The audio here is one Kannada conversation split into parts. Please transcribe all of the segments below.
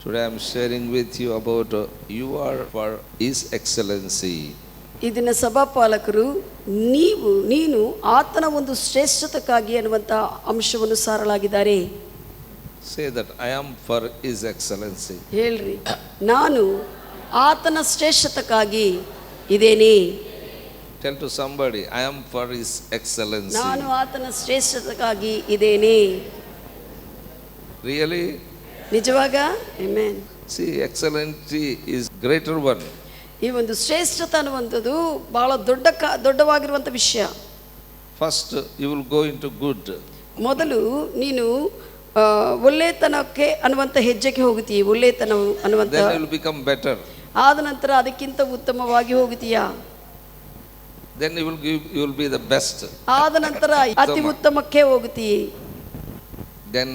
Today I am sharing with you about you are for His Excellency. ಇದನ್ನ ಸಭಾಪಾಲಕರು ನೀನು ಆತನ ಒಂದು ಶ್ರೇಷ್ಠತೆಗಾಗಿ ಅನ್ನುವಂಥ ಅಂಶವನ್ನು ಸಾರಲಾಗಿದ್ದಾರೆ. Say that I am for His Excellency. ಹೇಳ್ರಿ, ನಾನು ಆತನ ಶ್ರೇಷ್ಠತೆಗಾಗಿ ಇದ್ದೇನೆ. Tell to somebody, I am for His Excellency. ನಾನು ಆತನ ಶ್ರೇಷ್ಠತೆಗಾಗಿ ಇದ್ದೇನೆ. Really? ನಿಜವಾಗ? Amen. See, excellency is greater one. ಈ ಒಂದು ಶ್ರೇಷ್ಠತೆ ಅನ್ನುವಂಥದ್ದು ಬಹಳ ದೊಡ್ಡವಾಗಿರುವಂಥ ವಿಷಯ. First, you will go into good. ಮೊದಲು ನೀನು ಒಳ್ಳೆತನಕ್ಕೆ ಅನ್ನುವಂಥ ಹೆಜ್ಜೆಗೆ ಹೋಗುತ್ತೀಯ. ಒಳ್ಳೆತನ ಅನ್ನುವಂಥ Then you will become better. ಆದ ನಂತರ ಅದಕ್ಕಿಂತ ಉತ್ತಮವಾಗಿ ಹೋಗುತ್ತೀಯಾ. Then you will be the best. ಆದ ನಂತರ ಅತಿ ಉತ್ತಮಕ್ಕೆ ಹೋಗುತ್ತೀಯ. Then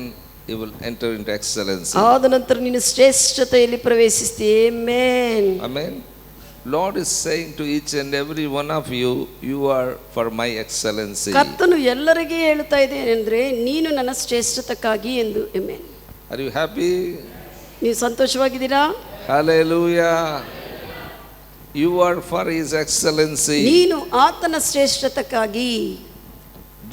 you will enter into excellency. ಆದ ನಂತರ ನೀನು ಶ್ರೇಷ್ಠತೆಯಲ್ಲಿ ಪ್ರವೇಶಿಸ್ತೀಯ. Amen. Amen. Lord is saying to each and every one of you, you are for my excellency. ಕರ್ತನು ಎಲ್ಲರಿಗೆ ಹೇಳ್ತಾ ಇದ್ದೇನೆ ಅಂದ್ರೆ ನೀನು ನನ್ನ ಶ್ರೇಷ್ಠತೆಗಾಗಿ ಎಂದು. ಆಮೆನ್. Are you happy? ನೀವು ಸಂತೋಷವಾಗಿದ್ದೀರಾ? Hallelujah. You are for His excellency. ನೀನು ಆತನ ಶ್ರೇಷ್ಠತೆಗಾಗಿ.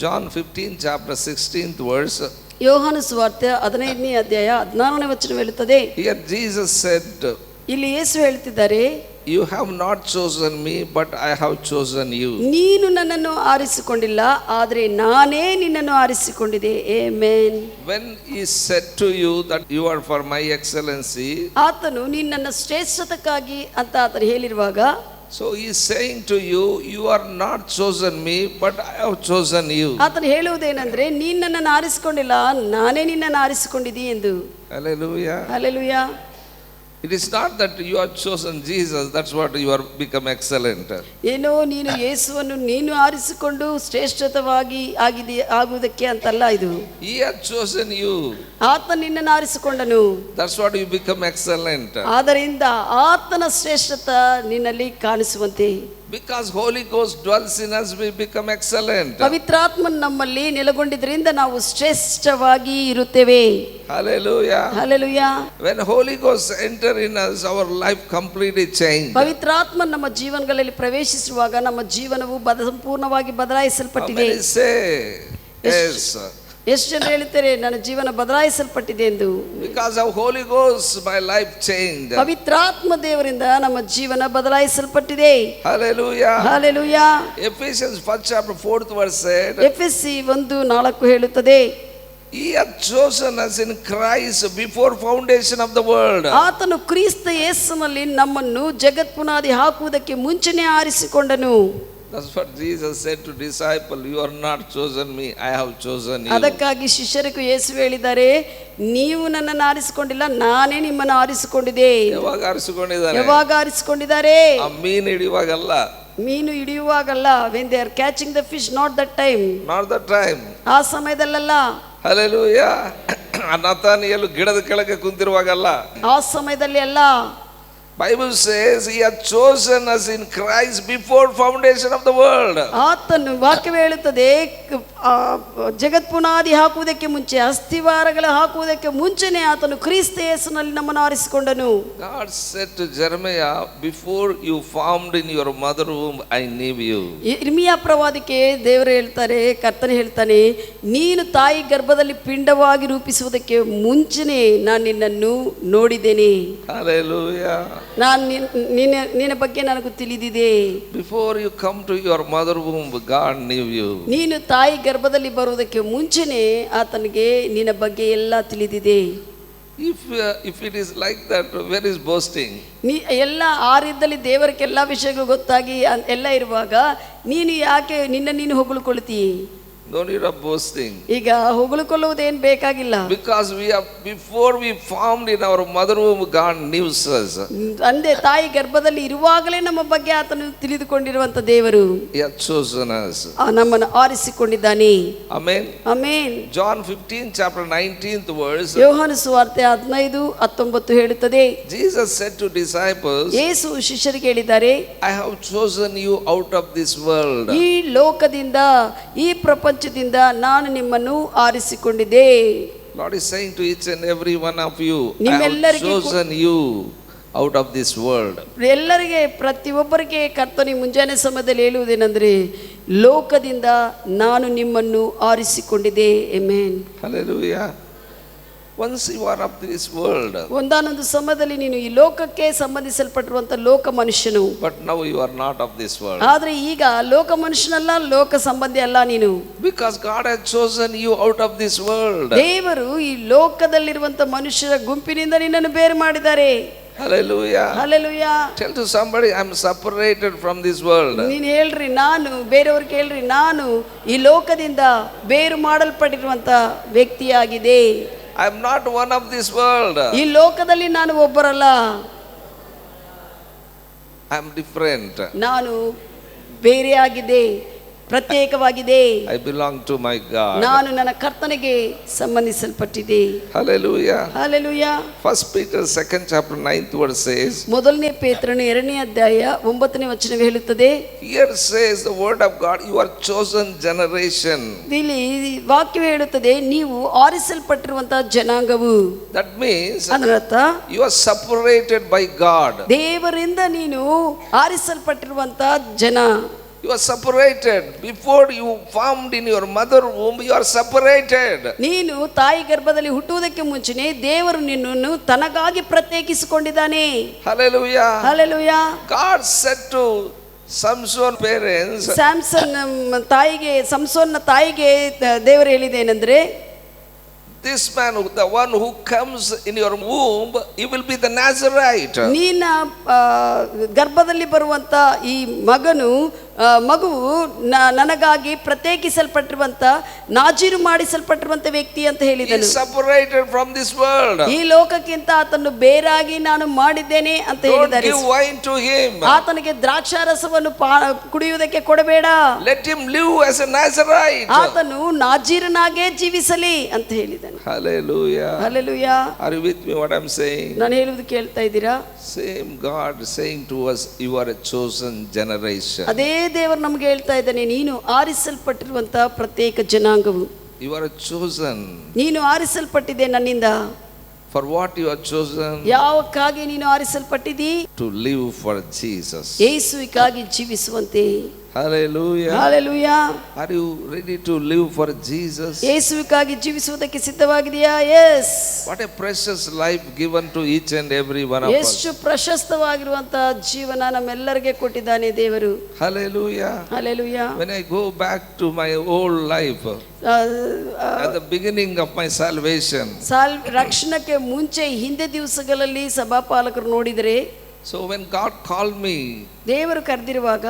John 15 chapter 16th verse. ಯೋಹಾನ ಸುವಾರ್ತೆ 15ನೇ ಅಧ್ಯಾಯ 16ನೇ ವಚನ ಹೇಳುತ್ತದೆ. Here Jesus said, ಇಲ್ಲಿ ಯೇಸು ಹೇಳ್ತಿದ್ದಾರೆ, you have not chosen me, but I have chosen you. ನೀನು ನನ್ನನ್ನು ಆರಿಸಿಕೊಂಡಿಲ್ಲ, ಆದರೆ ನಾನೇ ನಿನ್ನನ್ನು ಆರಿಸಿಕೊಂಡಿದೆ. Amen. When He said to you that you are for my excellency, ಆತನು ನೀನು ನನ್ನ ಶ್ರೇಷ್ಠತೆಗಾಗಿ ಅಂತ ಆತನು ಹೇಳಿರುವಾಗ, so He is saying to you, you are not chosen me, but I have chosen you. ಆತನು ಹೇಳುವುದೇನೆಂದ್ರೆ ನೀನು ನನ್ನನ್ನು ಆರಿಸಿಕೊಂಡಿಲ್ಲ, ನಾನೇ ನಿನ್ನನ್ನು ಆರಿಸಿಕೊಂಡಿದ್ದಿ ಎಂದು. Hallelujah. Hallelujah. It is not that you have chosen Jesus, that's what you are become excellent. ಏನೋ ನೀನು ಯೇಸುವನ್ನು ನೀನು ಆರಿಸಿಕೊಂಡು ಶ್ರೇಷ್ಠತವಾಗಿ ಆಗುವುದಕ್ಕೆ ಅಂತಲ್ಲ ಇದು. He has chosen you. ಆತ ನಿನ್ನನ್ನು ಆರಿಸಿಕೊಂಡನು. That's what you become excellent. ಆದ್ದರಿಂದ ಆತನ ಶ್ರೇಷ್ಠತೆ ನಿನ್ನಲ್ಲಿ ಕಾಣಿಸುವಂತೆ. Because Holy Ghost dwells in us, we become excellent. ಪವಿತ್ರಾತ್ಮನು ನಮ್ಮಲ್ಲಿ ನೆಲೆಗೊಂಡಿದ್ದರಿಂದ ನಾವು ಶ್ರೇಷ್ಠವಾಗಿ ಇರುತ್ತೇವೆ. Hallelujah. Hallelujah. When Holy Ghost enter in us, our life completely change. ಪವಿತ್ರಾತ್ಮ ನಮ್ಮ ಜೀವನಗಳಲ್ಲಿ ಪ್ರವೇಶಿಸುವಾಗ ನಮ್ಮ ಜೀವನವು ಸಂಪೂರ್ಣವಾಗಿ ಬದಲಾಯಿಸಲ್ಪಟ್ಟಿದೆ. How many say yes? ಎಷ್ಟು ಜನ ಹೇಳ್ತಾರೆ ನನ್ನ ಜೀವನ ಬದಲಾಯಿಸಲ್ಪಟ್ಟಿದೆ ಎಂದು? Because of Holy Ghost my life changed. ಪವಿತ್ರಾತ್ಮ ದೇವರಿಂದ ನಮ್ಮ ಜೀವನ ಬದಲಾಯಿಸಲ್ಪಟ್ಟಿದೆ. Hallelujah. Hallelujah. Ephesians 1 chapter 4th verse said, ಎಫೆಸಿ 1:4 ಹೇಳುತ್ತದೆ, He hath chosen us in Christ before foundation of the world. ಆತನು ಕ್ರಿಸ್ತ ಯೇಸುವಿನಲ್ಲಿ ನಮ್ಮನ್ನು ಜಗತ್ ಪುನಾದಿ ಹಾಕುವುದಕ್ಕೆ ಮುಂಚೆನೇ ಆರಿಸಿಕೊಂಡನು. That's what Jesus said to disciple, you are not chosen me, I have chosen you. ಅದಕ್ಕಾಗಿ ಶಿಷ್ಯರಿಗೂ ಯೇಸು ಹೇಳಿದ್ದಾರೆ, ನೀವು ನನ್ನನ್ನು ಆರಿಸಿಕೊಂಡಿಲ್ಲ, ನಾನೇ ನಿಮ್ಮನ್ನು ಆರಿಸಿಕೊಂಡಿದೆ. ಯಾವಾಗ ಆರಿಸಿಕೊಂಡಿದ್ದಾರೆ? ಯಾವಾಗ ಆರಿಸಿಕೊಂಡಿದ್ದಾರೆ? ಆ ಮೀನು ಹಿಡಿಯುವಾಗಲ್ಲ. ಮೀನು ಹಿಡಿಯುವಾಗಲ್ಲ. when they are catching the fish, not that time. Not that time. ಆ ಸಮಯದಲ್ಲ. Hallelujah. ನತಾನಿಯೇಲ ಗಿಡದ ಕೆಳಗೆ ಕುಂತಿರುವಾಗಲ್ಲ. ಆ ಸಮಯದಲ್ಲಿ ಅಲ್ಲ. Bible says he had chosen us in Christ before foundation of the world. ಆತನು ವಾಕ್ಯವೇ ಹೇಳುತ್ತದೆ, ಜಗತ್ ಪುನಾದಿ ಹಾಕುವುದಕ್ಕೆ ಮುಂಚೆ, ಅಸ್ಥಿವಾರಗಳ ಹಾಕುವುದಕ್ಕೆ ಮುಂಚೆನೇ ಆತನು ಕ್ರಿಸ್ತ ಯೇಸುವಿನಲ್ಲಿ ನಮ್ಮನ್ನು ಆರಿಸಿಕೊಂಡನು. God said to Jeremiah, before you formed in your mother womb I knew you. ಇರ್ಮಿಯಾ ಪ್ರವಾದಿಗೆ ದೇವರು ಹೇಳ್ತಾರೆ, ಕರ್ತನೆ ಹೇಳ್ತಾನೆ, ನೀನು ತಾಯಿ ಗರ್ಭದಲ್ಲಿ ಪಿಂಡವಾಗಿ ರೂಪಿಸುವುದಕ್ಕೆ ಮುಂಚೆನೇ ನಾನು ನಿನ್ನನ್ನು ನೋಡಿದ್ದೇನೆ. Hallelujah. ನಾನು ನಿನ್ನ ಬಗ್ಗೆ ನನಗೆ ತಿಳಿದಿದೆ. Before you come to your mother womb God knew you. ನೀನು ತಾಯಿ ಗರ್ಭದಲ್ಲಿ ಬರುವುದಕ್ಕೆ ಮುಂಚೆನೇ ಆತನಿಗೆ ನಿನ್ನ ಬಗ್ಗೆ ಎಲ್ಲ ತಿಳಿದಿದೆ. If it is like that, where is boasting? ನೀ ಎಲ್ಲ ಆ ರೀತಿಯಲ್ಲಿ ದೇವರಿಗೆ ಎಲ್ಲ ವಿಷಯಗಳು ಗೊತ್ತಾಗಿ ಎಲ್ಲ ಇರುವಾಗ ನೀನು ಯಾಕೆ ನೀನು ಹೊಗಳಿಕೊಳ್ತೀ? No need of boasting. ಈಗ ಹೊಗಳಿಕೊಳ್ಳುವುದೇನು ಬೇಕಾಗಿಲ್ಲ. Because before we formed in our mother womb God knew us. ಅಂದೆ ತಾಯಿ ಗರ್ಭದಲ್ಲಿ ಇರುವಾಗಲೇ ನಮ್ಮ ಬಗ್ಗೆ ಆತನು ತಿಳಿದುಕೊಂಡಿರುವಂತ ದೇವರು. He has chosen us. ನಮ್ಮನ್ನು ಆರಿಸಿಕೊಂಡಿದ್ದಾನೆ. Amen. Amen. John 15 chapter 19th verse. ಯೋಹಾನ ಸುವಾರ್ತೆ 15:19 ಹೇಳುತ್ತದೆ, Jesus said to disciples, ಯೇಸು ಶಿಷ್ಯರಿಗೆ ಹೇಳಿದ್ದಾರೆ, I have chosen you out of this world. ಈ ಲೋಕದಿಂದ, ಈ ಪ್ರಪಂಚದಿಂದ ನಾನು ನಿಮ್ಮನ್ನು ಆರಿಸಿಕೊಂಡಿದ್ದೆ. Lord is saying to each and every one of you, I have ನಿಮ್ಮೆಲ್ಲರಿಗೂ chosen you out of this world. ಎಲ್ಲರಿಗೆ ಪ್ರತಿಯೊಬ್ಬರಿಗೆ ಕರ್ತನಿ ಮುಂಜಾನೆ ಸಮಯದಲ್ಲಿ ಹೇಳುವುದೇನೆಂದರೆ ಲೋಕದಿಂದ ನಾನು ನಿಮ್ಮನ್ನು ಆರಿಸಿಕೊಂಡಿದ್ದೆ. Amen. Hallelujah. Once you are of this world, ಒಂದಾನೊಂದು ಸಮಯದಲ್ಲಿ ನೀನು ಈ ಲೋಕಕ್ಕೆ ಸಂಬಂಧಿಸಲ್ಪಟ್ಟಿರುವಂತ ಲೋಕ ಮನುಷ್ಯನು, but now you are not of this world. ಆದ್ರೆ ಈಗ ಲೋಕ ಮನುಷ್ಯನಲ್ಲ, ಲೋಕ ಸಂಬಂಧಿ ಅಲ್ಲ ನೀನು. Because God has chosen you out of this world. ದೇವರು ಈ ಲೋಕದಲ್ಲಿರುವಂತ ಮನುಷ್ಯರ ಗುಂಪಿನಿಂದ ನಿನ್ನನ್ನು ಬೇರೆ ಮಾಡಿದ್ದಾರೆ. Hallelujah. Hallelujah. Tell to somebody, I am separated from this world. ನೀನು ಹೇಳ್ರಿ, ನಾನು ಬೇರೆಯವ್ರಿಗೆ ಹೇಳ್ರಿ, ನಾನು ಈ ಲೋಕದಿಂದ ಬೇರು ಮಾಡಲ್ಪಟ್ಟಿರುವಂತ ವ್ಯಕ್ತಿಯಾಗಿದೆ. I am not one of this world. ಈ ಲೋಕದಲ್ಲಿ ನಾನು ಒಬ್ಬರಲ್ಲ, I am different. ನಾನು ಬೇರೆಯಾಗಿದೆ, ಪ್ರತ್ಯೇಕವಾಗಿದೆ. I belong to my God. ನಾನು ನನ್ನ ಕರ್ತನಿಗೆ ಸಂಬಂಧಿಸಲ್ಪಟ್ಟಿದೆ. Hallelujah. Hallelujah. 1 Peter 2nd chapter 9th verse says, ಮೊದಲನೇ ಪೇತ್ರನ 2ನೇ ಅಧ್ಯಾಯ 9ನೇ ವಚನ ಹೇಳುತ್ತದೆ. here says the word of God, you are chosen generation. ಇಲ್ಲಿ ವಾಕ್ಯ ಹೇಳುತ್ತದೆ, ನೀವು ಆರಿಸಲ್ಪಟ್ಟಿರುವಂತಹ ಜನಾಂಗವು. That means ಅದರ ಅರ್ಥ you are separated by God. ದೇವರಿಂದ ನೀನು ಆರಿಸಲ್ಪಟ್ಟಿರುವಂತಹ ಜನ. You are separated. Before you formed in your mother womb, you are separated. ನೀನು ತಾಯಿ ಗರ್ಭದಲ್ಲಿ ಹುಟ್ಟುವುದಕ್ಕೆ ಮುಂಚೆನೆ ದೇವರು ನಿನ್ನನ್ನು ತನಗಾಗಿ ಪ್ರತ್ಯೇಕಿಸಿಕೊಂಡಿದ್ದಾನೆ. Hallelujah. Hallelujah. God said to Samson parents, Samson ತಾಯಿಗೆ, ಸಂಸೋನ್ನ ತಾಯಿಗೆ ದೇವರು ಹೇಳಿದೇನೆಂದ್ರೆ, this man, the one who comes in your womb, he will be the Nazarite. ನೀನ ಗರ್ಭದಲ್ಲಿ ಬರುವಂತ ಈ ಮಗುವು ನನಗಾಗಿ ಪ್ರತ್ಯೇಕಿಸಲ್ಪಟ್ಟಿರುವಂತ, ನಾಜೀರು ಮಾಡಿಸಲ್ಪಟ್ಟಿರುವಂತ ವ್ಯಕ್ತಿ ಅಂತ He ಹೇಳಿದನು. is separated from this world. ಈ ಲೋಕಕ್ಕಿಂತ ಆತನು ಬೇರಾಗಿ ನಾನು ಮಾಡಿದ್ದೇನೆ ಅಂತ Don't ಹೇಳಿದ್ದಾರೆ. give wine to him. ಆತನಿಗೆ ದ್ರಾಕ್ಷಾರಸವನ್ನು ಕುಡಿಯುವುದಕ್ಕೆ ಕೊಡಬೇಡ. Let him live as a Nazarite. ಆತನು ನಾಜೀರನಾಗೇ ಜೀವಿಸಲಿ ಅಂತ ಹೇಳಿದನು. Hallelujah. Hallelujah. Are you with me what I'm saying? ನಾನು ಹೇಳುವುದು ಕೇಳ್ತಾ ಇದ್ದೀರಾ? Same God saying to us, you are a chosen generation. ಅದೇ ದೇವರು ನಮಗೆ ಹೇಳ್ತಾ ಇದ್ದಾನೆ, ನೀನು ಆರಿಸಲ್ಪಟ್ಟಿರುವಂತಹ ಪ್ರತ್ಯೇಕ ಜನಾಂಗವು. You are chosen. ನೀನು ಆರಿಸಲ್ಪಟ್ಟಿದೆ ನನ್ನಿಂದ. For what you are chosen? ಯಾವಕ್ಕಾಗಿ ನೀನು ಆರಿಸಲ್ಪಟ್ಟಿದ್ದೀ? To live for Jesus. ಯೇಸುವಿಗಾಗಿ ಜೀವಿಸುವಂತೆ. Hallelujah. Hallelujah. Are you ready to live for Jesus? ಯೇಸುವಿಗಾಗಿ ಜೀವಿಸುವುದಕ್ಕೆ ಸಿದ್ಧವಾಗಿದೆಯಾ? S. What a precious life given to each and every one of us. ಎಷ್ಟು ಪ್ರಶಸ್ತವಾಗಿರುವಂತಹ ಜೀವನ ನಮ್ಮೆಲ್ಲರಿಗೆ ಕೊಟ್ಟಿದ್ದಾನೆ ದೇವರು. Hallelujah. Hallelujah. When I go back to my old life, at the beginning of my salvation, ರಕ್ಷಣಕ್ಕೆ ಮುಂಚೆ ಹಿಂದೆ ದಿವಸಗಳಲ್ಲಿ ಸಭಾಪಾಲಕರು ನೋಡಿದರೆ, so when God called me, ದೇವರು ಕರೆದಿರುವಾಗ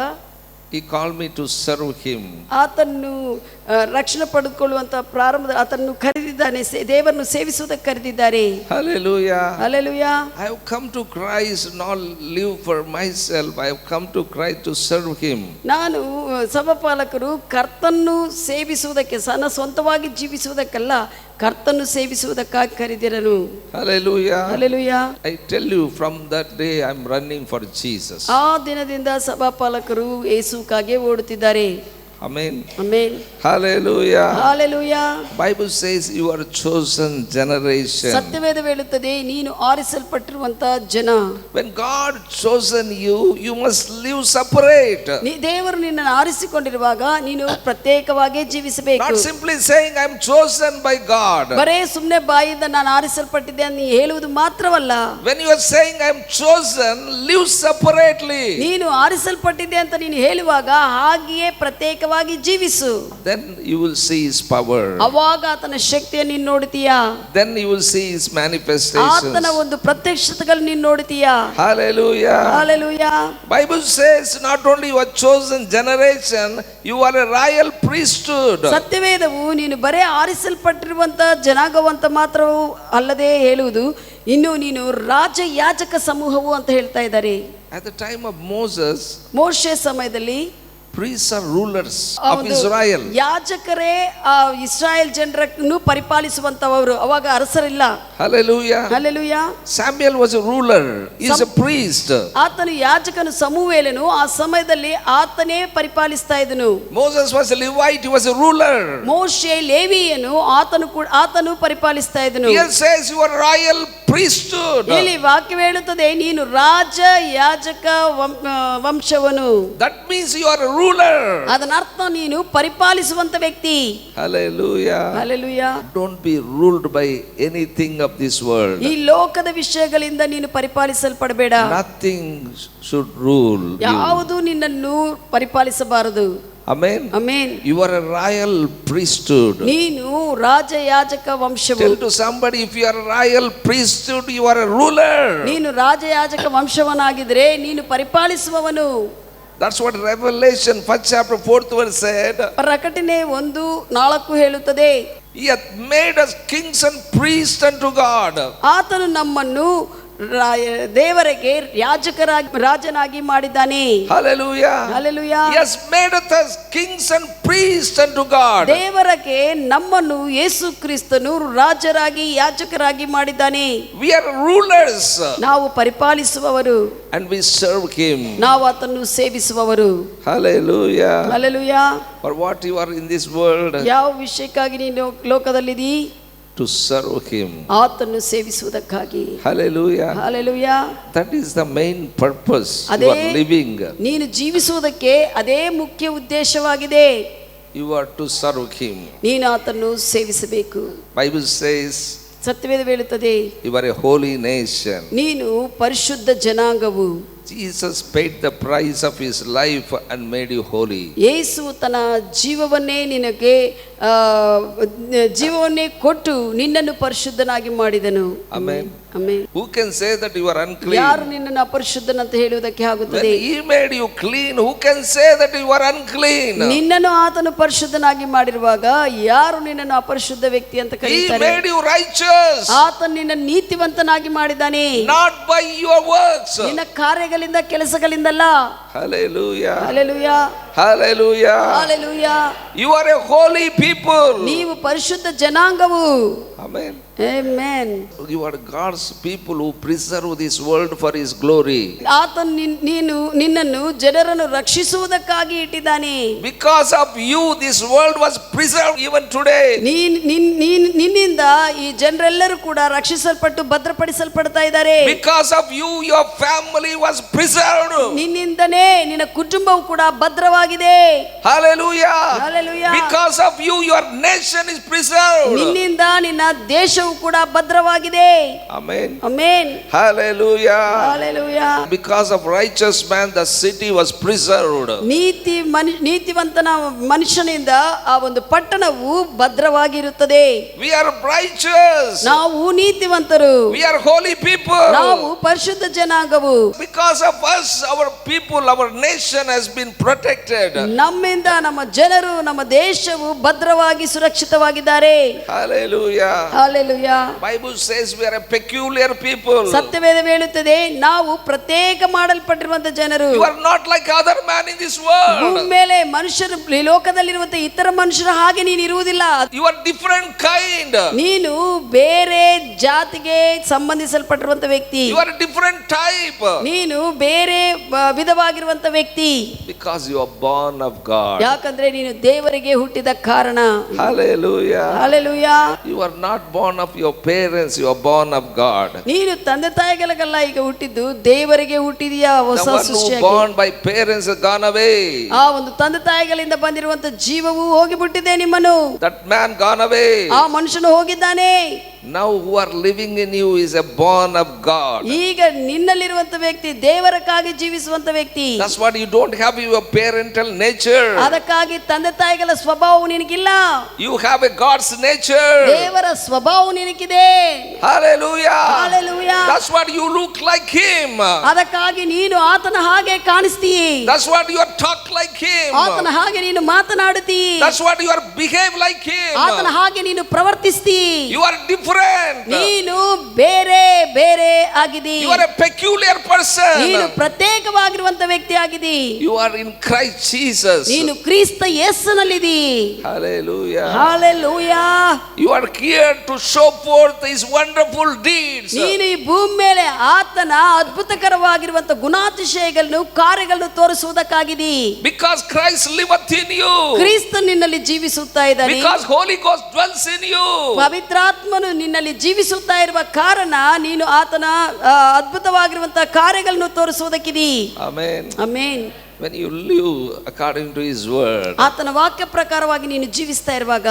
He called me to serve Him. ಆತನ್ನು ರಕ್ಷಣೆ ಪಡೆದುಕೊಳ್ಳುವಂತ ಪ್ರಾರಂಭದ ಆತನ್ನು ಕರೆದಿದ್ದಾನೆ, ದೇವರನ್ನು ಸೇವಿಸುವುದಕ್ಕೆ ಕರೆದಿದ್ದಾರೆ. Hallelujah. Hallelujah. I have come to Christ, not live for myself. I have come to Christ to serve Him. ನಾನು ಸಭಾಪಾಲಕರು ಕರ್ತನ್ನು ಸೇವಿಸುವುದಕ್ಕೆ, ಸ್ವಂತವಾಗಿ ಜೀವಿಸುವುದಕ್ಕಲ್ಲ, ಕರ್ತನ್ನು ಸೇವಿಸುವುದಕ್ಕಾಗಿ ಕರೆದಿರನು. Hallelujah. Hallelujah. I tell you, from that day I am running for Jesus. ಆ ದಿನದಿಂದ ಸಭಾಪಾಲಕರು ಯೇಸುವಿಗಾಗಿ ಓಡುತ್ತಿದ್ದಾರೆ. Amen. Amen. Hallelujah. Hallelujah. Bible says you are chosen generation. ಸತ್ಯವೇದ ಹೇಳುತ್ತದೆ, ನೀನು ಆರಿಸಲ್ಪಟ್ಟಿರುವಂತಹ ಜನ. When God chosen you, you must live separate. ದೇವರು ನಿನ್ನನ್ನು ಆರಿಸಿಕೊಂಡಿರುವಾಗ ನೀನು ಪ್ರತ್ಯೇಕವಾಗಿ ಜೀವಿಸಬೇಕು. Not simply saying I am chosen by God. ಬರೇ ಸುಮ್ಮನೆ ಬಾಯಿಂದ ನಾನು ಆರಿಸಲ್ಪಟ್ಟಿದ್ದೆ ಅಂತ ಹೇಳುವುದು ಮಾತ್ರವಲ್ಲ. When you are saying I am chosen, live separately. ನೀನು ಆರಿಸಲ್ಪಟ್ಟಿದ್ದೆ ಅಂತ ನೀನು ಹೇಳುವಾಗ ಹಾಗೆಯೇ ಪ್ರತ್ಯೇಕವಾಗಿ ಜೀವಿಸು. Then you will see His power. ಅವಾಗ ಆತನ ಶಕ್ತಿಯನ್ನು ನೀನು ನೋಡುತ್ತೀಯಾ. Then you will see His manifestations. ಆತನ ಒಂದು ಪ್ರತ್ಯಕ್ಷತೆಗಳನ್ನು ನೀನು ನೋಡುತ್ತೀಯಾ. Hallelujah. Hallelujah. Bible says not only you are chosen generation, you are a royal priesthood. ಸತ್ಯವೇದವು ನೀನು ಬರೇ ಆರಿಸಲ್ಪಟ್ಟಿರುವಂತ ಜನಾಂಗವಂತ ಮಾತ್ರವೂ ಅಲ್ಲದೆ ಹೇಳುವುದು, ಇನ್ನು ನೀನು ರಾಜ ಯಾಜಕ ಸಮೂಹವು ಅಂತ ಹೇಳ್ತಾ ಇದ್ದಾರೆ. At the time of Moses, ಮೋಶೆ ಸಮಯದಲ್ಲಿ priests are rulers ಆ of ಒಂದು Israel. ಯಾಜಕರೇ ಆ ಇಸ್ರಾಯೇಲ್ ಜನರನ್ನು ಪರಿಪಾಲಿಸುವಂತವರು. ಅವಾಗ ಅರಸರಿಲ್ಲ. Hallelujah. Hallelujah. Samuel was a ruler. He is a priest. ಆತನು ಯಾಜಕನು, ಸಮುವೇಲನು ಆ ಸಮಯದಲ್ಲಿ ಆತನೇ ಪರಿಪಾಲಿಸ್ತಾ ಇದ್ದನು. Moses was a Levite. He was a ruler. ಮೋಶೆ ಲೇವಿಯನು, ಆತನು ಪರಿಪಾಲಿಸ್ತಾ ಇದ್ದನು. Here says you are royal priesthood. ಇಲ್ಲಿ ವಾಕ್ಯ ಹೇಳುತ್ತದೆ, ನೀನು ರಾಜ ಯಾಜಕ ವಂಶವನು. That means you are a ruler. ಅದರ ಅರ್ಥ ನೀನು ಪರಿಪಾಲಿಸುವಂತ ವ್ಯಕ್ತಿ. Hallelujah. Hallelujah. Don't be ruled by anything of this world. ಈ ಲೋಕದ ವಿಷಯಗಳಿಂದ ನೀನು ಪರಿಪಾಲಿಸಲ್ಪಡಬೇಡ. Nothing should rule you. ಯಾವುದು ನಿನ್ನನ್ನು ಪರಿಪಾಲಿಸಬಾರದು. Amen. Amen. You are a royal priesthood. ನೀನು ರಾಜ ಯಾಜಕ ವಂಶವು. Tell to somebody, if you are a royal priesthood, you are a ruler. ನೀನು ರಾಜ ಯಾಜಕ ವಂಶವನಾಗಿದ್ರೆ ನೀನು ಪರಿಪಾಲಿಸುವವನು. That's what Revelation 1st chapter 4th verse said. ಪ್ರಕಟಣೆ 1:4 ಹೇಳುತ್ತದೆ, He hath made us kings and priests unto God. ಆತನು ನಮ್ಮನ್ನು ದೇವರಿಗೆ ರಾಜನಾಗಿ ಮಾಡಿದ್ದಾನೆ. Hallelujah. Hallelujah. He has made us kings and priests unto God. ದೇವರಿಗೆ ನಮ್ಮನ್ನು ಯೇಸು ಕ್ರಿಸ್ತನು ರಾಜರಾಗಿ ಯಾಜಕರಾಗಿ ಮಾಡಿದ್ದಾನೆ. We are rulers. ನಾವು ಪರಿಪಾಲಿಸುವವರು. And we serve Him. ನಾವು ಆತನ್ನು ಸೇವಿಸುವವರು. Hallelujah. Hallelujah. For what you are in this world? ಯಾವ ವಿಷಯಕ್ಕಾಗಿ ನೀನು ಲೋಕದಲ್ಲಿದ್ದೀ? To serve Him. ಆತನ್ನು ಸೇವಿಸುವುದಕ್ಕಾಗಿ. Hallelujah. Hallelujah. That is the main purpose you ಅದೇ are living. ನೀನು ಜೀವಿಸುವುದಕ್ಕೆ ಅದೇ ಮುಖ್ಯ ಉದ್ದೇಶವಾಗಿದೆ. You are to serve Him. ನೀನು ಆತನ್ನು ಸೇವಿಸಬೇಕು. Bible says ಸತ್ಯವೇದ ಹೇಳುತ್ತದೆ, you are a holy nation. ನೀನು ಪರಿಶುದ್ಧ ಜನಾಂಗವು. Jesus paid the price of His life and made you holy. ಯೇಸು ತನ್ನ ಜೀವವನ್ನೇ ನಿನಗೆ ಜೀವವನ್ನೇ ಕೊಟ್ಟು ನಿನ್ನನ್ನು ಪರಿಶುದ್ಧನಾಗಿ ಮಾಡಿದನು. Amen. Amen. Who can say that you are unclean? ಯಾರು ನಿನ್ನನ್ನು ಅಪರಿಶುದ್ಧನಂತ ಹೇಳುವುದಕ್ಕೆ When ಆಗುತ್ತದೆ? He made you clean, who can say that you are unclean? ನಿನ್ನನ್ನು ಆತನು ಪರಿಶುದ್ಧನಾಗಿ ಮಾಡಿರುವಾಗ ಯಾರು ನಿನ್ನನ್ನು ಅಪರಿಶುದ್ಧ ವ್ಯಕ್ತಿ ಅಂತ He ಕರೀತಾರೆ? made you righteous. ಆತನು ನಿನ್ನ ನೀತಿವಂತನಾಗಿ ಮಾಡಿದ್ದಾನೆ. Not by your works. ನಿನ್ನ ಕಾರ್ಯಗಳಿಂದ, ಕೆಲಸಗಳಿಂದಲ್ಲ. Hallelujah. Hallelujah. Hallelujah. Hallelujah. You are a holy people. ನೀವು ಪರಿಶುದ್ಧ ಜನಾಂಗವು. Amen. Amen. You are God's people who preserve this world for His glory. ಆತನು ನಿನ್ನನ್ನು ಜನರನ್ನು ರಕ್ಷಿಸುವುದಕ್ಕಾಗಿ ಇಟ್ಟಿದ್ದಾನೆ. Because of you, this world was preserved even today. ನಿನ್ನಿಂದ ಈ ಜನರೆಲ್ಲರೂ ಕೂಡ ರಕ್ಷಿಸಲ್ಪಟ್ಟು ಭದ್ರಪಡಿಸಲ್ಪಡ್ತಾ ಇದ್ದಾರೆ. Because of you, your family was preserved. ನಿನ್ನಿಂದನೇ ನಿನ್ನ ಕುಟುಂಬವು ಕೂಡ ಭದ್ರವಾಗಿದೆ. Hallelujah. Hallelujah. Because of you, your nation is preserved. ನಿನ್ನಿಂದ ನಿನ್ನ ದೇಶವು ಕೂಡ ಭದ್ರವಾಗಿದೆ. Amen. Amen. Hallelujah. Hallelujah. Because of righteous man, the city was preserved. ನೀತಿವಂತನ ಮನುಷ್ಯನಿಂದ ಆ ಒಂದು ಪಟ್ಟಣವು ಭದ್ರವಾಗಿರುತ್ತದೆ. We are righteous. ನಾವು ನೀತಿವಂತರು. We are holy people. ನಾವು ಪರಿಶುದ್ಧ ಜನಾಂಗವು. Because of us, our people, our nation has been protected. ನಮ್ಮಿಂದ ನಮ್ಮ ಜನರು, ನಮ್ಮ ದೇಶವು ಭದ್ರವಾಗಿ ಸುರಕ್ಷಿತವಾಗಿದ್ದಾರೆ. Hallelujah. Hallelujah. Bible says we are a peculiar people. ಸತ್ಯವೇದ ಹೇಳುತ್ತದೆ, ನಾವು ಪ್ರತ್ಯೇಕ ಮಾಡಲ್ಪಟ್ಟಿರುವಂತ ಜನರು. You are not like other man in this world. ಭೂಮಿ ಮೇಲೆ ಮನುಷ್ಯರು, ಈ ಲೋಕದಲ್ಲಿರುವಂತ ಇತರ ಮನುಷ್ಯರ ಹಾಗೆ ನೀನು ಇರುವುದಿಲ್ಲ. You are different kind. ನೀನು ಬೇರೆ ಜಾತಿಗೆ ಸಂಬಂಧಿಸಲ್ಪಟ್ಟಿರುವಂತ ವ್ಯಕ್ತಿ. You are a different type. ನೀನು ಬೇರೆ ವಿಧವಾಗಿರುವಂತ ವ್ಯಕ್ತಿ. Because you are born of God. ಯಾಕಂದ್ರೆ ನೀನು ದೇವರಿಗೆ ಹುಟ್ಟಿದ ಕಾರಣ. Hallelujah. Hallelujah. You are not born of your parents, you are born of God. ನೀನು ತಂದೆ ತಾಯಿಗಳಿಗೆಲ್ಲ ಈಗ ಹುಟ್ಟಿದ್ದು ದೇವರಿಗೆ ಹುಟ್ಟಿದೀಯಾ. ಹೊಸ The one who ಸೃಷ್ಟಿಯಾಗಿ. born by parents has gone away. ಆ ಒಂದು ತಂದೆ ತಾಯಿಗಳಿಂದ ಬಂದಿರುವಂತ ಜೀವವು ಹೋಗಿಬಿಟ್ಟಿದೆ ನಿಮ್ಮನ್ನು. That man gone away. ಆ ಮನುಷ್ಯನು ಹೋಗಿದ್ದಾನೆ. Now who are living in you is a born of God. ಈಗ ನಿನ್ನಲ್ಲಿರುವಂತ ವ್ಯಕ್ತಿ ದೇವರಕ್ಕಾಗಿ ಜೀವಿಸುವಂತ ವ್ಯಕ್ತಿ. That's what you don't have your parental nature. ಅದಕ್ಕಾಗಿ ತಂದೆ ತಾಯಿಗಳ ಸ್ವಭಾವ ನಿನಗಿಲ್ಲ. You have a God's nature. ದೇವರ ಸ್ವಭಾವ ನಿನಗಿದೆ. Hallelujah. Hallelujah. That's what you look like Him. ಅದಕ್ಕಾಗಿ ನೀನು ಆತನ ಹಾಗೆ ಕಾಣಿಸ್ತೀಯ. That's what you are talk like Him. ಆತನ ಹಾಗೆ ನೀನು ಮಾತನಾಡುತ್ತೀ. That's what you are behave like Him. ಆತನ ಹಾಗೆ ನೀನು ಪ್ರವರ್ತಿಸ್ತೀ. You are different different. ನೀನು ಬೇರೆ ಬೇರೆ ಆಗಿದಿ. You are a peculiar person. ನೀನು ಪ್ರತ್ಯೇಕವಾಗಿರುವಂತ ವ್ಯಕ್ತಿ ಆಗಿದಿ. You are in Christ Jesus. ನೀನು ಕ್ರಿಸ್ತ ಯೇಸುನಲ್ಲಿದಿ. Hallelujah. Hallelujah. You are here to show forth His wonderful deeds. ನೀನು ಈ ಭೂಮಿ ಮೇಲೆ ಆತನ ಅದ್ಭುತಕರವಾಗಿರುವಂತ ಗುಣಾತಿಶಯಗಳನ್ನು ಕಾರ್ಯಗಳನ್ನು ತೋರಿಸುವುದಕ್ಕಾಗಿದಿ. Because Christ liveth in you. ಕ್ರಿಸ್ತ ನಿನ್ನಲ್ಲಿ ಜೀವಿಸುತ್ತಾ ಇದ್ದಾನೆ. Because Holy Ghost dwells in you. ಪವಿತ್ರಾತ್ಮನು ನಿನ್ನಲ್ಲಿ ಜೀವಿಸುತ್ತಾ ಇರುವ ಕಾರಣ ನೀನು ಆತನ ಅದ್ಭುತವಾಗಿರುವಂತಹ ಕಾರ್ಯಗಳನ್ನು ತೋರಿಸುವುದಕ್ಕಿದಿ. Amen. Amen. When you live according to His word, ಆತನ ವಾಕ್ಯ ಪ್ರಕಾರವಾಗಿ ನೀನು ಜೀವಿಸ್ತಾ ಇರುವಾಗ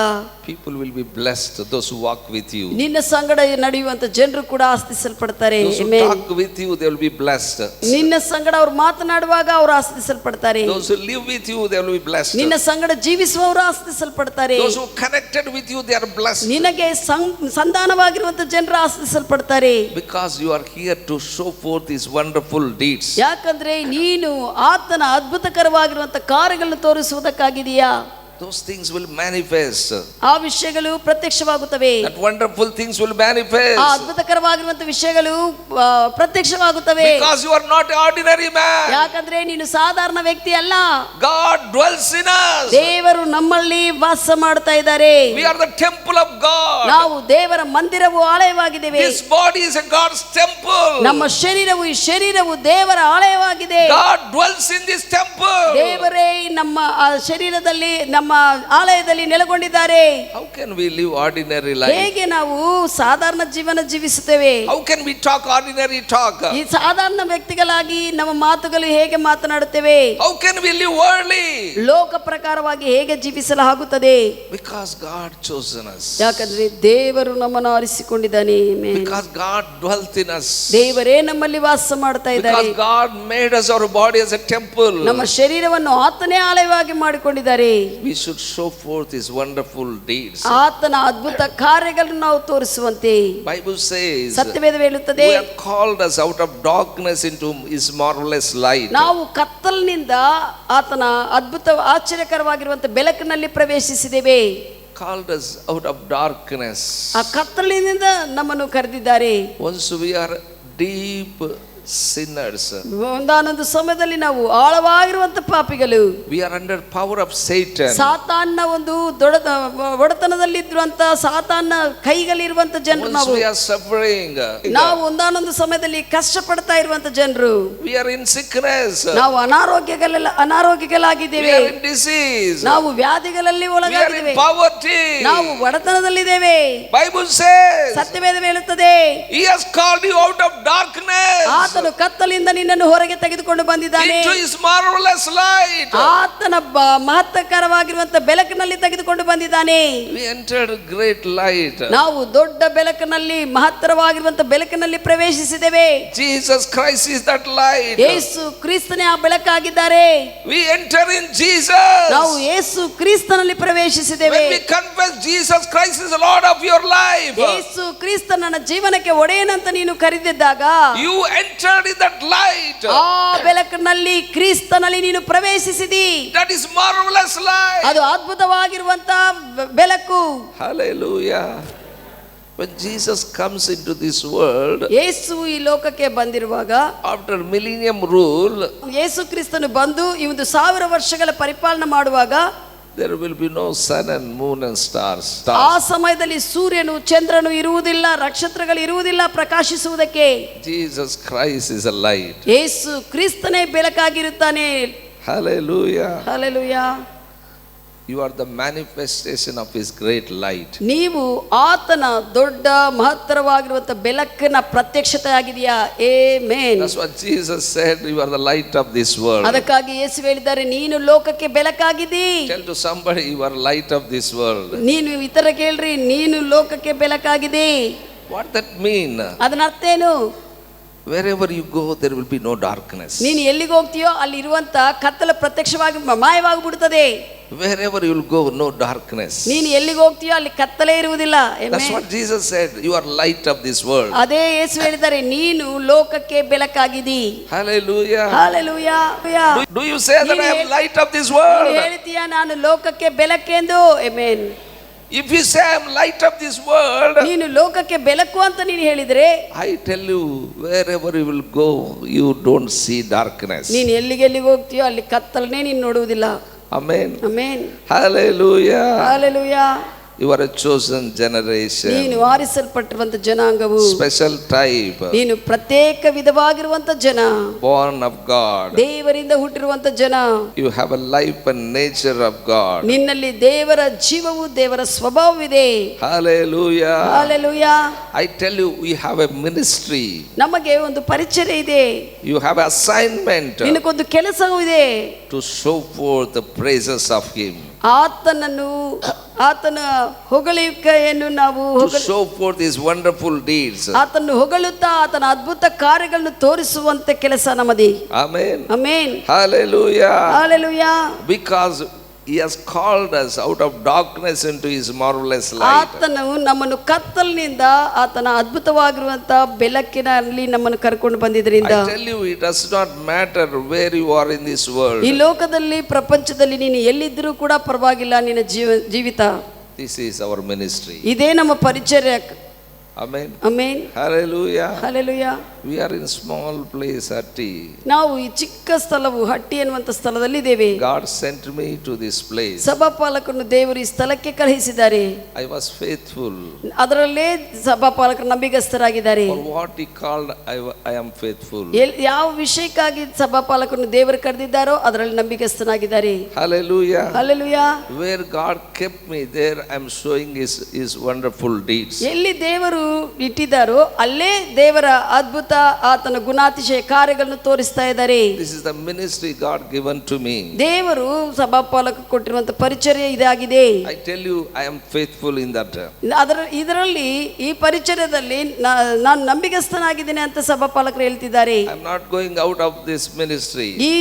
people will be blessed, those who walk with you. ನಿನ್ನ ಸಂಗಡ ನಡೆಯುವಂತ ಜನರು ಕೂಡ ಆಸ್ತಿಸಲ್ಪಡ್ತಾರೆ. Those who talk with you, they will be blessed. ನಿನ್ನ ಸಂಗಡ ಅವರು ಮಾತನಾಡುವಾಗ ಅವರು ಆಸ್ತಿಸಲ್ಪಡ್ತಾರೆ. Those who live with you, they will be blessed. ನಿನ್ನ ಸಂಗಡ ಜೀವಿಸುವವರು ಆಸ್ತಿಸಲ್ಪಡ್ತಾರೆ. Those who connected with you, they are blessed. ನಿನಗೆ ಸಂಧಾನವಾಗಿರುವಂತ ಜನರು ಆಸ್ತಿಸಲ್ಪಡ್ತಾರೆ. Because you are here to show forth His wonderful deeds. ಯಾಕಂದ್ರೆ ನೀನು ಆತನ ಅದ್ಭುತಕರವಾಗಿರುವಂತ ಕಾರ್ಯಗಳನ್ನು ತೋರಿಸುವುದಕ್ಕಾಗಿದೆಯಾ. Those things will manifest. ಆ ವಿಷಯಗಳು ಪ್ರತ್ಯಕ್ಷವಾಗುತ್ತವೆ. That wonderful things will manifest. ಆ ಅದ್ಭುತಕರವಾಗಿರುವಂತ ವಿಷಯಗಳು ಪ್ರತ್ಯಕ್ಷವಾಗುತ್ತವೆ. Because you are not an ordinary man. ಯಾಕಂದ್ರೆ ನೀನು ಸಾಧಾರಣ ವ್ಯಕ್ತಿ ಅಲ್ಲ. God dwells in us. ದೇವರು ನಮ್ಮಲ್ಲಿ ವಾಸ ಮಾಡ್ತಾ ಇದ್ದಾರೆ. We are the temple of God. ನಾವು ದೇವರ ಮಂದಿರವು ಆಲಯವಾಗಿದ್ದೇವೆ. This body is a God's temple. ನಮ್ಮ ಶರೀರವು ಈ ಶರೀರವು ದೇವರ ಆಲಯವಾಗಿದೆ. God dwells in this temple. ದೇವರೇ ನಮ್ಮ ಶರೀರದಲ್ಲಿ ನಮ್ಮ ಆಲಯದಲ್ಲಿ ನೆಲೆಗೊಂಡಿದ್ದಾರೆ. How can we live ordinary life? ಹೇಗೆ ನಾವು ಸಾಧಾರಣ ಜೀವನ ಜೀವಿಸುತ್ತೇವೆ? How can we talk ordinary talk? ಈ ಸಾಧಾರಣ ವ್ಯಕ್ತಿಗಳಾಗಿ ನಮ್ಮ ಮಾತುಗಳು ಹೇಗೆ ಮಾತನಾಡುತ್ತೇವೆ? How can we live worldly? ಲೋಕ ಪ್ರಕಾರವಾಗಿ ಹೇಗೆ ಜೀವಿಸಲಾಗುತ್ತದೆ? Because God chosen us. ಯಾಕಂದ್ರೆ ದೇವರು ನಮ್ಮನ್ನು ಆರಿಸಿಕೊಂಡಿದ್ದಾನೆ. Because God dwelt in us. ದೇವರೇ ನಮ್ಮಲ್ಲಿ ವಾಸ ಮಾಡ್ತಾ ಇದ್ದಾರೆ. Because God made us our body as a temple. ನಮ್ಮ ಶರೀರವನ್ನು ಆತನೇ ಆಲಯವಾಗಿ ಮಾಡಿಕೊಂಡಿದ್ದಾರೆ. We should show forth His wonderful deeds. ಆತನ ಅದ್ಭುತ ಕಾರ್ಯಗಳನ್ನು ನಾವು ತೋರಿಸುವಂತೆ Bible says, ಸತ್ಯವೇದ ಹೇಳುತ್ತದೆ, who have called us out of darkness into His marvelous light. ನಾವು ಕತ್ತಲಿನಿಂದ ಆತನ ಅದ್ಭುತ ಆಶ್ಚರ್ಯಕರವಾಗಿರುವಂತ ಬೆಳಕಿನಲ್ಲಿ ಪ್ರವೇಶಿಸಿದ್ದೇವೆ. Called us out of darkness. ಆ ಕತ್ತಲಿನಿಂದ ನಮ್ಮನ್ನು ಕರೆದಿದ್ದಾರೆ. Once we are deep sinners. ಒಂದಾನೊಂದು ಸಮಯದಲ್ಲಿ ನಾವು ಆಳವಾಗಿರುವಂತ ಪಾಪಿಗಳು. We are under power of Satan. ಸಾತಾನ್ನ ಒಂದು ಒಡೆತನದಲ್ಲಿರುವಂತ ಸಾತಾನ್ನ ಕೈಗಳಿರುವಂತ ಜನರು ನಾವು. We are suffering. ನಾವು ಒಂದಾನೊಂದು ಸಮಯದಲ್ಲಿ ಕಷ್ಟಪಡ್ತಾ ಇರುವಂತ ಜನರು. We are in sickness. ನಾವು ಅನಾರೋಗ್ಯಗಳಾಗಿದ್ದೇವೆ. We are in disease. ನಾವು ವ್ಯಾಧಿಗಳಲ್ಲಿ We are ಒಳಗಾಗಿದ್ದೇವೆ. in poverty. ನಾವು ಒಡೆತನದಲ್ಲಿದ್ದೇವೆ. Bible says, ಸತ್ಯವೇದ ಹೇಳುತ್ತದೆ, He has called you out of darkness ಆತನು ಕತ್ತಲಿಂದ ನಿನ್ನನ್ನು ಹೊರಗೆ ತೆಗೆದುಕೊಂಡು ಬಂದಿದ್ದಾನೆ. into His marvelous light. ಆತನ ಮಹತ್ತಕರವಾಗಿರುವಂತ ಬೆಳಕಿನಲ್ಲಿ ತೆಗೆದುಕೊಂಡು ಬಂದಿದ್ದಾನೆ. We entered great light. ನಾವು ದೊಡ್ಡ ಬೆಳಕಿನಲ್ಲಿ ಮಹತ್ತರವಾಗಿರುವಂತ ಬೆಳಕಿನಲ್ಲಿ ಪ್ರವೇಶಿಸಿದ್ದೇವೆ. Jesus Christ is that light. ಯೇಸು ಕ್ರಿಸ್ತನೇ ಆ ಬೆಳಕಾಗಿದ್ದಾರೆ. We enter in Jesus. ನಾವು ಯೇಸು ಕ್ರಿಸ್ತನಲ್ಲಿ ಪ್ರವೇಶಿಸಿದ್ದೇವೆ. When we confess Jesus Christ is the Lord of your life, Yesu Krista ನನ್ನ ಜೀವನಕ್ಕೆ ಒಡೆಯನಂತ ನೀನು ಕರೆದಿದ್ದಾಗ you entered in that light. ಆ ಬೆಳಕಿನಲ್ಲಿ ಕ್ರಿಸ್ತನಲ್ಲಿ ನೀನು ಪ್ರವೇಶಿಸಿದಿ. That is marvelous light. ಅದು ಅದ್ಭುತವಾಗಿರುವಂತ ಬೆಳಕು. Hallelujah. When Jesus comes into this world, ಯೇಸು ಈ ಲೋಕಕ್ಕೆ ಬಂದಿರುವಾಗ, after millennium rule, ಯೇಸು ಕ್ರಿಸ್ತನು ಬಂದು ಈ ಒಂದು 1000 ವರ್ಷಗಳ ಪರಿಪಾಲನೆ ಮಾಡುವಾಗ there will be no sun and moon and stars. ಆ ಸಮಯದಲ್ಲಿ ಸೂರ್ಯನು ಚಂದ್ರನು ಇರುವುದಿಲ್ಲ, ನಕ್ಷತ್ರಗಳು ಇರುವುದಿಲ್ಲ ಪ್ರಕಾಶಿಸುವುದಕ್ಕೆ. Jesus Christ is a light. ಯೇಸು ಕ್ರಿಸ್ತನೇ ಬೆಳಕಾಗಿರುತ್ತಾನೆ. Hallelujah. Hallelujah. You are the manifestation of His great light. ನೀವು ಆತನ ದೊಡ್ಡ ಮಹತ್ತರವಾಗಿರುವಂತ ಬೆಳಕಿನ ಪ್ರತ್ಯಕ್ಷತೆ ಆಗಿದೆಯಾ? Amen. That's what Jesus said, you are the light of this world. ಅದಕ್ಕಾಗಿ ಯೇಸು ಹೇಳಿದ್ದಾರೆ, ನೀನು ಲೋಕಕ್ಕೆ ಬೆಳಕಾಗಿದ್ದೀ. Tell to somebody, you are light of this world. ನೀನು ಇತರ ಕೇಳ್ರಿ, ನೀನು ಲೋಕಕ್ಕೆ ಬೆಳಕಾಗಿದ್ದೀ. What that mean? ಅದನ್ನ ಅರ್ಥ ಏನು? Wherever you go, there will be no darkness. ನೀನು ಎಲ್ಲಿಗೆ ಹೋಗ್ತೀಯೋ ಅಲ್ಲಿ ಇರುವಂತ ಕತ್ತಲ ಪ್ರತ್ಯಕ್ಷವಾಗಿ ಮಾಯವಾಗಿ ಬಿಡುತ್ತದೆ. Wherever you will go, no darkness. ನೀನು ಎಲ್ಲಿಗೆ ಹೋಗ್ತೀಯೋ ಅಲ್ಲಿ ಕತ್ತಲೆ ಇರುವುದಿಲ್ಲ. That's what Jesus said, you are light of this world. ಅದೇ ಯೇಸು ಹೇಳಿದ್ದಾರೆ, ನೀನು ಲೋಕಕ್ಕೆ ಬೆಳಕಾಗಿದ್ದೀ. Hallelujah. Hallelujah. Do you say that I am light of this world? ಹೇಳ್ತೀಯಾ ನಾನು ಲೋಕಕ್ಕೆ ಬೆಳಕೆಂದು? Amen. If you say I am light of this world, ನೀನು ಲೋಕಕ್ಕೆ ಬೆಳಕು ಅಂತ ನೀನು ಹೇಳಿದ್ರೆ, I tell you, wherever you will go, you don't see darkness. ನೀನು ಎಲ್ಲಿಗೆ ಹೋಗ್ತೀಯೋ ಅಲ್ಲಿ ಕತ್ತಲನೇ ನೀನು ನೋಡುವುದಿಲ್ಲ. Amen. Amen. Hallelujah. Hallelujah. You are a chosen generation. ನೀನು ಆರಿಸಲ್ಪಟ್ಟಿರುವಂತ ಜನಾಂಗವು, Special type. ನೀನು ಪ್ರತ್ಯೇಕ ವಿಧವಾಗಿರುವಂತ ಜನ, Born of God. ದೇವರಿಂದ ಹುಟ್ಟಿರುವಂತ ಜನ. You have a life and nature of God. ನಿನ್ನಲ್ಲಿ ದೇವರ ಜೀವವು, ದೇವರ ಸ್ವಭಾವವಿದೆ. Hallelujah. Hallelujah. I tell you, we have a ministry. ನಮಗೆ ಒಂದು ಪರಿಚಯ ಇದೆ, You have assignment ನಿನಗೊಂದು ಕೆಲಸವೂ ಇದೆ. to show forth the praises of Him. ಆತನ ಹೊಗಳಿಕೆಯನ್ನು ನಾವು To show forth His wonderful deeds. ಆತನ್ನು ಹೊಗಳುತ್ತಾ ಆತನ ಅದ್ಭುತ ಕಾರ್ಯಗಳನ್ನು ತೋರಿಸುವಂತ ಕೆಲಸ ನಮ್ಮದೇ. Amen. Amen. Hallelujah. Hallelujah. Because He has called us out of darkness into His marvelous light. ಆತನು ನಮ್ಮನ್ನು ಕತ್ತಲಿನಿಂದ ಆತನ ಅದ್ಭುತವಾಗಿರುವಂತ ಬೆಳಕಿನಲ್ಲಿ ನಮ್ಮನ್ನು ಕರ್ಕೊಂಡು ಬಂದಿದ್ರಿಂದ, I tell you, it does not matter where you are in this world. ಈ ಲೋಕದಲ್ಲಿ, ಪ್ರಪಂಚದಲ್ಲಿ ನೀನು ಎಲ್ಲಿದ್ದರೂ ಕೂಡ ಪರವಾಗಿಲ್ಲ, ನಿನ್ನ ಜೀವಿತ. This is our ministry. ಇದೇ ನಮ್ಮ ಪರಿಚರ್ಯ. Amen. Amen. Hallelujah. Hallelujah. We are in small place Hatti. ನಾವು ಈ ಚಿಕ್ಕ ಸ್ಥಳವು ಹಟ್ಟಿ ಎನ್ನುವಂತ ಸ್ಥಳದಲ್ಲಿ ಇದ್ದೇವೆ. God sent me to this place. ಸಭಾಪಾಲಕರನ್ನು ದೇವರು ಈ ಸ್ಥಳಕ್ಕೆ ಕಳುಹಿಸಿದ್ದಾರೆ. I was faithful. ಅದರಲ್ಲೇ ಸಭಾಪಾಲಕರು ನಂಬಿಗಸ್ತರಾಗಿದ್ದಾರೆ. For what He called, I am faithful. ಯಾವ ವಿಷಯಕ್ಕಾಗಿ ಸಭಾಪಾಲಕರನ್ನು ದೇವರು ಕರೆದಿದ್ದಾರೋ ಅದರಲ್ಲಿ ನಂಬಿಗಸ್ತನಾಗಿದ್ದಾರೆ. Hallelujah. Hallelujah. Where God kept me, there I am showing His wonderful deeds. ಎಲ್ಲಿ ದೇವರು ಇಟ್ಟಿದ್ದಾರೋ ಅಲ್ಲೇ ದೇವರ ಅದ್ಭುತ, ಆತನ ಗುಣಾತಿಶಯ ಕಾರ್ಯಗಳನ್ನು ತೋರಿಸ್ತಾ ಇದ್ದಾರೆ. This is the ministry God given to me. ದೇವರು ಸಭಾಪಾಲಕ ಕೊಟ್ಟಿರುವಂತ ಪರಿಚರ್ಯ ಇದಾಗಿದೆ. I tell you, I am faithful in that. ಇದರಲ್ಲಿ, ಈ ಪರಿಚರ್ಯದಲ್ಲಿ ನಾನು ನಂಬಿಗಸ್ತನಾಗಿದ್ದೇನೆ ಅಂತ ಸಭಾಪಾಲಕರು ಹೇಳ್ತಿದ್ದಾರೆ. I am not going out of this ministry ಈ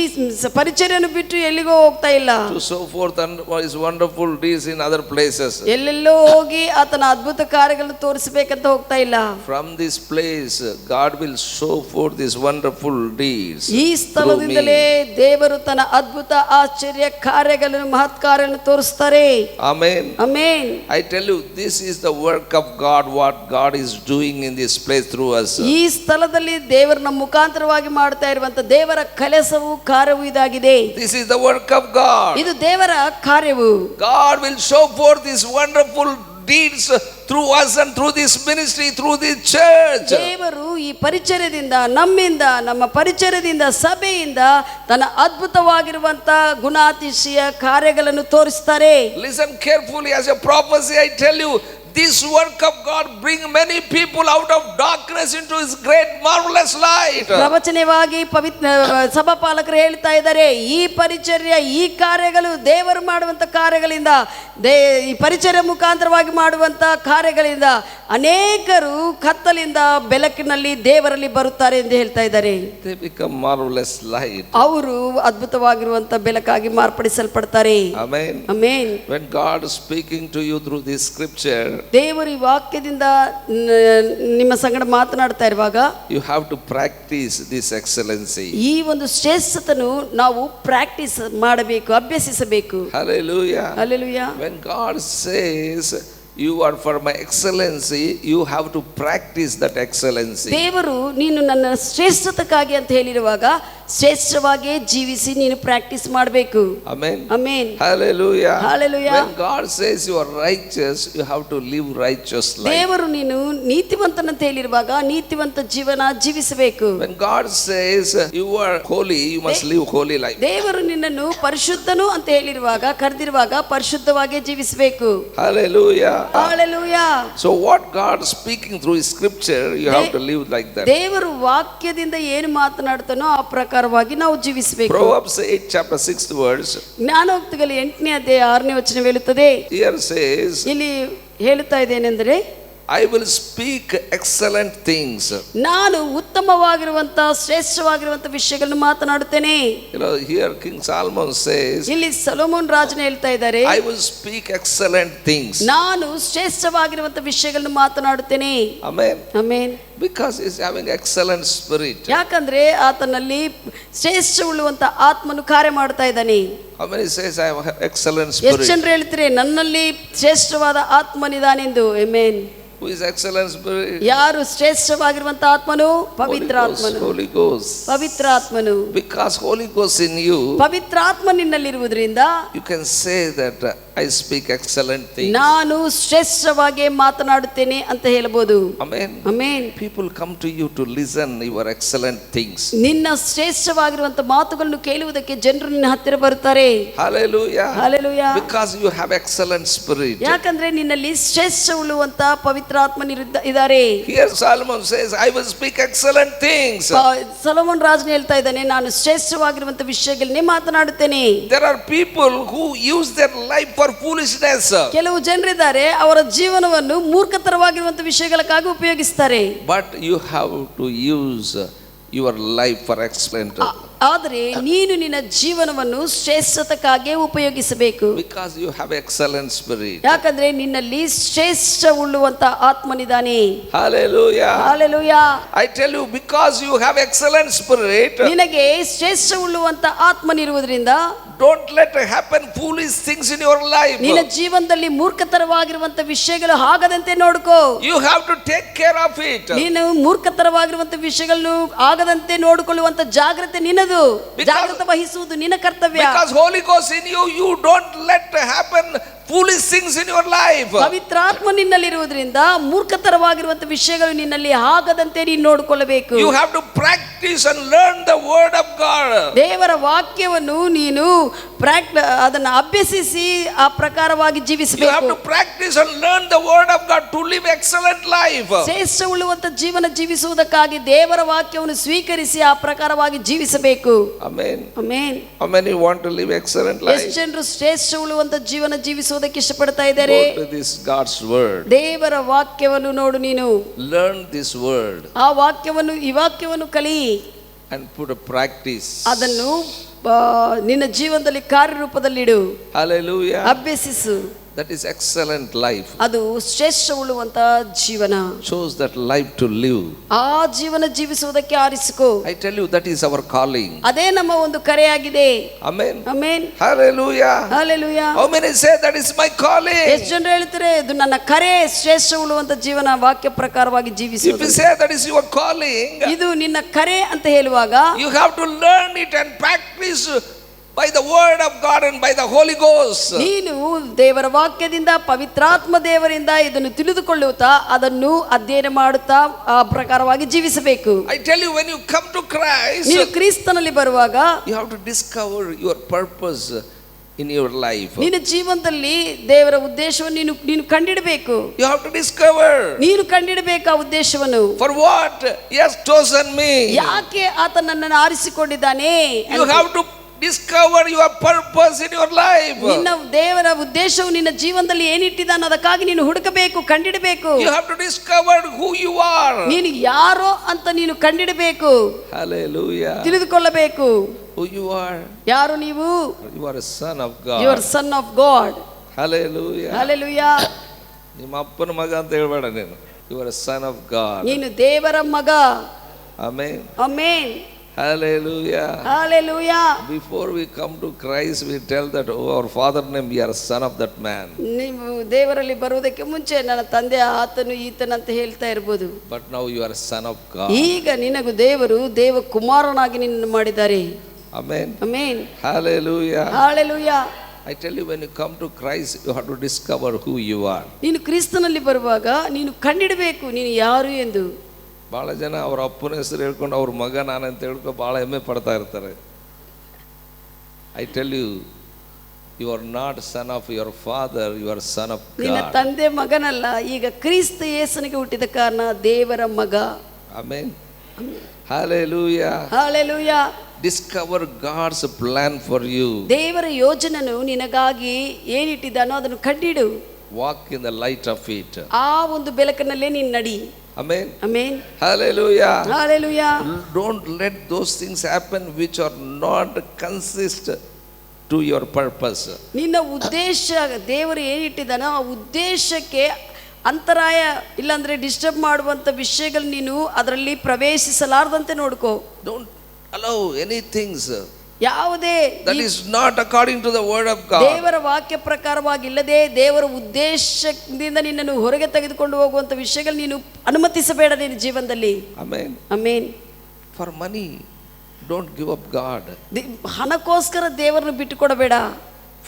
ಪರಿಚರ್ಯನು ಬಿಟ್ಟು ಎಲ್ಲಿಗೋ ಹೋಗ್ತಾ ಇಲ್ಲ. to show forth His wonderful deeds in other places. ಎಲ್ಲೆಲ್ಲೋ ಹೋಗಿ ಆತನ ಅದ್ಭುತ ಕಾರ್ಯಗಳನ್ನು ತೋರಿಸಬೇಕಂತ ಹೋಗ್ತಾ ಇಲ್ಲ. From this place, God will show forth His wonderful deeds. ಈ ಸ್ಥಳದಿಂದಲೇ ದೇವರು ತನ್ನ ಅದ್ಭುತ ಆಶ್ಚರ್ಯ ಕಾರ್ಯಗಳನ್ನು, ಮಹತ್ ಕಾರ್ಯಗಳನ್ನು ತೋರಿಸ್ತಾರೆ. Amen. Amen. I tell you, this is the work of God, what God is doing in this place through us. ಈ ಸ್ಥಳದಲ್ಲಿ ದೇವರ ನಮ್ಮ ಮುಖಾಂತರವಾಗಿ ಮಾಡ್ತಾ ಇರುವಂತ ದೇವರ ಕೆಲಸವು, ಕಾರ್ಯವು ಇದಾಗಿದೆ. This is the work of God. ಇದು ದೇವರ ಕಾರ್ಯವು. God will show forth His wonderful deeds through us and through this ministry, through this church. ದೇವರು ಈ ಪರಿಚರ್ಯದಿಂದ, ನಮ್ಮಿಂದ, ನಮ್ಮ ಪರಿಚರ್ಯದಿಂದ, ಸಭೆಯಿಂದ ತನ್ನ ಅದ್ಭುತವಾಗಿರುವಂತ ಗುಣಾತಿಶಯ ಕಾರ್ಯಗಳನ್ನು ತೋರಿಸ್ತಾರೆ. Listen carefully, as a prophecy I tell you, this work of God bring many people out of darkness into His great marvelous light. ಪ್ರವಚನವಾಗಿ ಸಭಾಪಾಲಕರು ಹೇಳ್ತಾ ಇದ್ದಾರೆ, ಈ ಪರಿಚರ್ಯ, ಈ ಕಾರ್ಯಗಳು, ದೇವರು ಮಾಡುವಂತ ಕಾರ್ಯಗಳಿಂದ, ಈ ಪರಿಚರ್ಯ ಮುಖಾಂತರವಾಗಿ ಮಾಡುವಂತ ಕಾರ್ಯಗಳಿಂದ ಅನೇಕರು ಕತ್ತಲಿಂದ ಬೆಳಕಿನಲ್ಲಿ ದೇವರಲ್ಲಿ ಬರುತ್ತಾರೆ ಎಂದು ಹೇಳ್ತಾ ಇದ್ದಾರೆ. They become marvelous light. ಅವರು ಅದ್ಭುತವಾಗಿರುವಂತ ಬೆಳಕಾಗಿ ಮಾರ್ಪಡಿಸಲ್ಪಡ್ತಾರೆ. Amen. Amen. When God is speaking to you through this scripture, ದೇವರು ಈ ವಾಕ್ಯದಿಂದ ನಿಮ್ಮ ಸಂಗಡ ಮಾತನಾಡ್ತಾ ಇರುವಾಗ, you have to practice this excellency. ಈ ಒಂದು ಶ್ರೇಷ್ಠತನು ನಾವು ಪ್ರಾಕ್ಟೀಸ್ ಮಾಡಬೇಕು, ಅಭ್ಯಸಿಸಬೇಕು. Hallelujah. Hallelujah. When God says you are for my excellency, you have to practice that excellency. ದೇವರು ನೀನು ನನ್ನ ಶ್ರೇಷ್ಠತಕ್ಕಾಗಿ ಅಂತ ಹೇಳಿರುವಾಗ ಶ್ರೇಷ್ಠವಾಗಿ ಜೀವಿಸಿ ನೀನು ಪ್ರಾಕ್ಟೀಸ್ ಮಾಡಬೇಕು. Amen. Amen. Hallelujah. Hallelujah. When God says you are righteous, you have to live righteous life. ದೇವರು ನೀನು ನೀತಿವಂತನಂತ ಹೇಳಿರುವಾಗ ನೀತಿವಂತ ಜೀವನ ಜೀವಿಸಬೇಕು. When God says you are holy, you must live holy life. ದೇವರು ನಿನ್ನನ್ನು ಪರಿಶುದ್ಧನು ಅಂತ ಹೇಳಿರುವಾಗ, ಕರೆದಿರುವಾಗ ಪರಿಶುದ್ಧವಾಗಿ ಜೀವಿಸಬೇಕು. Hallelujah. Hallelujah. So what God is speaking through His scripture, you have to live like that. ದೇವರು ವಾಕ್ಯದಿಂದ ಏನು ಮಾತನಾಡ್ತಾನೋ ಆ ಪ್ರಕಾರವಾಗಿ ನಾವು ಜೀವಿಸಬೇಕು. Proverbs 8 chapter 6th verse. ಜ್ಞಾನೋಕ್ತಿಗಳು 8ನೇ ಅಧ್ಯಾಯ 6ನೇ ವಚನ ಹೇಳುತ್ತದೆ. Here says, ಇಲ್ಲಿ ಹೇಳುತ್ತಾ ಇದೇನೆಂದರೆ, I will speak excellent things. ನಾನು ಉತ್ತಮವಾಗಿರುವಂತ ಶ್ರೇಷ್ಠವಾಗಿರುವಂತ ವಿಷಯಗಳನ್ನು ಮಾತನಾಡುತ್ತೇನೆ. You know, here King Solomon says, ಇಲ್ಲಿ ಸೊಲೊಮೋನ್ ರಾಜನ ಹೇಳ್ತಾ ಇದ್ದಾರೆ, I will speak excellent things. ನಾನು ಶ್ರೇಷ್ಠವಾಗಿರುವಂತ ವಿಷಯಗಳನ್ನು ಮಾತನಾಡುತ್ತೇನೆ. Amen. Amen. Because he is having excellent spirit. ಯಾಕಂದ್ರೆ ಆತನಲ್ಲಿ ಶ್ರೇಷ್ಠವುಳ್ಳುವಂತ ಆತ್ಮನು ಕಾರ್ಯ ಮಾಡ್ತಾ ಇದ್ದಾನೆ. How many says I have excellent spirit? ಎಷ್ಟು ಜನರು ಹೇಳ್ತೀರಿ ನನ್ನಲ್ಲಿ ಶ್ರೇಷ್ಠವಾದ ಆತ್ಮನಿದಾನೆಂದು? Amen. Who is excellent spirit? ಯಾರು ಶ್ರೇಷ್ಠವಾಗಿರುವಂತ ಆತ್ಮನು? ಪವಿತ್ರ ಆತ್ಮನು. Holy Ghost. ಪವಿತ್ರ ಆತ್ಮನು. Because Holy Ghost in you, ಪವಿತ್ರ ಆತ್ಮ ನಿನ್ನಲ್ಲಿರುವುದರಿಂದ you can say that I speak excellent things. ನಾನು ಶ್ರೇಷ್ಠವಾಗಿ ಮಾತನಾಡುತ್ತೇನೆ ಅಂತ ಹೇಳಬಹುದು. Amen. Amen. People come to you to listen your excellent things. ನಿನ್ನ ಶ್ರೇಷ್ಠವಾಗಿರುವಂತ ಮಾತುಗಳನ್ನು ಕೇಳುವುದಕ್ಕೆ ಜನರು ನಿನ್ನ ಹತ್ತಿರ ಬರುತ್ತಾರೆ. Hallelujah. Hallelujah. Because you have excellent spirit. ಯಾಕಂದ್ರೆ ನಿನ್ನಲ್ಲಿ ಶ್ರೇಷ್ಠವುಳ್ಳುವಂತ ಪವಿತ್ರ ಆತ್ಮನಿದ್ದಾರೆ. Here Solomon says, I will speak excellent things. Solomon ರಾಜನ ಹೇಳ್ತಾ ಇದ್ದಾನೆ, ನಾನು ಶ್ರೇಷ್ಠವಾಗಿರುವಂತ ವಿಷಯಗಳನ್ನೇ ಮಾತನಾಡುತ್ತೇನೆ. There are people who use their life for foolishness. ಕೆಲವು ಜನರಿದ್ದಾರೆ, ಅವರ ಜೀವನವನ್ನು ಮೂರ್ಖತರವಾಗಿರುವಂತ ವಿಷಯಗಳಕ್ಕಾಗಿ ಉಪಯೋಗಿಸ್ತಾರೆ. But you have to use your life for excellent. ಆದರೆ ನೀನು ನಿನ್ನ ಜೀವನವನ್ನು ಶ್ರೇಷ್ಠತಕ್ಕಾಗಿ ಉಪಯೋಗಿಸಬೇಕು. Because you have excellent spirit. ಯಾಕಂದ್ರೆ ನಿನ್ನಲ್ಲಿ ಶ್ರೇಷ್ಠ ಉಳ್ಳುವಂತ ಆತ್ಮನಿದ್ದಾನೆ. Hallelujah. Hallelujah. I tell you, because you have excellent spirit, ನಿನಗೆ ಶ್ರೇಷ್ಠ ಉಳ್ಳುವಂತ ಆತ್ಮನಿರುವುದರಿಂದ don't let happen foolish things in your life. ನಿನ್ನ ಜೀವನದಲ್ಲಿ ಮೂರ್ಖತರವಾಗಿರುವಂತ ವಿಷಯಗಳು ಆಗದಂತೆ ನೋಡ್ಕೋ. You have to take care of it. ನೀನು ಮೂರ್ಖತರವಾಗಿರುವಂತ ವಿಷಯಗಳನ್ನು ಆಗದಂತೆ ನೋಡಿಕೊಳ್ಳುವಂತ ಜಾಗ್ರತೆ ನಿನ್ನದು. ಜಾಗೃತ ವಹಿಸುವುದು ನಿನ್ನ ಕರ್ತವ್ಯ. Because Holy Ghost in you, you don't let happen foolish things in your life. ಪವಿತ್ರ ಆತ್ಮ ನಿನ್ನಲ್ಲಿರುವುದರಿಂದ ಮೂರ್ಖತರವಾಗಿರುವಂತ ವಿಷಯಗಳು ನಿನ್ನಲ್ಲಿ ಆಗದಂತೆ ನೀನು ನೋಡಿಕೊಳ್ಳಬೇಕು. You have to practice and learn the word of God. ದೇವರ ವಾಕ್ಯವನ್ನು ನೀನು ಅದನ್ನು ಅಭ್ಯಸಿಸಿ ಆ ಪ್ರಕಾರವಾಗಿ You have ಜೀವಿಸಬೇಕು. to practice and learn the word of God to live excellent life. ಶ್ರೇಷ್ಠ ಉಳ್ಳುವಂತ ಜೀವನ ಜೀವಿಸುವುದಕ್ಕಾಗಿ ದೇವರ ವಾಕ್ಯವನ್ನು ಸ್ವೀಕರಿಸಿ ಆ ಪ್ರಕಾರವಾಗಿ ಜೀವಿಸಬೇಕು. Amen. Amen. How many want to live excellent life? ಎಷ್ಟು ಜನರು ಶ್ರೇಷ್ಠ ಉಳ್ಳುವಂತ ಜೀವನ ಜೀವಿಸುವುದಕ್ಕೆ ಇಷ್ಟಪಡ್ತಾ ಇದ್ದಾರೆ? Go to this God's word. ದೇವರ ವಾಕ್ಯವನ್ನು ನೋಡು, ನೀನು Learn this word ಆ ವಾಕ್ಯವನ್ನು ಈ ವಾಕ್ಯವನ್ನು ಕಲಿ, and put a practice. ಅದನ್ನು ನಿನ್ನ ಜೀವನದಲ್ಲಿ ಕಾರ್ಯರೂಪದಲ್ಲಿಡು. Hallelujah. ಅಭ್ಯಸಿಸು. That is excellent life. ಅದು ಶ್ರೇಷ್ಠ ಉಳ್ಳುವಂತ ಜೀವನ. Chose that life to live. ಆ ಜೀವನ ಜೀವಿಸುವುದಕ್ಕೆ ಆರಿಸಿಕೋ. I tell you, that is our calling. ಅದೇ ನಮ್ಮ ಒಂದು ಕರೆಯಾಗಿದೆ. Amen. Amen. Hallelujah. Hallelujah. How many say that is my calling? ಎಷ್ಟು ಜನರು ಹೇಳ್ತಾರೆ ಇದು ನನ್ನ ಕರೆ, ಶ್ರೇಷ್ಠ ಉಳ್ಳುವಂತ ಜೀವನ ವಾಕ್ಯ ಪ್ರಕಾರವಾಗಿ If ಜೀವಿಸುವುದು. you say that is your calling, ಇದು ನಿನ್ನ ಕರೆ ಅಂತ ಹೇಳುವಾಗ you have to learn it and practice by the word of God and by the Holy Ghost. ನೀನು ದೇವರ ವಾಕ್ಯದಿಂದ ಪವಿತ್ರಾತ್ಮ ದೇವರಿಂದ ಇದನ್ನು ತಿಳಿದುಕೊಳ್ಳುತ್ತಾ ಅದನ್ನು ಅಧ್ಯಯನ ಮಾಡುತ್ತಾ ಆ ಪ್ರಕಾರವಾಗಿ ಜೀವಿಸಬೇಕು. I tell you, when you come to Christ, ನೀನು ಕ್ರಿಸ್ತನಲ್ಲಿ ಬರುವಾಗ you have to discover your purpose in your life. ನಿನ್ನ ಜೀವನದಲ್ಲಿ ದೇವರ ಉದ್ದೇಶವನ್ನು ನೀನು ಕಂಡಿಡಬೇಕು. You have to discover ನೀನು ಕಂಡಿಡಬೇಕು ಆ ಉದ್ದೇಶವನ್ನು. for what He has chosen me. ಯಾಕೆ ಆತ ನನ್ನನ್ನು ಆರಿಸಿಕೊಂಡಿದ್ದಾನೆ? You have to discover your purpose in your life. ನಿನ್ನ ದೇವರ ಉದ್ದೇಶವು ನಿನ್ನ ಜೀವನದಲ್ಲಿ ಏನಿಟ್ಟಿದ್ದಾನೆ ಅದಕ್ಕಾಗಿ ನೀನು ಹುಡುಕಬೇಕು, ಕಂಡಿಡಬೇಕು. You have to discover who you are. ನೀನು ಯಾರೋ ಅಂತ ನೀನು ಕಂಡಿಡಬೇಕು. Hallelujah. ತಿಳಿದುಕೊಳ್ಳಬೇಕು Who you are. ಯಾರು ನೀವು? You are a son of God. You are son of god. Hallelujah. Hallelujah. ನಿಮ್ಮ ಅಪ್ಪನ ಮಗ ಅಂತ ಹೇಳ್ಬೇಡ ನೀನು. You are a son of God. ನೀನು ದೇವರ ಮಗ. Amen. Amen. Hallelujah. Hallelujah. Before we come to Christ, we tell that, oh, our father name, we are a son of that man. ನೀವು ದೇವರಲ್ಲಿ ಬರುವುದಕ್ಕೆ ಮುಂಚೆ ನನ್ನ ತಂದೆ ಆತನು ಈತನಂತ ಹೇಳ್ತಾ ಇರಬಹುದು. But now you are a son of God. ಈಗ ನಿನಗೂ ದೇವರು ದೇವ ಕುಮಾರನಾಗಿ ನಿನ್ನನ್ನು ಮಾಡಿದ್ದಾರೆ. Amen. Amen. Hallelujah. Hallelujah. I tell you, when you come to Christ, you have to discover who you are. ನೀನು ಕ್ರಿಸ್ತನಲ್ಲಿ ಬರುವಾಗ ನೀನು ಕಂಡಿಡಬೇಕು ನೀನು ಯಾರು ಎಂದು. ಭಾಳ ಜನ ಅವ್ರ ಅಪ್ಪನ ಹೆಸರು ಹೇಳ್ಕೊಂಡು ಅವ್ರ ಮಗ ನಾನಂತ ಹೇಳ್ಕೊಂಡು ಭಾಳ ಹೆಮ್ಮೆ ಪಡ್ತಾ ಇರ್ತಾರೆ. I tell you, you are not son of your father, you are son of God. ನಿನ್ನ ತಂದೆ ಮಗನಲ್ಲ, ಈಗ ಕ್ರಿಸ್ತ ಯೇಸುನಿಗೆ ಹುಟ್ಟಿದ ಕಾರಣ ದೇವರ ಮಗ. Amen. Hallelujah. Hallelujah. Discover God's plan for you. ದೇವರ ಯೋಜನೆಯನ್ನು ನಿನಗಾಗಿ ಏನಿಟ್ಟಿದ್ದಾನೋ ಅದನ್ನು ಕಂಡಿಡು. walk in the light of it. ಆ ಒಂದು ಬೆಳಕಿನಲ್ಲೇ ನೀನು ನಡಿ. Amen. Amen. Hallelujah. Hallelujah. Don't let those things happen which are not consist to your purpose. ನಿನ್ನ ಉದ್ದೇಶ ದೇವರು ಏನಿಟ್ಟಿದ್ದಾನೋ ಆ ಉದ್ದೇಶಕ್ಕೆ ಅಂತರಾಯ ಇಲ್ಲಾಂದ್ರೆ ಡಿಸ್ಟರ್ಬ್ ಮಾಡುವಂತ ವಿಷಯಗಳು ನೀನು ಅದರಲ್ಲಿ ಪ್ರವೇಶಿಸಲಾರದಂತೆ ನೋಡ್ಕೋ. Don't allow any things ಯಾವುದೇ that is not according to the word of God. ದೇವರ ವಾಕ್ಯ ಪ್ರಕಾರವಾಗಿಲ್ಲದೆ ದೇವರ ಉದ್ದೇಶದಿಂದ ನಿನ್ನನ್ನು ಹೊರಗೆ ತೆಗೆದುಕೊಂಡು ಹೋಗುವಂತ ವಿಷಯಗಳು ನೀನು ಅನುಮತಿಸಬೇಡ ನಿನ್ನ ಜೀವನದಲ್ಲಿ. Amen. Amen. For money, don't give up God. ಹಣಕ್ಕೋಸ್ಕರ ದೇವರನ್ನು ಬಿಟ್ಟು ಕೊಡಬೇಡ.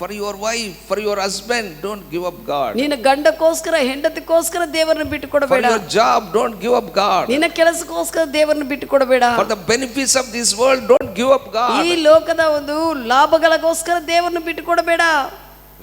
For your wife, for your husband, don't give up God. ನಿನ್ನ ಗಂಡಕ್ಕೋಸ್ಕರ ಹೆಂಡತಿಗೋಸ್ಕರ ದೇವರನ್ನು ಬಿಟ್ಟು For ಕೊಡಬೇಡ. your job, don't give up God. ನಿನ್ನ ಕೆಲಸಕ್ಕೋಸ್ಕರ ದೇವರನ್ನು ಬಿಟ್ಟು ಕೊಡಬೇಡ. For the benefits of this world, don't give up God. ಈ ಲೋಕದ ಒಂದು ಲಾಭಗಳಿಗೋಸ್ಕರ ದೇವರನ್ನು ಬಿಟ್ಟು ಕೊಡಬೇಡ.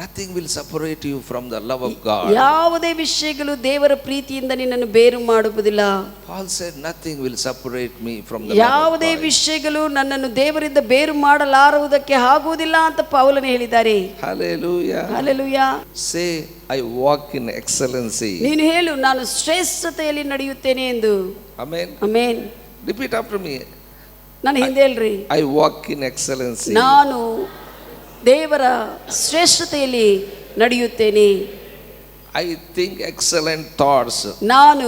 Nothing will separate you from the love of God. ಯಾವುದೇ ವಿಷಯಗಳು ದೇವರ ಪ್ರೀತಿಯಿಂದ ನಿನ್ನನ್ನು ಬೇರು ಮಾಡುವುದಿಲ್ಲ. Paul said, nothing will separate me from the love of ಯಾವುದೇ God. ವಿಷಯಗಳು ನನ್ನನ್ನು ದೇವರಿಂದ ಬೇರು ಮಾಡಲಾರುವುದಕ್ಕೆ ಆಗುವುದಿಲ್ಲ ಅಂತ ಪೌಲನು ಹೇಳಿದ್ದಾರೆ. Hallelujah. Hallelujah. Say, I walk in excellency. ನೀನು ಹೇಳು, ನಾನು ಶ್ರೇಷ್ಠತೆಯಲ್ಲಿ ನಡೆಯುತ್ತೇನೆ ಎಂದು. Amen. Amen. Repeat after me. ನಾನು ಹಿಂದೆ ಹೇಳ್ರಿ, I walk in excellency. ನಾನು ದೇವರ ಶ್ರೇಷ್ಠತೆಯಲ್ಲಿ ನಡೆಯುತ್ತೇನೆ. I think excellent thoughts. ನಾನು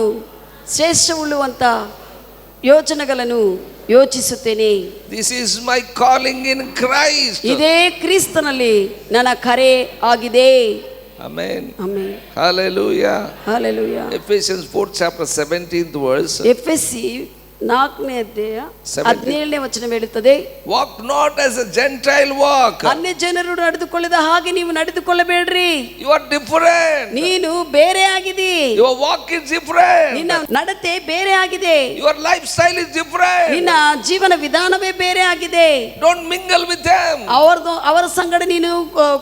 ಶ್ರೇಷ್ಠವುಳ್ಳುವಂತ ಯೋಚನೆಗಳನ್ನು ಯೋಚಿಸುತ್ತೇನೆ. This is my calling in Christ. ಇದೇ ಕ್ರಿಸ್ತನಲ್ಲಿ ನನ್ನ ಕರೆ ಆಗಿದೆ. Amen. Amen. Hallelujah. Hallelujah. Ephesians 4 chapter 17th verse. ಎಫೆಸಿ 4ನೇ ಅಧ್ಯಾಯ 17ನೇ ವಚನ ಹೇಳುತ್ತದೆ, Walk not as a Gentile walk. ಅನ್ಯ ಜನರು ನಡೆದುಕೊಳ್ಳದ ಹಾಗೆ ನೀವು ನಡೆದುಕೊಳ್ಳಬೇಡ್ರಿ. You are different. ನೀನು ಬೇರೆ ಆಗಿದಿ. Your walk is different. ನಿನ್ನ ನಡತೆ ಬೇರೆ ಆಗಿದೆ. Your lifestyle is different. ನಿನ್ನ ಜೀವನ ವಿಧಾನವೇ ಬೇರೆ ಆಗಿದೆ. Don't mingle with them. ಅವರ ಸಂಗಡ ನೀನು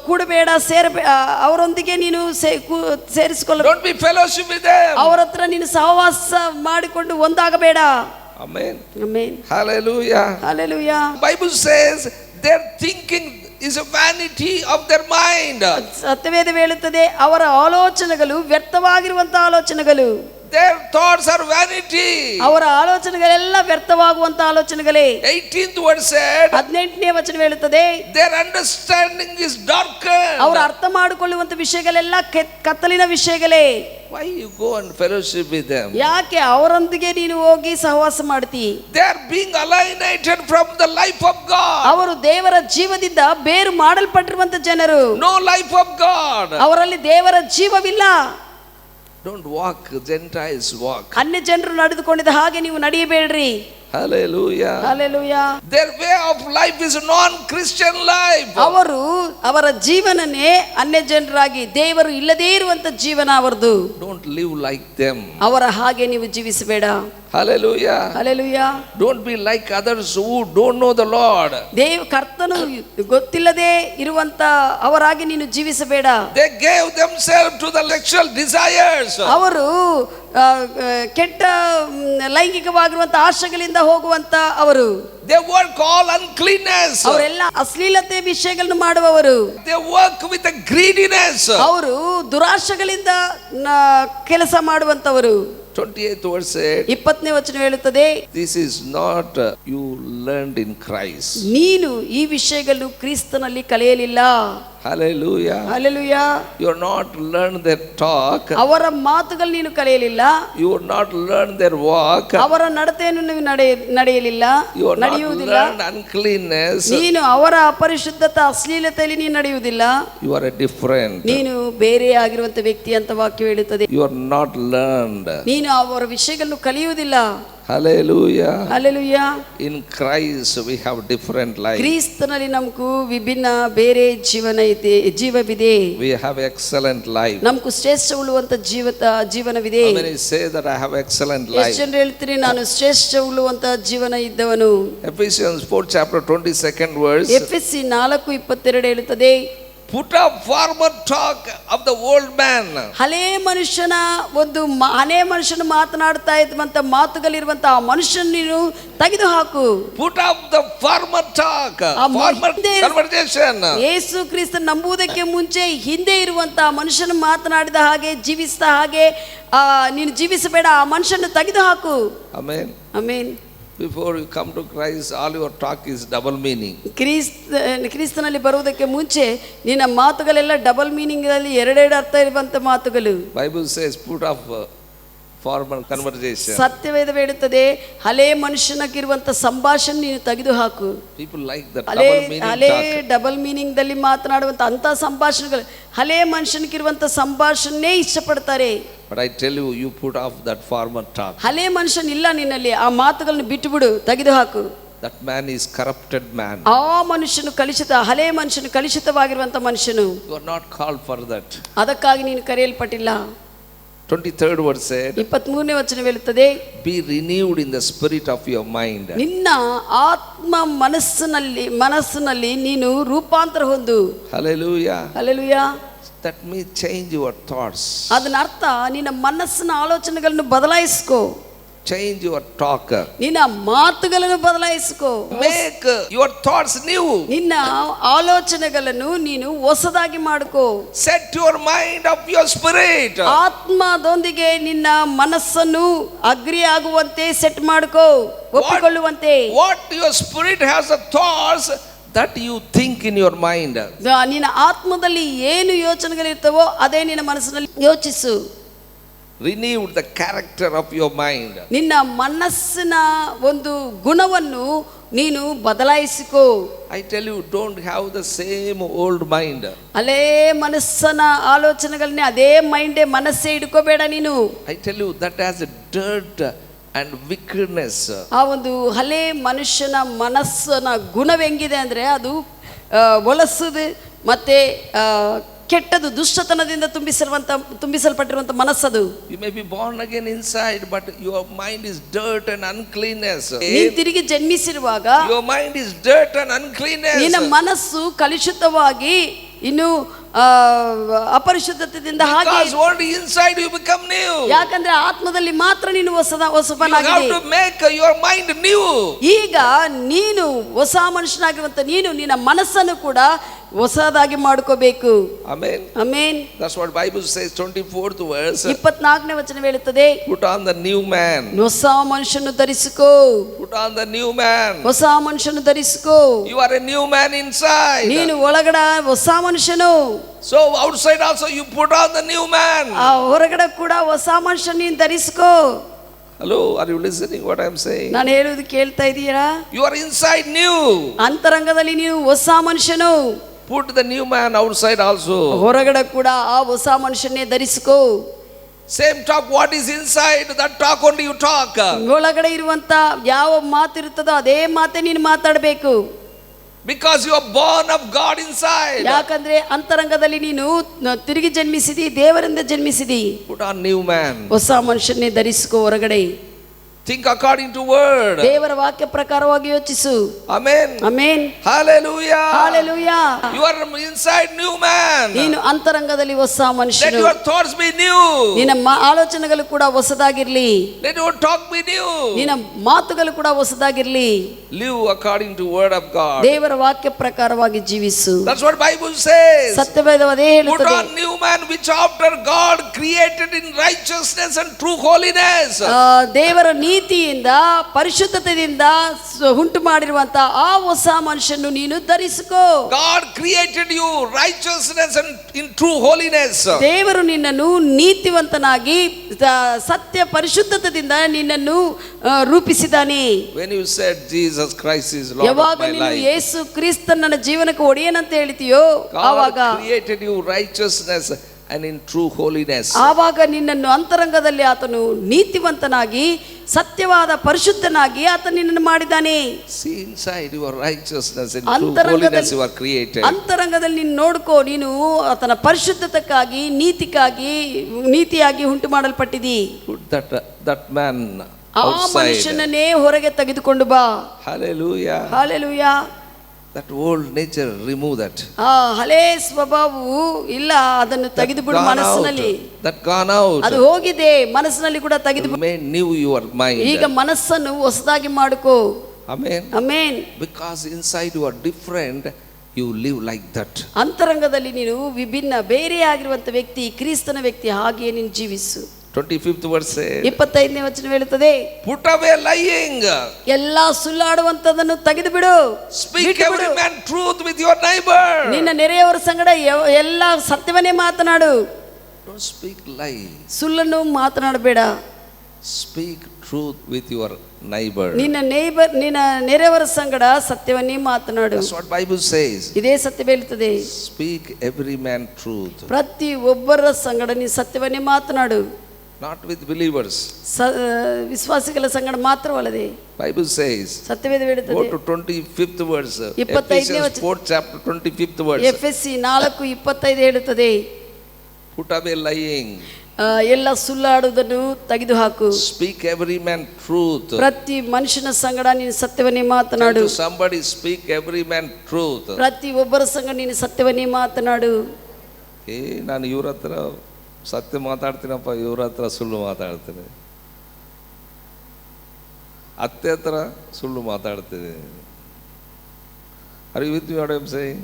ಕೂಡಬೇಡ, ಅವರೊಂದಿಗೆ ನೀನು ಸೇರಿಸಿಕೊಳ್ಳ. Don't be fellowship with them. ಅವರ ಹತ್ರ ನೀನು ಸಹವಾಸ ಮಾಡಿಕೊಂಡು ಒಂದಾಗಬೇಡ. Amen. Amen. Hallelujah. Hallelujah. Bible says their thinking is a vanity of their mind. ಸತ್ಯವೇದ ಹೇಳುತ್ತದೆ ಅವರ ಆಲೋಚನೆಗಳು ವ್ಯರ್ಥವಾಗಿರುವಂತಹ ಆಲೋಚನೆಗಳು. Their thoughts are vanity. ಅವರ ಆಲೋಚನೆಗಳೆಲ್ಲ ವ್ಯರ್ಥವಾಗುವಂತ ಆಲೋಚನೆಗಳೇ. 18th word said 18ನೇ ವಚನ ಹೇಳುತ್ತದೆ their understanding is darkened. ಅವರು ಅರ್ಥ ಮಾಡಿಕೊಳ್ಳುವಂತ ವಿಷಯಗಳೆಲ್ಲ ಕತ್ತಲಿನ ವಿಷಯಗಳೇ. Why you go and fellowship with them? ಯಾಕೆ ಅವರೊಂದಿಗೆ ನೀನು ಹೋಗಿ ಸಹವಾಸ ಮಾಡ್ತಿ? They are being alienated from the life of God. ಅವರು ದೇವರ ಜೀವದಿಂದ ಬೇರು ಮಾಡಲ್ಪಟ್ಟಿರುವಂತ ಜನರು. No life of God. ಅವರಲ್ಲಿ ದೇವರ ಜೀವವಿಲ್ಲ. Don't walk Gentiles walk. ಅನ್ಯ ಜನರು ನಡೆದುಕೊಂಡಿದ್ದ ಹಾಗೆ ನೀವು ನಡೆಯಬೇಡ್ರಿ. Hallelujah. Hallelujah. Their way of life is non-Christian life. ಅವರ ಜೀವನನೇ ಅನ್ಯ ಜನರಾಗಿ ದೇವರು ಇಲ್ಲದೇ ಇರುವಂತ ಜೀವನ ಅವರದು. Don't live like them. ಅವರ ಹಾಗೆ ನೀವು ಜೀವಿಸಬೇಡ. Hallelujah. Hallelujah. Don't be like others who don't know the Lord. ಕರ್ತನು ಗೊತ್ತಿಲ್ಲದೆ ಇರುವಂತ ಅವರಾಗಿ ನೀನು ಜೀವಿಸಬೇಡ. They gave themselves to the sexual desires. ಅವರು ಕೆಟ್ಟ ಲೈಂಗಿಕವಾಗಿರುವಂತ ಆಶೆಗಳಿಂದ ಹೋಗುವಂತ ಅವರು. They work all uncleanness. ಅವರೆಲ್ಲ ಅಶ್ಲೀಲತೆ ವಿಷಯಗಳನ್ನು ಮಾಡುವವರು. They work with a greediness. ಅವರು ದುರಾಶೆಗಳಿಂದ ಕೆಲಸ ಮಾಡುವಂತವರು. 28th verse said 20ನೇ ವಚನ ಹೇಳುತ್ತದೆ, this is not you learned in Christ. ನೀನು ಈ ವಿಷಯಗಳನ್ನು ಕ್ರಿಸ್ತನಲ್ಲಿ ಕಲಿಯಲಿಲ್ಲ. Hallelujah. Hallelujah. You are not learned their talk. ಅವರ ಮಾತುಗಳು ನೀನು ಕಲಿಯಲಿಲ್ಲ. You are not learned their walk. ಅವರ ನಡತೆಯನ್ನು ನೀವು ನಡೆಯಲಿಲ್ಲ, You are not ನಡೆಯುವುದಿಲ್ಲ. learned uncleanness. ನೀನು ಅವರ ಅಪರಿಶುದ್ಧತೆ ಅಶ್ಲೀಲತೆಯಲ್ಲಿ ನೀನು ನಡೆಯುವುದಿಲ್ಲ. You are a different. ನೀನು ಬೇರೆ ಆಗಿರುವಂತ ವ್ಯಕ್ತಿ ಅಂತ ವಾಕ್ಯ ಹೇಳುತ್ತದೆ. You are not learned. ನೀನು ಅವರ ವಿಷಯಗಳನ್ನು ಕಲಿಯುವುದಿಲ್ಲ. Hallelujah. Hallelujah. In Christ we have different life. ಕ್ರಿಸ್ತನಲ್ಲಿ ನಮಗೂ ವಿಭಿನ್ನ ಬೇರೆ ಜೀವವಿದೆ. We have excellent life. ನಮಗೂ ಶ್ರೇಷ್ಠವುಳ್ಳುವಂತ ಜೀವನವಿದೆ. How many say that I have excellent life? ಎಷ್ಟು ಜನರು ಹೇಳ್ತೀರಿ ನಾನು ಶ್ರೇಷ್ಠವುಳ್ಳುವಂತ ಜೀವನ ಇದ್ದವನು? Ephesians 4 chapter 22nd verse. ಎಫೆಸಿ 4:22 ಹೇಳುತ್ತದೆ, Put up former talk of the old man. ಹಳೇ ಮನುಷ್ಯನ ಒಂದು ಹಳೇ ಮನುಷ್ಯನ ಮಾತನಾಡ್ತಾ ಇದ್ದಂತ ಮಾತುಗಳಿರುವಂತ ಆ ಮನುಷ್ಯನ ನೀನು ತೆಗೆದು ಹಾಕು. Put up the former talk, former conversation. Yesu Krista ನಂಬುವುದಕ್ಕೆ ಮುಂಚೆ ಹಿಂದೆ ಇರುವಂತ ಮನುಷ್ಯನ ಮಾತನಾಡಿದ ಹಾಗೆ ಜೀವಿಸಿದ ಹಾಗೆ ನೀನು ಜೀವಿಸಬೇಡ. ಆ ಮನುಷ್ಯನ ತೆಗೆದು ಹಾಕು. Amen. Amen. Before you come to Christ, all your talk is double meaning. ಕ್ರಿಸ್ತನಲ್ಲಿ ಬರುವುದಕ್ಕೆ ಮುಂಚೆ ನಿನ್ನ ಮಾತುಗಳೆಲ್ಲ ಡಬಲ್ ಮೀನಿಂಗ್ ಅಲ್ಲಿ ಎರಡೆರಡು ಅರ್ಥ ಇರುವಂತ ಮಾತುಗಳು. Bible says put up formal conversation. ಸತ್ಯವೇದ ಹೇಳುತ್ತದೆ ಹಳೇ ಮನುಷ್ಯನಕ್ಕಿರುವಂತ ಸಂಭಾಷಣೆ ನೀನು ತೆಗೆದು ಹಾಕು. People like that double meaning ಹಳೇ talk. ಡಬಲ್ ಮೀನಿಂಗ್ ದಲ್ಲಿ ಮಾತನಾಡುವಂತ ಅಂತ ಸಂಭಾಷಣೆಗಳು ಹಳೇ ಮನುಷ್ಯನಿಗಿರುವಂತ ಸಂಭಾಷಣೆ ಇಷ್ಟಪಡ್ತಾರೆ. But I tell you, you put off that former talk. ಹಳೇ ಮನುಷ್ಯನ ಇಲ್ಲ ನಿನ್ನಲ್ಲಿ, ಆ ಮಾತುಗಳನ್ನು ಬಿಟ್ಟು ಬಿಡು, ತೆಗೆದು ಹಾಕು. That man is corrupted man. ಆ ಮನುಷ್ಯನು ಕಲುಷಿತ, ಹಳೇ ಮನುಷ್ಯನು ಕಲುಷಿತವಾಗಿರುವಂತ ಮನುಷ್ಯನು. You are not called for that. ಅದಕ್ಕಾಗಿ ನೀನು ಕರೆಯಲ್ಪಟ್ಟಿಲ್ಲ. 23rd verse said, 23ನೇ ವಚನ ಹೇಳುತ್ತದೆ, be renewed in the spirit of your mind. ನಿನ್ನ ಆತ್ಮ ಮನಸ್ಸಿನಲ್ಲಿ ನೀನು ರೂಪಾಂತರ ಹೊಂದು. Hallelujah. Hallelujah. That means change your thoughts. ಅದನ್ನ ಅರ್ಥ ನಿನ್ನ ಮನಸ್ಸಿನ ಆಲೋಚನೆಗಳನ್ನು ಬದಲಾಯಿಸ್ಕೋ. Change your talk. ನಿನ್ನ ಮಾತುಗಳನ್ನು ಬದಲಾಯಿಸ್ಕೋ. Make your thoughts new. ನಿನ್ನ ಆಲೋಚನೆಗಳನ್ನು ನೀನು ಹೊಸದಾಗಿ ಮಾಡ್ಕೋ. Set your mind of your spirit. ಆತ್ಮದೊಂದಿಗೆ ನಿನ್ನ ಮನಸ್ಸನ್ನು ಅಗ್ರಿ ಆಗುವಂತೆ ಸೆಟ್ ಮಾಡ್ಕೋ, ಒಪ್ಪಿಕೊಳ್ಳುವಂತೆ. What your spirit has the thoughts that you think in your mind. ನಿನ್ನ ಆತ್ಮದಲ್ಲಿ ಏನು ಯೋಚನೆಗಳಿರ್ತವೋ ಅದೇ ನಿನ್ನ ಮನಸ್ಸಿನಲ್ಲಿ ಯೋಚಿಸು. Renew the character of your mind. ನಿನ್ನ ಮನಸ್ಸಿನ ಒಂದು ಗುಣವನ್ನು ನೀನು ಬದಲಾಯಿಸಿಕೋ. I tell you, don't have the same old mind. ಹಳೇ ಮನಸ್ಸನ ಆಲೋಚನೆಗಳನ್ನೇ ಅದೇ ಮನಸ್ಸೇ ಇಟ್ಕೋಬೇಡ ನೀನು. I tell you, that has a dirt and wickedness. ಆ ಒಂದು ಹಳೇ ಮನುಷ್ಯನ ಮನಸ್ಸನ ಗುಣವೆಂಗಿದೆ ಅಂದ್ರೆ ಅದು ಒಲಸುದು ಮತ್ತೆ ಕೆಟ್ಟದು, ದುಷ್ಟತನದಿಂದ ತುಂಬಿಸಲ್ಪಟ್ಟಿರುವಂತ ಮನಸ್ಸದು. You may be born again inside, but your mind is dirt and uncleanness. ನೀನು ತಿರುಗಿ ಜನ್ಮಿಸಿರುವಾಗ Your mind is dirt and uncleanness. ನಿನ್ನ ಮನಸ್ಸು ಕಲುಷಿತವಾಗಿ ಇನ್ನು ಅಪರಿಶುದ್ಧತೆಯಿಂದ ಹಾಗೆ. Because only inside you become new. ಯಾಕಂದ್ರೆ ಆತ್ಮದಲ್ಲಿ ಮಾತ್ರ ನೀನು ಹೊಸಬನಾಗಿದೆ. You have to make your mind new. ಈಗ ನೀನು ಹೊಸ ಮನುಷ್ಯನಾಗಿರುವಂತ ನೀನು ನಿನ್ನ ಮನಸ್ಸನ್ನು ಕೂಡ ಹೊಸದಾಗಿ ಮಾಡ್ಕೋಬೇಕು. Amen. Amen. That's what Bible says, 24th verse. 24ನೇ ವಚನ ಹೇಳುತ್ತದೆ, Put on the new man. ಹೊಸ ಮನುಷ್ಯನು ಧರಿಸಿಕೋ. Put on the new man. ಹೊಸ ಮನುಷ್ಯನು ಧರಿಸಿಕೋ. You are a new man inside. ನೀನು ಒಳಗಡೆ ಹೊಸ ಮನುಷ್ಯನು. So outside also you put on the new man. ಆ ಹೊರಗಡೆ ಕೂಡ ಹೊಸ ಮನುಷ್ಯನ ನೀನು ಧರಿಸಿಕೋ. Hello, are you listening what I am saying? ನಾನು ಹೇಳುವುದು ಕೇಳ್ತಾ ಇದೀರಾ? You are inside new. ಅಂತರಂಗದಲ್ಲಿ ನೀವು ಹೊಸ ಮನುಷ್ಯನು. Put the new man outside also. ಹೊರಗಡೆ ಕೂಡ ಆ ಹೊಸ ಮನುಷ್ಯನೇ ಧರಿಸಿಕೋ. Same talk, what is inside, that talk only you talk. ಒಳಗಡೆ ಇರುವಂತ ಯಾವ ಮಾತಿರುತ್ತದೋ ಅದೇ ಮಾತೇ ನೀನು ಮಾತಾಡಬೇಕು. Because you are born of God inside. ಯಾಕಂದ್ರೆ ಅಂತರಂಗದಲ್ಲಿ ನೀನು ತಿರುಗಿ ಜನ್ಮಿಸಿದಿ, ದೇವರಿಂದ ಜನ್ಮಿಸಿದಿ. Put on new man. ಹೊಸ ಮನುಷ್ಯನೇ ಧರಿಸಿಕೋ ಹೊರಗಡೆ. Think according to word. ದೇವರ ವಾಕ್ಯ ಪ್ರಕಾರವಾಗಿ ಯೋಚಿಸು. Amen. Amen. Hallelujah. Hallelujah. You are inside new man. ನೀನು ಅಂತರಂಗದಲ್ಲಿ ಹೊಸ Let ಮನುಷ್ಯನು. your thoughts be new. ನಿನ್ನ ಆಲೋಚನೆಗಳು ಕೂಡ ಹೊಸದಾಗಿರ್ಲಿ. Let your talk be new. ನಿನ್ನ ಮಾತುಗಳು ಕೂಡ ಹೊಸದಾಗಿರ್ಲಿ. Live according to word of God. ದೇವರ ವಾಕ್ಯ ಪ್ರಕಾರವಾಗಿ ಜೀವಿಸು. That's what Bible says. ಸತ್ಯವೇದವೇ Put ಹೇಳುತ್ತದೆ. on new man which after God created in righteousness and true holiness. ದೇವರ ನೀತಿಯಿಂದ ಪರಿಶುದ್ಧತೆಯಿಂದ ಉಂಟು ಮಾಡಿರುವಂತ ಆ ಹೊಸ ಮನುಷ್ಯನು ನೀನು ಧರಿಸಿಕೋ. God created you righteousness and in true holiness. ದೇವರು ನಿನ್ನನ್ನು ನೀತಿವಂತನಾಗಿ ಸತ್ಯ ಪರಿಶುದ್ಧತೆಯಿಂದ ನಿನ್ನನ್ನು ರೂಪಿಸಿದ್ದಾನೆ. When you said Jesus Christ is Lord of ಯಾವಾಗ my ನೀನು life, ಯೇಸು ಕ್ರಿಸ್ತನ ನನ್ನ ಜೀವನಕ್ಕೆ ಒಡೆಯನಂತ ಹೇಳ್ತೀಯೋ ಆವಾಗ God created you righteousness and in true holiness. ಆವಾಗ ನಿನ್ನನ್ನು ಅಂತರಂಗದಲ್ಲಿ ಆತನು ನೀತಿವಂತನಾಗಿ ಸತ್ಯವಾದ ಪರಿಶುದ್ಧನಾಗಿ ಆತ ನಿನ್ನನ್ನು ಮಾಡಿದ್ದಾನೆ. See inside your righteousness and true holiness you are created. ಅಂತರಂಗದಲ್ಲಿ ನೀನು ನೋಡ್ಕೋ, ನೀನು ಆತನ ಪರಿಶುದ್ಧತೆಗಾಗಿ ನೀತಿಯಾಗಿ ಉಂಟು ಮಾಡಲ್ಪಟ್ಟಿದಿ. Put that man ಆ outside. ಮನುಷ್ಯನನ್ನೇ ಹೊರಗೆ ತೆಗೆದುಕೊಂಡು ಬಾ. Hallelujah. Hallelujah. that old nature, remove that. ಆ ಹಳೆ ಸ್ವಭಾವವು ಇಲ್ಲ, ಅದನ್ನು ತೆಗೆದು ಬಿಡು ಮನಸ್ಸಿನಲ್ಲಿ. That gone out. ಅದು ಹೋಗಿದೆ, ಮನಸ್ಸಿನಲ್ಲಿ ಕೂಡ ತೆಗೆದು ಬಿಡು. May new your mind. ಈಗ ಮನಸ್ಸನ್ನು ಹೊಸದಾಗಿ ಮಾಡಿಕೋ. Amen. Amen. Because inside you are different, you live like that. ಅಂತರಂಗದಲ್ಲಿ ನೀನು ವಿಭಿನ್ನ ಬೇರೆ ಆಗಿರುವಂತ ವ್ಯಕ್ತಿ, ಕ್ರಿಸ್ತನ ವ್ಯಕ್ತಿ, ಹಾಗೆಯೇ ನೀನು ಜೀವಿಸು. 25th verse says, 25ನೇ ವಚನ ಹೇಳುತ್ತದೆ, put away lying. ಎಲ್ಲಾ ಸುಳ್ಳಾಡುವಂತದನ್ನು ತೆಗೆದು ಬಿಡು. Speak every man truth with your neighbor. ನಿನ್ನ ನೆರೆಯವರ ಸಂಗಡ ಎಲ್ಲಾ ಸತ್ಯವನ್ನೇ ಮಾತನಾಡು. Don't speak lie. ಸುಳ್ಳನ್ನು ಮಾತನಾಡಬೇಡ. Speak truth with your neighbor. ನಿನ್ನ ನೆರೆಯವರ ಸಂಗಡ ಸತ್ಯವನ್ನೇ ಮಾತನಾಡು. That's what Bible says. ಇದೇ ಸತ್ಯ ಹೇಳುತ್ತದೆ. Speak every man truth. ಪ್ರತಿ ಒಬ್ಬರ ಸಂಗಡ ನೀನು ಸತ್ಯವನ್ನೇ ಮಾತನಾಡು. Not with believers. ವಿಶ್ವಾಸಿಗಳ ಸಂಗಡ ಮಾತ್ರವಲ್ಲದೆ Bible says. ಸತ್ಯವೇದ ಹೇಳುತ್ತದೆ. Go to 25th verse. 25ನೇ Ephesians 4th chapter 25th verse. ಎಫೆಸಿ 4:25 ಹೇಳುತ್ತದೆ, Put away lying. ಎಲ್ಲ ಸುಳ್ಳಾಡುವುದನ್ನು ತೆಗೆದುಹಾಕು. Speak every man truth. ಪ್ರತಿ ಮನುಷ್ಯನ ಸಂಗಡ ನೀನು ಸತ್ಯವನ್ನೇ ಮಾತನಾಡು. Tell to somebody, speak every man truth. ಪ್ರತಿ ಒಬ್ಬರ ಸಂಗಡ ನೀನು ಸತ್ಯವನ್ನೇ ಮಾತನಾಡು. ನಾನು ಇವ್ರ ಹತ್ರ ಸತ್ಯ ಮಾತಾಡ್ತೀನಪ್ಪ, ಇವ್ರ ಹತ್ರ ಸುಳ್ಳು ಮಾತಾಡ್ತೀನಿ, ಅತ್ತೆ ಹತ್ರ ಸುಳ್ಳು ಮಾತಾಡ್ತೀನಿ. Are you with me what I am saying?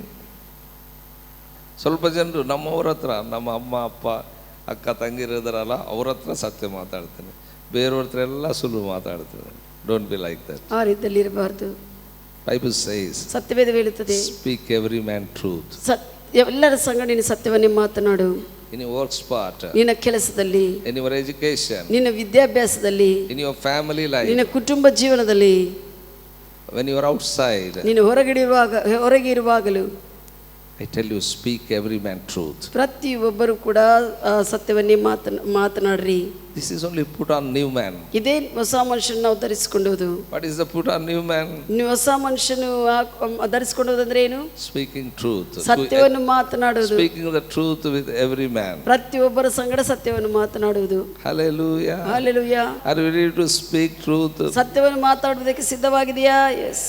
ಸ್ವಲ್ಪ ಜನರು ನಮ್ಮವ್ರ ಹತ್ರ, ನಮ್ಮ ಅಮ್ಮ ಅಪ್ಪ ಅಕ್ಕ ತಂಗಿರಿದಾರಲ್ಲ, ಅವ್ರ ಹತ್ರ ಸತ್ಯ ಮಾತಾಡ್ತೀನಿ, ಬೇರೆಯವ್ರ ಹತ್ರ ಎಲ್ಲ ಸುಳ್ಳು ಮಾತಾಡ್ತೀನಿ. Don't be like that. ಆ ರೀತಿಯಲ್ಲಿ ಇರಬಾರ್ದು. ಬೈಬಲ್ ಸೇಸ್, ಸತ್ಯವೇದ ಹೇಳುತ್ತದೆ, ಸ್ಪೀಕ್ ಎವ್ರಿ ಮ್ಯಾನ್ ಟ್ರೂತ್. ಎಲ್ಲರ ಸಂಗಡ ನೀನು ಸತ್ಯವನ್ನೇ ಮಾತನಾಡು. In your work spot, ನಿನ್ನ ಕೆಲಸದಲ್ಲಿ, in your education, ನಿನ್ನ ವಿದ್ಯಾಭ್ಯಾಸದಲ್ಲಿ, in your family life, ನಿನ್ನ ಕುಟುಂಬ ಜೀವನದಲ್ಲಿ, when you are outside, ನೀನು ಹೊರಗೆ ಇರುವಾಗಲೂ, I tell you, speak every man truth. ಪ್ರತಿ ಒಬ್ಬರು ಕೂಡ ಸತ್ಯವನ್ನೇ ಮಾತನಾಡ್ರಿ. This is only put on new man. ಇದೇ ಹೊಸ ಮನುಷ್ಯನ ನಾವು ಧರಿಸಿಕೊಳ್ಳುವುದು. What is the put on new man? ನೀವು ಹೊಸ ಮನುಷ್ಯನು ಧರಿಸಿಕೊಳ್ಳುವುದಂದ್ರೆ ಏನು? Speaking truth. ಸತ್ಯವನ್ನು ಮಾತನಾಡುವುದು. Speaking the truth with every man. ಪ್ರತಿ ಒಬ್ಬರ ಸಂಗಡ ಸತ್ಯವನ್ನು ಮಾತನಾಡುವುದು. Hallelujah. Hallelujah. Are you ready to speak truth? ಸತ್ಯವನ್ನು ಮಾತಾಡುವುದಕ್ಕೆ ಸಿದ್ಧವಾಗಿದೆಯಾ? Yes.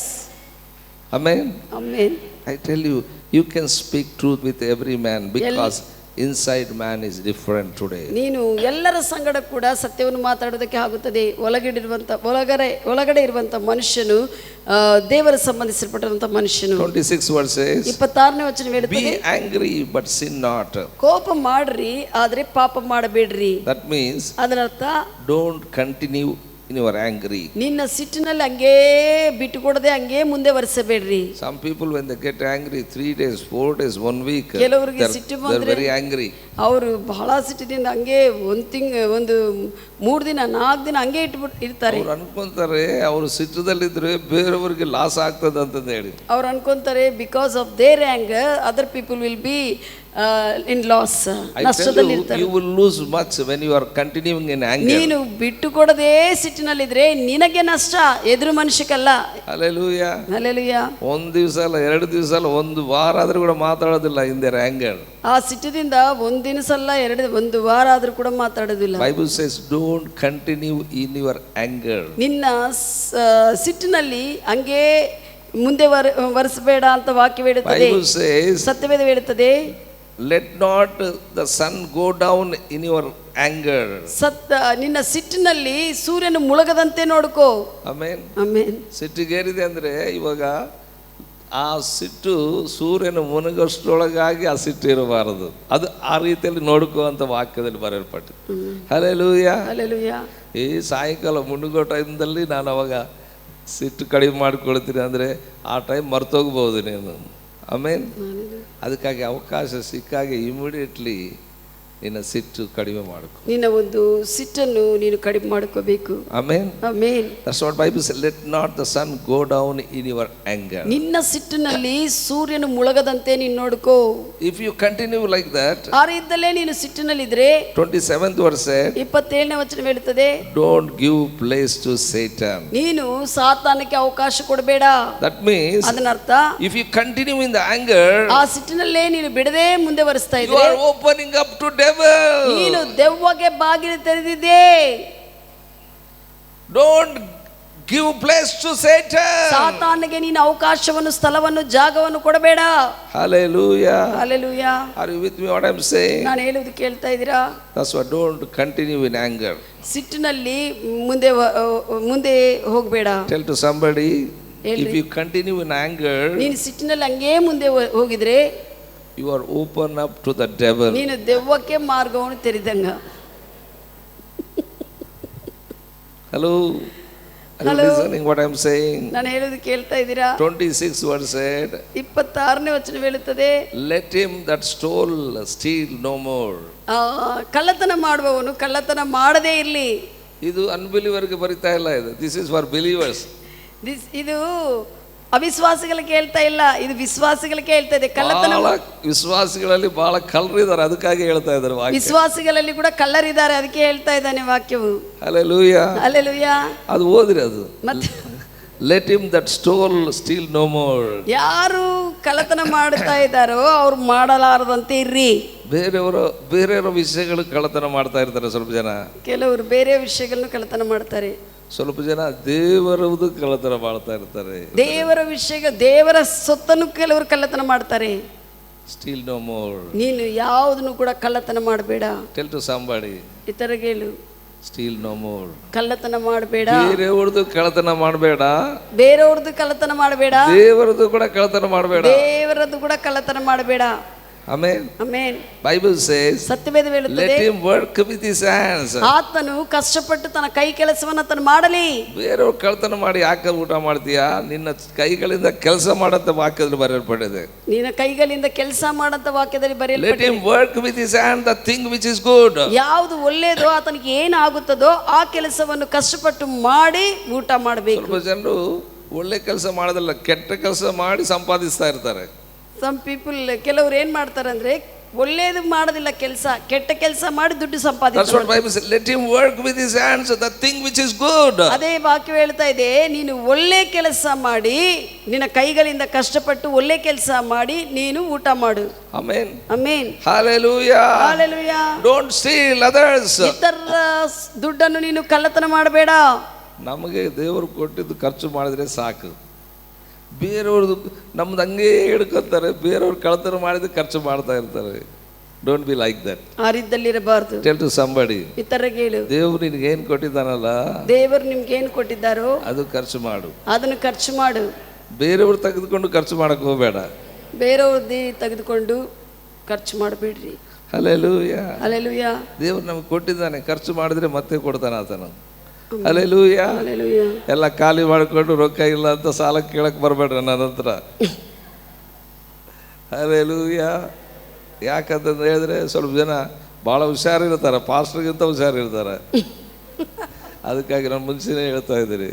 Amen. Amen. I tell you, you can speak truth with every man because inside man is different today. ನೀನು ಎಲ್ಲರ ಸಂಗಡ ಕೂಡ ಸತ್ಯವನ್ನು ಮಾತಾಡೋದಕ್ಕೆ ಆಗುತ್ತದೆ. ಒಳಗಡೆ ಇರುವಂತ ಮನುಷ್ಯನು ದೇವರ ಸಂಬಂಧಿಸಲ್ಪಟ್ಟಂತ ಮನುಷ್ಯನು. 26 verse says, 26ನೇ ವಚನ ಹೇಳುತ್ತದೆ, be angry but sin not. ಕೋಪ ಮಾಡ್ರಿ, ಆದ್ರೆ ಪಾಪ ಮಾಡಬೇಡ್ರಿ. That means ಅದರರ್ಥ, don't continue in your angry. ನಿನ್ನ ಸಿಟ್ಟಿನಲ್ಲಿ ಹಂಗೇ ಬಿಟ್ಟುಕೊಡದೆ ಹಂಗೇ ಮುಂದೆ ವರಿಸಬೇಡ್ರಿ. Some people when they get angry 3 days, 4 days, 1 week, ಕೆಲವರಿಗೆ ಸಿಟ್ಟು they're ಬಂದ್ರೆ very angry. ಅವರು ಬಹಳ ಸಿಟ್ಟಿನಿಂದ ಹಂಗೆ ಒಂದು 3 ದಿನ 4 ದಿನ ಹಂಗೆ ಇರ್ತಾರೆ. ಅವ್ರು ಅನ್ಕೊಂತಾರೆ ಅವರು ಸಿಟ್ಟದಲ್ಲಿದ್ರೆ ಬೇರೆಯವರಿಗೆ ಲಾಸ್ ಆಗ್ತದೆ ಅಂತ ಹೇಳಿ. ಅವ್ರು ಅನ್ಕೊಂತಾರೆ because of their anger other people will be in loss, ನಷ್ಟದಲ್ಲಿ ಇರ್ತಾರೆ. You will lose much when you are continuing in anger. ನೀನು ಬಿಟ್ಟುಕೊಡದೆ ಸಿಟ್ಟಿನಲ್ಲಿದ್ರೆ ನಿನಗೆ ನಷ್ಟ, ಎದುರು ಮನುಷ್ಯಕ್ಕಲ್ಲ. Hallelujah. Hallelujah. ಒಂದು ದಿವಸ ಅಲ್ಲ, 2 ದಿವಸ ಅಲ್ಲ, 1 ವಾರ ಆದ್ರೂ ಕೂಡ ಮಾತಾಡೋದಿಲ್ಲ in their anger. ಆ ಸಿಟ್ಟಿನಿಂದ 1 ದಿವಸ ಅಲ್ಲ, 1 ವಾರ ಆದ್ರೂ ಕೂಡ ಮಾತಾಡೋದಿಲ್ಲ. Bible says don't continue in your anger. ನಿನ್ನ ಸಿಟ್ಟಿನಲ್ಲಿ ಹಂಗೆ ಮುಂದೆ ವರಿಸಬೇಡ ಅಂತ ವಾಕ್ಯ ಹೇಳುತ್ತದೆ. Bible says, ಸತ್ಯವೇದ ಹೇಳುತ್ತದೆ, let not the sun go down in your anger. ನಿನ್ನ ಸಿಟ್ಟಿನಲ್ಲಿ ಸೂರ್ಯನು ಮುಳುಗದಂತೆ ನೋಡ್ಕೋ. ಆಮೆನ್. ಆಮೆನ್. ಸಿಟ್ಟಿಗೇರಿದೆ ಅಂದ್ರೆ ಇವಾಗ ಆ ಸಿಟ್ಟು ಸೂರ್ಯನ ಮುಳುಗಷ್ಟೊಳಗಾಗಿ ಆ ಸಿಟ್ಟು ಇರಬಾರದು, ಅದು ಆ ರೀತಿಯಲ್ಲಿ ನೋಡ್ಕೋ ಅಂತ ವಾಕ್ಯದಲ್ಲಿ ಬರೆಯಲ್ಪಟ್ಟಿದೆ. ಹಲ್ಲೆಲೂಯಾ. ಹಲ್ಲೆಲೂಯಾ. ಈ ಸಾಯಂಕಾಲ ಮುಳುಗೋ ಟೈಮ್ದಲ್ಲಿ ನಾನು ಅವಾಗ ಸಿಟ್ಟು ಕಡಿಮೆ ಮಾಡ್ಕೊಳ್ತೀನಿ ಅಂದರೆ ಆ ಟೈಮ್ ಮರ್ತೋಗ್ಬೋದು ನೀನು. ಆಮೇನ್. ಅದಕ್ಕಾಗಿ ಅವಕಾಶ ಸಿಕ್ಕಾಗೆ ಇಮಿಡಿಯೇಟ್ಲಿ ನಿನ್ನ ಸಿಟ್ಟು ಕಡಿಮೆ ಮಾಡ್ಕೊ. ನಿನ್ನ ಒಂದು ಸಿಟ್ಟನ್ನು ನೀನು ಕಡಿಮೆ ಮಾಡ್ಕೋಬೇಕು. Amen. Amen. That's what Bible says, let not the sun go down in your anger. ನಿನ್ನ ಸಿಟ್ಟಿನಲ್ಲಿ ಸೂರ್ಯನು ಮುಳುಗದಂತೆ ನೀನು ನೋಡ್ಕೋ. If you continue like that, ಆ ರೀತಿಯಲ್ಲೇ ನೀನು ಸಿಟ್ಟಿನಲ್ಲಿದ್ರೆ, 27th verse said, 27ನೇ ವಚನ ಹೇಳುತ್ತದೆ, don't give place to Satan. ನೀನು ಸಾತಾನಕ್ಕೆ ಅವಕಾಶ ಕೊಡಬೇಡ. That means, ಅದನ್ನರ್ಥ, if you continue in the anger, ಆ ಸಿಟ್ಟಿನಲ್ಲೇ ನೀನು ಬಿಡದೆ ಮುಂದೆ ವರಿಸ್ತಾ you ಇದ್ರೆ, are opening up to devil. ನೀನು ದೆವ್ವಗೆ ಬಾಗಿಲು ತೆರೆದಿದ್ದೆ. Don't give place to Satan. ಸಾತಾನನಿಗೆ ನೀನು ಅವಕಾಶವನ್ನು, ಸ್ಥಳವನ್ನು, ಜಾಗವನ್ನು ಕೊಡಬೇಡ. Hallelujah. Hallelujah. Are you with me what I'm saying? ನಾನು ಹೇಳುವುದು ಕೇಳ್ತಾ ಇದ್ದೀರಾ? That's why don't continue in anger. ಸಿಟ್ಟಿನಲ್ಲಿ ಮುಂದೆ ಹೋಗಬೇಡ. Tell to somebody, if you continue in anger, ನೀನು ಸಿಟ್ಟಿನಲ್ಲಿ ಹಂಗೇ ಮುಂದೆ ಹೋಗಿದ್ರೆ you are open up to the devil. ನೀನು ದೆವ್ವಕ್ಕೆ ಮಾರ್ಗವನ್ನು ತೆರೆದಂಗ. Hello. Are you listening what I'm saying? ನಾನು ಹೇಳುವುದು ಕೇಳ್ತಾ ಇದ್ದೀರಾ? 26 verse said, 26ನೇ ವಚನ ಹೇಳುತ್ತದೆ, let him that stole steal no more. ಕಳ್ಳತನ ಮಾಡುವವನು ಕಳ್ಳತನ ಮಾಡದೇ ಇರಲಿ. ಇದು ಅನ್ಬಿಲಿವರ್ಗೆ ಬರಿತಾ ಇಲ್ಲ, ಇದು ದಿಸ್ ಇಸ್ ಫಾರ್ ಬಿಲೀವರ್ಸ್. ಇದು ಅವಿಶ್ವಾಸಿಗಳಿಗೆ ಹೇಳ್ತಾ ಇಲ್ಲ, ಇದು ವಿಶ್ವಾಸಿಗಳಿಗೆ ಹೇಳ್ತಾ ಇದೆ. ಕಳ್ಳತನ ವಿಶ್ವಾಸಿಗಳಲ್ಲಿ ಬಹಳ ಕಳ್ಳರಿದ್ದಾರೆ, ಅದಕ್ಕಾಗಿ ಹೇಳ್ತಾ ಇದ್ದಾರೆ ವಾಕ್ಯ. ವಿಶ್ವಾಸಿಗಳಲ್ಲಿ ಕೂಡ ಕಳ್ಳರಿದ್ದಾರೆ, ಅದಕ್ಕೆ ಹೇಳ್ತಾ ಇದ್ದಾನೆ ವಾಕ್ಯವು. Hallelujah, hallelujah. ಅದು ಓದ್ರಿ, ಅದು ಮತ್ತೆ let him that stole steal no more. ಯಾರು ಕಳ್ಳತನ ಮಾಡ್ತಾ ಇದ್ದಾರೋ ಅವ್ರು ಮಾಡಲಾರದಂತೆ ಇರ್ರಿ. ಬೇರೆಯವರ ವಿಷಯಗಳು ಕಳ್ಳತನ ಮಾಡ್ತಾ ಇರ್ತಾರೆ ಸ್ವಲ್ಪ ಜನ. ಕೆಲವರು ಬೇರೆ ವಿಷಯಗಳನ್ನು ಕಳ್ಳತನ ಮಾಡ್ತಾರೆ. ಸ್ವಲ್ಪ ಜನ ದೇವರದು ಕಳ್ಳತನ ಮಾಡ್ತಾ ಇರ್ತಾರೆ. ದೇವರ ವಿಷಯ, ದೇವರ ಸೊತ್ತನ್ನು ಕೆಲವರು ಕಳ್ಳತನ ಮಾಡ್ತಾರೆ. Steal no more. ನೀನು ಯಾವುದನ್ನು ಕೂಡ ಕಳ್ಳತನ ಮಾಡಬೇಡ. Tell to somebody, ಇತರರಿಗೆ ಹೇಳು, steal no more. ಕಳ್ಳತನ ಮಾಡಬೇಡ. ಬೇರೆಯವ್ರದ್ದು ಕಳ್ಳತನ ಮಾಡಬೇಡ, ಬೇರೆಯವ್ರದ್ದು ಕಳ್ಳತನ ಮಾಡಬೇಡ, ದೇವರದ್ದು ಕೂಡ ಕಳ್ಳತನ ಮಾಡಬೇಡ, ದೇವರದ್ದು ಕೂಡ ಕಳ್ಳತನ ಮಾಡಬೇಡ. Amen. Amen. Bible says, ಸತ್ಯವೇದ ಹೇಳುತ್ತದೆ, let him work with his hands. ಆತನು ಕಷ್ಟಪಟ್ಟು ತನ್ನ ಕೈ ಕೆಲಸವನ್ನು ಆತನು ಮಾಡಲಿ. ಬೇರೆಯವ್ರು ಕಳ್ಳತನ ಮಾಡಿ ಯಾಕೆ ಊಟ ಮಾಡ್ತೀಯಾ? ನಿನ್ನ ಕೈಗಳಿಂದ ಕೆಲಸ ಮಾಡಂತ ವಾಕ್ಯದಲ್ಲಿ ಬರೆಯಲ್ಪಟ್ಟಿದೆ. ನಿನ್ನ ಕೈಗಳಿಂದ ಕೆಲಸ ಮಾಡಂತ ವಾಕ್ಯದಲ್ಲಿ ಬರೆಯಲ್ಪಟ್ಟಿದೆ. Let him work with his hand the thing which is good. ಯಾವುದು ಒಳ್ಳೆಯದೋ ಆತನಿಗೆ ಏನಾಗುತ್ತದೋ ಆ ಕೆಲಸವನ್ನು ಕಷ್ಟಪಟ್ಟು ಮಾಡಿ ಊಟ ಮಾಡಬೇಕು. ಸ್ವಲ್ಪ ಜನರು ಒಳ್ಳೆ ಕೆಲಸ ಮಾಡೋದಿಲ್ಲ, ಕೆಟ್ಟ ಕೆಲಸ ಮಾಡಿ ಸಂಪಾದಿಸ್ತಾ ಇರ್ತಾರೆ. ಸಮ್ ಪೀಪಲ್, ಕೆಲವರು ಏನ್ ಮಾಡ್ತಾರೆ ಅಂದ್ರೆ ಒಳ್ಳೇದು ಮಾಡೋದಿಲ್ಲ, ಕೆಲಸ ಕೆಟ್ಟ ಕೆಲಸ ಮಾಡಿ ದುಡ್ಡು ಸಂಪಾದಿಸ್ತಾರೆ. That's what Bible says, let him work with his hands the thing which is good. ಅದೇ ವಾಕ್ಯ ಹೇಳ್ತಾ ಇದೆ, ನೀನು ಒಳ್ಳೆ ಕೆಲಸ ಮಾಡಿ, ನಿನ್ನ ಕೈಗಳಿಂದ ಕಷ್ಟಪಟ್ಟು ಒಳ್ಳೆ ಕೆಲಸ ಮಾಡಿ ನೀನು ಊಟ ಮಾಡು. Amen. Amen. Hallelujah. Hallelujah. Don't steal others. ಇತರ ದುಡ್ಡನ್ನು ನೀನು ಕಳ್ಳತನ ಮಾಡಬೇಡ. ನಮಗೆ ದೇವರು ಕೊಟ್ಟಿದ್ದು ಖರ್ಚು ಮಾಡಿದ್ರೆ ಸಾಕು. ಬೇರೆಯವ್ರದ್ದು ನಮ್ದು ಹಂಗೆ ಹಿಡ್ಕೊತಾರೆ, ಬೇರೆಯವ್ರು ಕಳ್ಳತನ ಮಾಡಿದ್ರೆ ಖರ್ಚು ಮಾಡ್ತಾ ಇರ್ತಾರೆ. Don't be like that. ಆ ರೀತಿಯಲ್ಲಿರಬಾರ್ದು. ಟೆಲ್ ಟು ಸಂಬಡಿ, ಇತರರಿಗೆ ಹೇಳು, ದೇವರು ನಿನಗೆ ಏನು ಕೊಟ್ಟಿದ್ದಾನಲ್ಲ, ದೇವರು ನಿಮ್ಗೆ ಏನು ಕೊಟ್ಟಿದ್ದಾರೋ ಅದು ಖರ್ಚು ಮಾಡು. ಅದನ್ನು ಖರ್ಚು ಮಾಡು. ಬೇರೆಯವ್ರು ತೆಗೆದುಕೊಂಡು ಖರ್ಚು ಮಾಡಕ್ಕೆ ಹೋಗಬೇಡ. ಬೇರೆಯವ್ರದ್ದು ತೆಗೆದುಕೊಂಡು ಖರ್ಚು ಮಾಡಬೇಡ್ರಿ. ಹಲ್ಲೆಲೂಯಾ. ಹಲ್ಲೆಲೂಯಾ. ದೇವರು ನಮಗೆ ಕೊಟ್ಟಿದ್ದಾನೆ, ಖರ್ಚು ಮಾಡಿದ್ರೆ ಮತ್ತೆ ಕೊಡ್ತಾನೆ ಆತನು. ಹಲ್ಲೆಲೂಯಾ. ಹಲ್ಲೆಲೂಯಾ. ಎಲ್ಲ ಖಾಲಿ ಮಾಡಿಕೊಂಡು ರೊಕ್ಕ ಇಲ್ಲ ಅಂತ ಸಾಲ ಕೇಳಕ್ಕೆ ಬರಬೇಡ್ರಿ ನನ್ನ ಹತ್ರ. ಹಲ್ಲೆಲೂಯಾ. ಯಾಕಂತಂದು ಹೇಳಿದ್ರೆ ಸ್ವಲ್ಪ ಜನ ಭಾಳ ಹುಷಾರಿರ್ತಾರೆ, ಪಾಸ್ಟರ್ಗಿಂತ ಹುಷಾರಿರ್ತಾರೆ. ಅದಕ್ಕಾಗಿ ನಾನು ಮುಂಚೆನೇ ಹೇಳ್ತಾ ಇದ್ದೀರಿ.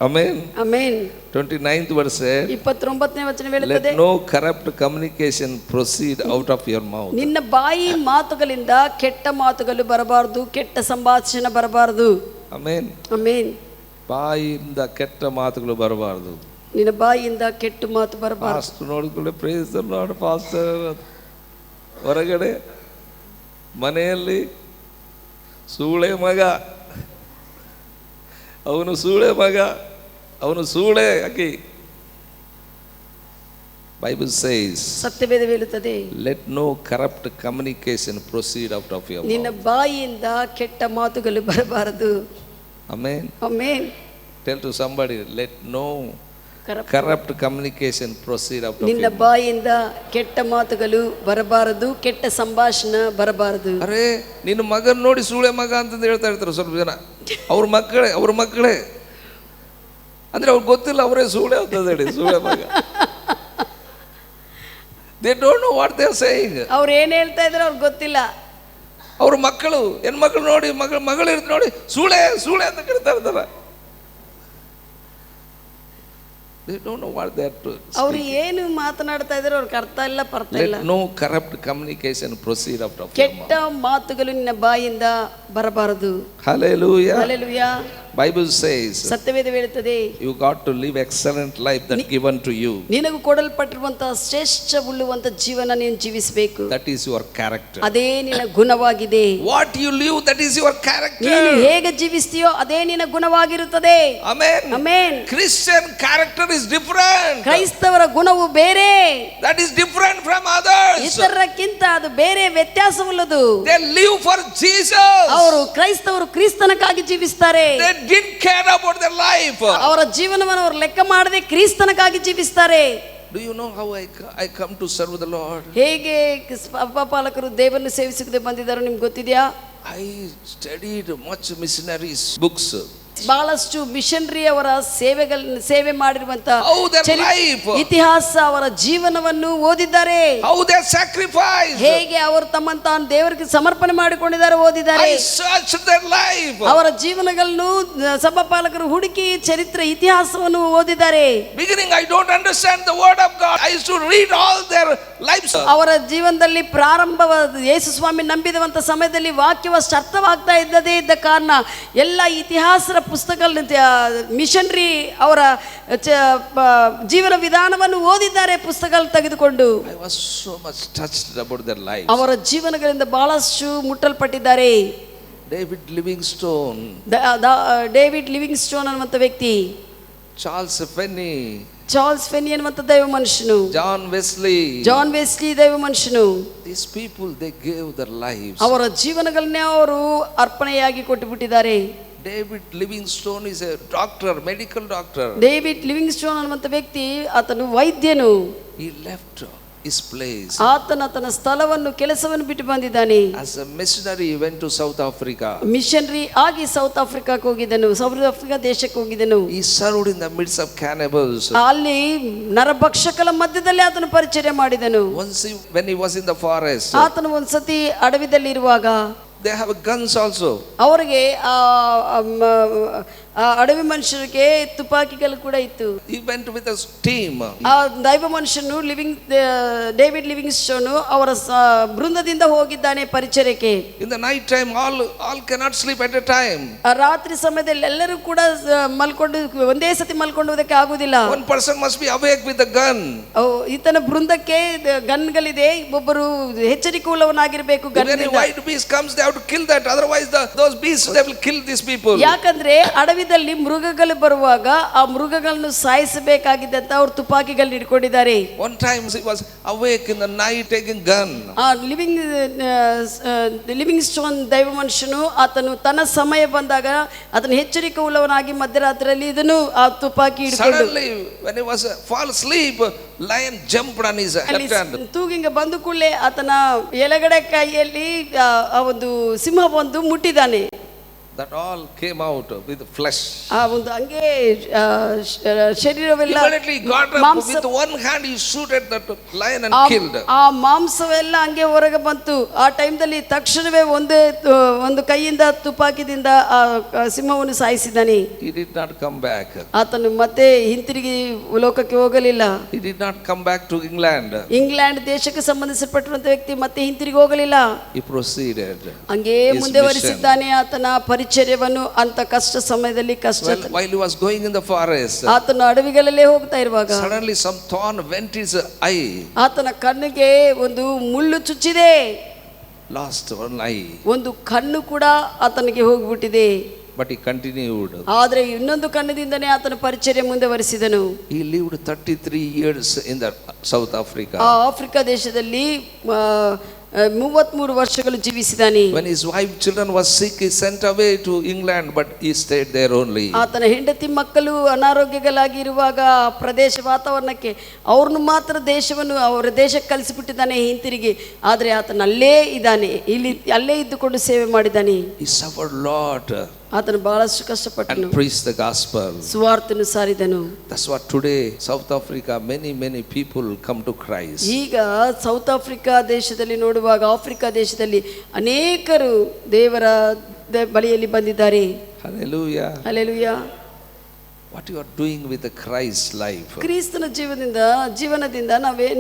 Amen. Amen. 29th verse said, 29ನೇ ವಚನ ಹೇಳುತ್ತದೆ, let no corrupt communication proceed out of your mouth. ನಿನ್ನ ಬಾಯಿ ಮಾತುಗಳಿಂದ ಕೆಟ್ಟ ಮಾತುಗಳು ಬರಬಾರದು, ಕೆಟ್ಟ ಸಂಭಾಷಣೆ ಬರಬಾರದು. Amen. Amen. ಬಾಯಿಯಿಂದ ಕೆಟ್ಟ ಮಾತುಗಳು ಬರಬಾರದು. ನಿನ್ನ ಬಾಯಿಯಿಂದ ಕೆಟ್ಟ ಮಾತು ಬರಬಾರದು. ಪಾಸ್ಟರ್ ನೋಡಿಕೊಳ್ಳಿ, ಪ್ರೇಸ್ ದ ಲಾರ್ಡ್. ಪಾಸ್ಟರ್ ಹೊರಗಡೆ, ಮನೆಯಲ್ಲಿ ಸೂಳೆ ಮಗ, ಅವನು ಸೂಳೆ ಮಗ, ಅವನು ಸೂಳೆ ಅಕ್ಕಿ. ಬೈಬಲ್ ಸೇಸ್, ಸತ್ಯವೇದ ಹೇಳುತ್ತದೆ, let no corrupt communication proceed out of your mouth. ನಿನ್ನ ಬಾಯಿಯಿಂದ ಕೆಟ್ಟ ಮಾತುಗಳು ಬರಬಾರದು. Amen. Amen. Tell to somebody, let no corrupt communication proceed out of ನಿನ್ನ ಬಾಯಿಯಿಂದ ಕೆಟ್ಟ ಮಾತುಗಳು ಬರಬಾರದು, ಕೆಟ್ಟ ಸಂಭಾಷಣೆ ಬರಬಾರದು. ಅರೆ, ನಿನ್ನ ಮಗನ ನೋಡಿ ಸೂಳೆ ಮಗ ಅಂತಂದು ಹೇಳ್ತಾ ಇರ್ತಾರೆ ಸ್ವಲ್ಪ ಜನ. ಅವ್ರ ಮಕ್ಕಳೇ ಅಂದ್ರೆ ಅವ್ರಿಗೆ ಗೊತ್ತಿಲ್ಲ ಅವರೇ ಸೂಳೆ ಅಂತಂದು ಹೇಳಿ, ಸೂಳೆ ಮಗ. They don't know what they are saying. ಅವ್ರು ಏನ್ ಹೇಳ್ತಾ ಇದ್ರೆ ಅವ್ರಿಗೆ ಗೊತ್ತಿಲ್ಲ. ಅವ್ರ ಮಕ್ಕಳು, ಹೆಣ್ಮಕ್ಳು ನೋಡಿ, ಮಗಳು ಇರ್ತ ನೋಡಿ ಸೂಳೆ ಸೂಳೆ ಅಂತ ಕರಿತಾ ಇರ್ತಾರೆ. They don't know what they are doing. ಅವರು ಏನು ಮಾತನಾಡ್ತಾ ಇದ್ದಾರೆ ಅವ್ರಿಗೆ ಅರ್ಥ ಇಲ್ಲ, ಪರ್ತ ಇಲ್ಲ. Let no corrupt communication proceed out of your mouth. ಕೆಟ್ಟ ಮಾತುಗಳು ನಿನ್ನ ಬಾಯಿಂದ ಬರಬಾರದು. Hallelujah. Hallelujah. Bible says ಸತ್ಯವೇದ ಹೇಳುತ್ತದೆ, you got to live excellent life that given to you. ನಿನಗೂ ಕೊಡಲ್ಪಟ್ಟಿರುವಂತಹ ಶ್ರೇಷ್ಠ ಉಳ್ಳುವಂತ ಜೀವನ ನೀನು ಜೀವಿಸಬೇಕು. That is your character. ಅದೇ ನಿನ್ನ ಗುಣವಾಗಿದೆ. What you live, that is your character. ನೀನು ಹೇಗೆ ಜೀವಿಸ್ತೀಯೋ ಅದೇ ನಿನ್ನ ಗುಣವಾಗಿರುತ್ತದೆ. Amen. Amen. Christian character is different. ಕ್ರೈಸ್ತವರ ಗುಣವು ಬೇರೆ. That is different from others. ಇತರಕ್ಕಿಂತ ಅದು ಬೇರೆ, ವ್ಯತ್ಯಾಸವುಳ್ಳದು. They live for Jesus. ಅವರು ಕ್ರೈಸ್ತವರು ಕ್ರಿಸ್ತನಕ್ಕಾಗಿ ಜೀವಿಸ್ತಾರೆ. They didn't care about their life. ಅವರ ಜೀವನವನ್ನು ಅವರು ಲೆಕ್ಕ ಮಾಡದೆ ಕ್ರಿಸ್ತನಕ್ಕಾಗಿ ಜೀವಿಸ್ತಾರೆ. Do you know how I come to serve the Lord? ಹೇಗೆ ಪಾಲಕರು ದೇವರನ್ನು ಸೇವಿಸದೆ ಬಂದಿದ್ದಾರೋ ನಿಮ್ಗೆ ಗೊತ್ತಿದೆಯಾ? I studied much missionaries books. ಬಹಳಷ್ಟು ಮಿಷನರಿ ಅವರ ಸೇವೆ ಮಾಡಿರುವಂತ How their life, ಇತಿಹಾಸ, ಅವರ ಜೀವನವನ್ನು ಓದಿದ್ದಾರೆ. how they sacrifice. ಹೇಗೆ ಅವರು ತಮ್ಮನ್ನು ತಾನು ದೇವರಿಗೆ ಸಮರ್ಪಣೆ ಮಾಡಿಕೊಂಡಿದ್ದಾರೆ ಓದಿದ್ದಾರೆ. I searched their life. ಅವರ ಜೀವನಗಳನ್ನು ಸಭಾಪಾಲಕರು ಹುಡುಕಿ ಚರಿತ್ರೆ ಇತಿಹಾಸವನ್ನು ಓದಿದ್ದಾರೆ. Beginning I don't understand the word of God. I used to read all their lives. ಅವರ ಜೀವನದಲ್ಲಿ ಪ್ರಾರಂಭವಾದ ಯೇಸು ಸ್ವಾಮಿ ನಂಬಿದಂತ ಸಮಯದಲ್ಲಿ ವಾಕ್ಯವು ಅಷ್ಟು ಅರ್ಥವಾಗ್ತಾ ಇದ್ದದೇ ಇದ್ದ ಕಾರಣ ಎಲ್ಲ ಇತಿಹಾಸದ ಪುಸ್ತಕಗಳು ಮಿಷನರಿ ಅವರ ಜೀವನ ವಿಧಾನವನ್ನು ಓದಿದ್ದಾರೆ ಪುಸ್ತಕಗಳು ತೆಗೆದುಕೊಂಡು. I was so much touched about their lives. ಅವರ ಜೀವನಗಳಿಂದ ಬಹಳಷ್ಟು ಮುಟ್ಟಲ್ಪಟ್ಟಿದ್ದಾರೆ. ಡೇವಿಡ್ ಲಿವಿಂಗ್ಸ್ಟೋನ್, ಡೇವಿಡ್ ಲಿವಿಂಗ್ಸ್ಟೋನ್ ಅನ್ನುವಂಥ ವ್ಯಕ್ತಿ, ಚಾರ್ಲ್ಸ್ ಫೆನ್ನಿ ಅನ್ನುವಂಥ ದೈವ ಮನುಷ್ಯನು, ಜಾನ್ ವೆಸ್ಲಿ ದೈವ ಮನುಷ್ಯನು. These people, they gave their lives. ಅವರ ಜೀವನಗಳನ್ನೇ ಅವರು ಅರ್ಪಣೆಯಾಗಿ ಕೊಟ್ಟು ಬಿಟ್ಟಿದ್ದಾರೆ. David Livingstone is a doctor, medical doctor. David Livingstone ಅನ್ನುವಂಥ ವ್ಯಕ್ತಿ, ಆತನು ವೈದ್ಯನು. He left his place. ಆತನ ಸ್ಥಳವನ್ನು, ಕೆಲಸವನ್ನು ಬಿಟ್ಟು ಬಂದಿದ್ದಾನೆ. As a missionary he went to South Africa. Missionary ಆಗಿ ಸೌತ್ ಆಫ್ರಿಕಾಕ್ಕೆ ಹೋಗಿದ್ದನು, ಸೌತ್ ಆಫ್ರಿಕಾ ದೇಶಕ್ಕೆ ಹೋಗಿದ್ದನು. He served in the midst of cannibals. ಅಲ್ಲಿ ನರಭಕ್ಷಕರ ಮಧ್ಯದಲ್ಲಿ ಆತನು ಪರಿಚರ್ಯ ಮಾಡಿದನು. Once when he was in the forest, ಆತನು ಒಂದ್ಸತಿ ಅಡವಿದಲ್ಲಿ ಇರುವಾಗ, they have guns also. ಅವರಿಗೆ ಅಡವಿ ಮನುಷ್ಯರಿಗೆ ತುಪಾಕಿಗಳು ಕೂಡ ಇತ್ತು. He went with a team. ಆ ದೈವ ಮನುಷ್ಯನು ಡೇವಿಡ್ ಲಿವಿಂಗ್ಸ್ಟೋನ್ ಅವರ ಬೃಂದದಿಂದ ಹೋಗಿದ್ದಾನೆ ಪರಿಚರ್ಯಕ್ಕೆ. In the night time all cannot sleep at a time. ರಾತ್ರಿ ಸಮಯದಲ್ಲಿ ಎಲ್ಲರೂ ಕೂಡ ಮಲ್ಕೊಂಡು ಒಂದೇ ಸತಿ ಮಲ್ಕೊಳ್ಳುವುದಕ್ಕೆ ಆಗುವುದಿಲ್ಲ. One person must be awake with a gun. ಈತನ ಬೃಂದಕ್ಕೆ ಗನ್ಗಳಿದೆ, ಒಬ್ಬರು ಎಚ್ಚರಿಕೆ ಉಳ್ಳವನಾಗಿರಬೇಕು. When a wild beast comes, they have to kill that, otherwise those beasts, they will kill these people. ಯಾಕಂದ್ರೆ ಅಡವಿದಲ್ಲಿ ಮೃಗಗಳು ಬರುವಾಗ ಆ ಮೃಗಗಳನ್ನು ಸಾಯಿಸಬೇಕಾಗಿದ್ದಂತ ಅವರು ತುಪಾಕಿಗಳನ್ನ ಹಿಡ್ಕೊಂಡಿದ್ದಾರೆ. One time he was awake in the night taking gun. Livingstone ದೈವ ಮನುಷ್ಯನು ಆತನು ತನ್ನ ಸಮಯ ಬಂದಾಗ ಅದನ್ನು ಎಚ್ಚರಿಕೆ ಉಳ್ಳವನಾಗಿ ಮಧ್ಯರಾತ್ರಿಯಲ್ಲಿ ಇದನ್ನು ಆ ತುಪಾಕಿ ಹಿಡ್ಕೊಂಡು, suddenly when he was fall asleep, lion jumped on his left hand. ತೂಗಿಂಗ ಬಂದು ಕೂಡಲೇ ಆತನ ಎಲೆಗಡೆ ಕೈಯಲ್ಲಿ ಆ ಒಂದು ಸಿಂಹ ಬಂದು ಮುಟ್ಟಿದ್ದಾನೆ. That all came out with flesh. ಆ ಒಂದು ಹಂಗೆ ಶರೀರವೆಲ್ಲ Immediately got up with one hand, he shoot at that lion and killed. ಆ ಮಾಂಸವೆಲ್ಲ ಹಂಗೆ ಹೊರಗೆ ಬಂತು. ಆ ಟೈಮ್ದಲ್ಲಿ ತಕ್ಷಣವೇ ಒಂದು ಕೈಯಿಂದ ತುಪಾಕಿದಿಂದ ಆ ಸಿಂಹವನ್ನು ಸಾಯಿಸಿದ್ದಾನೆ. He did not come back. ಆತನು ಮತ್ತೆ ಹಿಂತಿರುಗಿ ಲೋಕಕ್ಕೆ ಹೋಗಲಿಲ್ಲ. He did not come back to England. England ದೇಶಕ್ಕೆ ಸಂಬಂಧಿಸಲ್ಪಟ್ಟಿರುವಂತ ವ್ಯಕ್ತಿ ಮತ್ತೆ ಹಿಂತಿರುಗಿ ಹೋಗಲಿಲ್ಲ. He proceeded. ಹಂಗೆ ಮುಂದುವರಿಸಿದ್ದಾನೆ ಆತನ ಪರಿಚರ್ಯವನ್ನು. ಅಂತ ಕಷ್ಟ ಸಮಯದಲ್ಲಿ while he was going in the forest, ಆತನ ಅಡವಿಗಳಲ್ಲೇ ಹೋಗ್ತಾ ಇರುವಾಗ suddenly some thorn went his eye. ಆತನ ಕಣ್ಣಿಗೆ ಒಂದು ಮುಳ್ಳು ಚುಚ್ಚಿದೆ. Lost one eye. ಒಂದು ಕಣ್ಣು ಕೂಡ ಆತನಿಗೆ ಹೋಗ್ಬಿಟ್ಟಿದೆ. But he continued. ಆದ್ರೆ ಇನ್ನೊಂದು ಕಣ್ಣದಿಂದನೇ ಆತನ ಪರಿಚರ್ಯ ಮುಂದುವರಿಸಿದನು. He lived 33 years in the South Africa. ಆ ಆಫ್ರಿಕಾ ದೇಶದಲ್ಲಿ 33 ವರ್ಷಗಳು ಜೀವಿಸಿದಾನೆ. When his wife children was sick, he sent away to England, but he stayed there only. ಆತನ ಹೆಂಡತಿ ಮಕ್ಕಳು ಅನಾರೋಗ್ಯಗಳಾಗಿರುವಾಗ ಪ್ರದೇಶ ವಾತಾವರಣಕ್ಕೆ ಅವ್ರನ್ನು ಮಾತ್ರ ಅವರ ದೇಶಕ್ಕೆ ಕಳಿಸಿಬಿಟ್ಟಿದ್ದಾನೆ ಹಿಂತಿರುಗಿ. ಆದ್ರೆ ಆತನ ಅಲ್ಲೇ ಇದ್ದಾನೆ, ಅಲ್ಲೇ ಇದ್ದುಕೊಂಡು ಸೇವೆ ಮಾಡಿದ್ದಾನೆ. He suffered a lot. ಆತನು ಬಹಳಷ್ಟು ಕಷ್ಟಪಟ್ಟನು, and preached the gospel. ಸುವಾರ್ತೆಯನ್ನು ಸಾರಿದನು. That's what today South Africa many people come to Christ. ಈಗ ಸೌತ್ ಆಫ್ರಿಕಾ ದೇಶದಲ್ಲಿ ನೋಡುವಾಗ, ಆಫ್ರಿಕಾ ದೇಶದಲ್ಲಿ ಅನೇಕರು ದೇವರ ಬಳಿಯಲ್ಲಿ ಬಂದಿದ್ದಾರೆ. Hallelujah. Hallelujah. What you are doing with the Christ life? ಕ್ರಿಸ್ತನ ಜೀವನದಿಂದ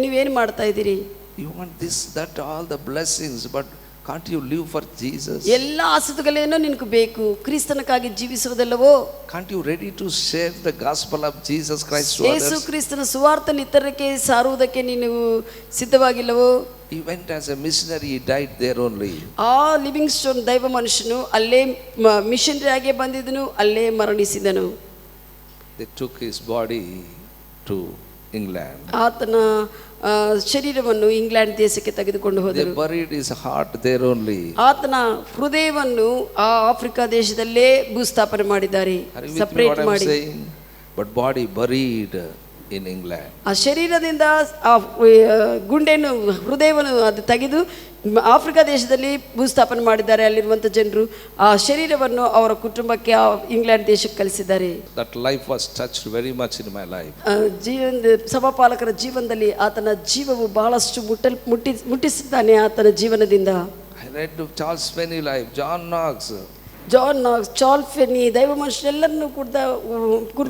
ನೀವೇನು ಮಾಡ್ತಾ ಇದ್ದೀರಿ? You want this, that, all the blessings, but Can't you live for Jesus? ಎಲ್ಲ ಆಸೆಗಳೇನೋ ನಿನಗೆ ಬೇಕು, ಕ್ರಿಸ್ತನಕ್ಕಾಗಿ ಜೀವಿಸುವುದಲ್ಲವೋ? Can't you ready to share the gospel of Jesus Christ to Yesu others? ಕ್ರಿಸ್ತನ ಸುವಾರ್ತೆಯನ್ನು ಇತರರಿಗೆ ಸಾರುವುದಕ್ಕೆ ನೀನು ಸಿದ್ಧವಾಗಿಲ್ಲವೋ? He went as a missionary, he died there only. ಆ ಲಿವಿಂಗ್ ಸ್ಟೋನ್ ದೈವ ಮನುಷ್ಯನು ಅಲ್ಲೇ ಮಿಷನರಿ ಆಗಿ ಬಂದಿದ್ದನು, ಅಲ್ಲೇ ಮರಣಿಸಿದನು. They took his body to England. ಆತನ ಶರೀರವನ್ನು ಇಂಗ್ಲೆಂಡ್ ದೇಶಕ್ಕೆ ತೆಗೆದುಕೊಂಡು They ಹೋದರು. buried his heart there only. ಆತನ ಹೃದಯವನ್ನು ಆ ಆಫ್ರಿಕಾ ದೇಶದಲ್ಲೇ ಭೂಸ್ಥಾಪನೆ ಮಾಡಿದ್ದಾರೆ, Are you with me separate what I'm ಮಾಡಿ. saying? But body buried in England. ಆ ಶರೀರದಿಂದ ಆ ಗುಂಡೆಯನ್ನು ಹೃದಯವನ್ನು ಅದು ತೆಗೆದು ಆಫ್ರಿಕಾ ದೇಶದಲ್ಲಿ ಭೂಸ್ಥಾಪನೆ ಮಾಡಿದ್ದಾರೆ. ಅಲ್ಲಿರುವಂಥ ಜನರು ಆ ಶರೀರವನ್ನು ಅವರ ಕುಟುಂಬಕ್ಕೆ ಇಂಗ್ಲೆಂಡ್ ದೇಶಕ್ಕೆ ಕಳಿಸಿದ್ದಾರೆ. That life was touched very much in my life. ಸಭಾಪಾಲಕರ ಜೀವನದಲ್ಲಿ ಆತನ ಜೀವವು ಬಹಳಷ್ಟು ಮುಟ್ಟಿಸಿದ್ದಾನೆ. ಆತನ ಜೀವನದಿಂದ I read of Charles Finney life, John Knox. John Knox, Charles Finney, ದೈವ ಮನುಷ್ಯರೆಲ್ಲರನ್ನು ಕುರಿತು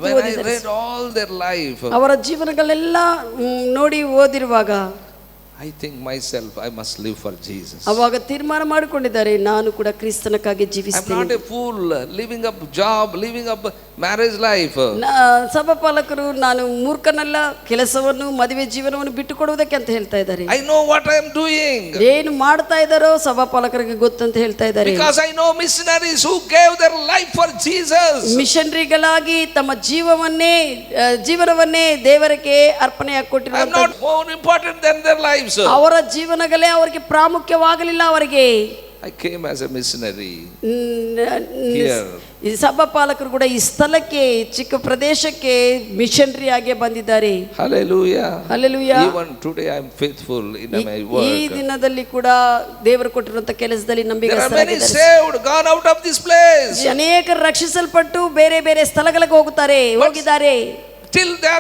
When I ಓದಿದ್ದಾರೆ. read all their life, ಅವರ ಜೀವನಗಳೆಲ್ಲ ನೋಡಿ ಓದಿರುವಾಗ I think myself, I must live for Jesus. ಅವಾಗ ತೀರ್ಮಾನ ಮಾಡಿಕೊಂಡಿದ್ದಾರೆ, ನಾನು ಕೂಡ ಕ್ರಿಸ್ತನಕ್ಕಾಗಿ I'm ಜೀವಿಸ್ತೇನೆ. not a fool, living up job, living up marriage life. ಸಭಾಪಾಲಕರು ನಾನು ಮೂರ್ಖನಲ್ಲ, ಕೆಲಸವನ್ನು ಮದುವೆ ಜೀವನವನ್ನು ಬಿಟ್ಟು ಕೊಡುವುದಕ್ಕೆ ಅಂತ ಹೇಳ್ತಾ ಇದ್ದಾರೆ. I know what I am doing. ಏನು ಮಾಡ್ತಾ ಇದ್ದಾರೋ ಸಭಾಪಾಲಕರಿಗೆ ಗೊತ್ತಂತ ಹೇಳ್ತಾ ಇದ್ದಾರೆ. Because I know missionaries who gave their life for Jesus. ಮಿಷನರಿಗಳಾಗಿ ತಮ್ಮ ಜೀವನವನ್ನೇ ದೇವರಿಗೆ ಅರ್ಪಣೆಯಾಗಿ I am ಕೊಟ್ಟಿರುವಂತ not more important than their lives. ಅವರ ಜೀವನಗಳೇ ಅವರಿಗೆ ಪ್ರಾಮುಖ್ಯವಾಗಲಿಲ್ಲ. ಅವರಿಗೆ I came as a missionary here. ಈ ಸಭಾಪಾಲಕರು ಕೂಡ ಈ ಸ್ಥಳಕ್ಕೆ, ಚಿಕ್ಕ ಪ್ರದೇಶಕ್ಕೆ ಮಿಷನರಿ ಆಗಿ ಬಂದಿದ್ದಾರೆ. Hallelujah. Hallelujah. Even today I am faithful in my ಈ work. ದಿನದಲ್ಲಿ ಕೂಡ ದೇವರು ಕೊಟ್ಟಿರುವಂತ ಕೆಲಸದಲ್ಲಿ There are many ನಂಬಿಗಸ್ತರಾಗಿದ್ದಾರೆ. saved, gone out of this place. ಅನೇಕರು ರಕ್ಷಿಸಲ್ಪಟ್ಟು ಬೇರೆ ಬೇರೆ ಸ್ಥಳಗಳಿಗೆ ಹೋಗಿದ್ದಾರೆ. Still they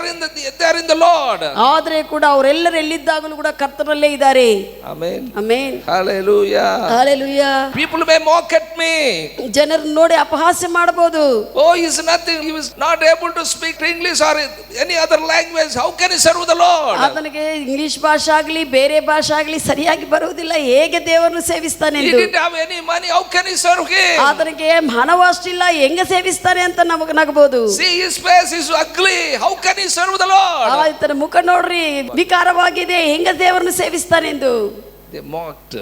are in the Lord. ಆದ್ರೆ ಕೂಡ ಅವರೆಲ್ಲರೂ ಎಲ್ಲಿದ್ದಾಗಲೂ ಕೂಡ ಕರ್ತನಲ್ಲೇ ಇದ್ದಾರೆ. Amen. Amen. Hallelujah. Hallelujah. People may mock at me. ಜನರು ನೋಡಿ ಅಪಹಾಸ್ಯ ಮಾಡಬಹುದು. Oh, he is nothing. He is not able to speak English or any other language. How can he serve the Lord? ಆತನಿಗೆ ಇಂಗ್ಲಿಷ್ ಭಾಷೆ ಆಗಲಿ ಬೇರೆ ಭಾಷೆ ಆಗಲಿ ಸರಿಯಾಗಿ ಬರುವುದಿಲ್ಲ, ಹೇಗೆ ದೇವರನ್ನು ಸೇವಿಸ್ತಾನೆ He ಎಂದು. didn't have any money. How can he serve him? ಆತನಿಗೆ ಹಣವಷ್ಟಿಲ್ಲ, ಹೆಂಗೆ ಸೇವಿಸ್ತಾನೆ ಅಂತ ನಮಗೆ ನಗಬಹುದು. See, his face is ugly. How can he serve the Lord? ಆತನ ಮುಖ ನೋಡ್ರಿ, ವಿಕಾರವಾಗಿದೆ, ಹೆಂಗ ದೇವರನ್ನು ಸೇವಿಸ್ತಾನೆ ಎಂದು. They mocked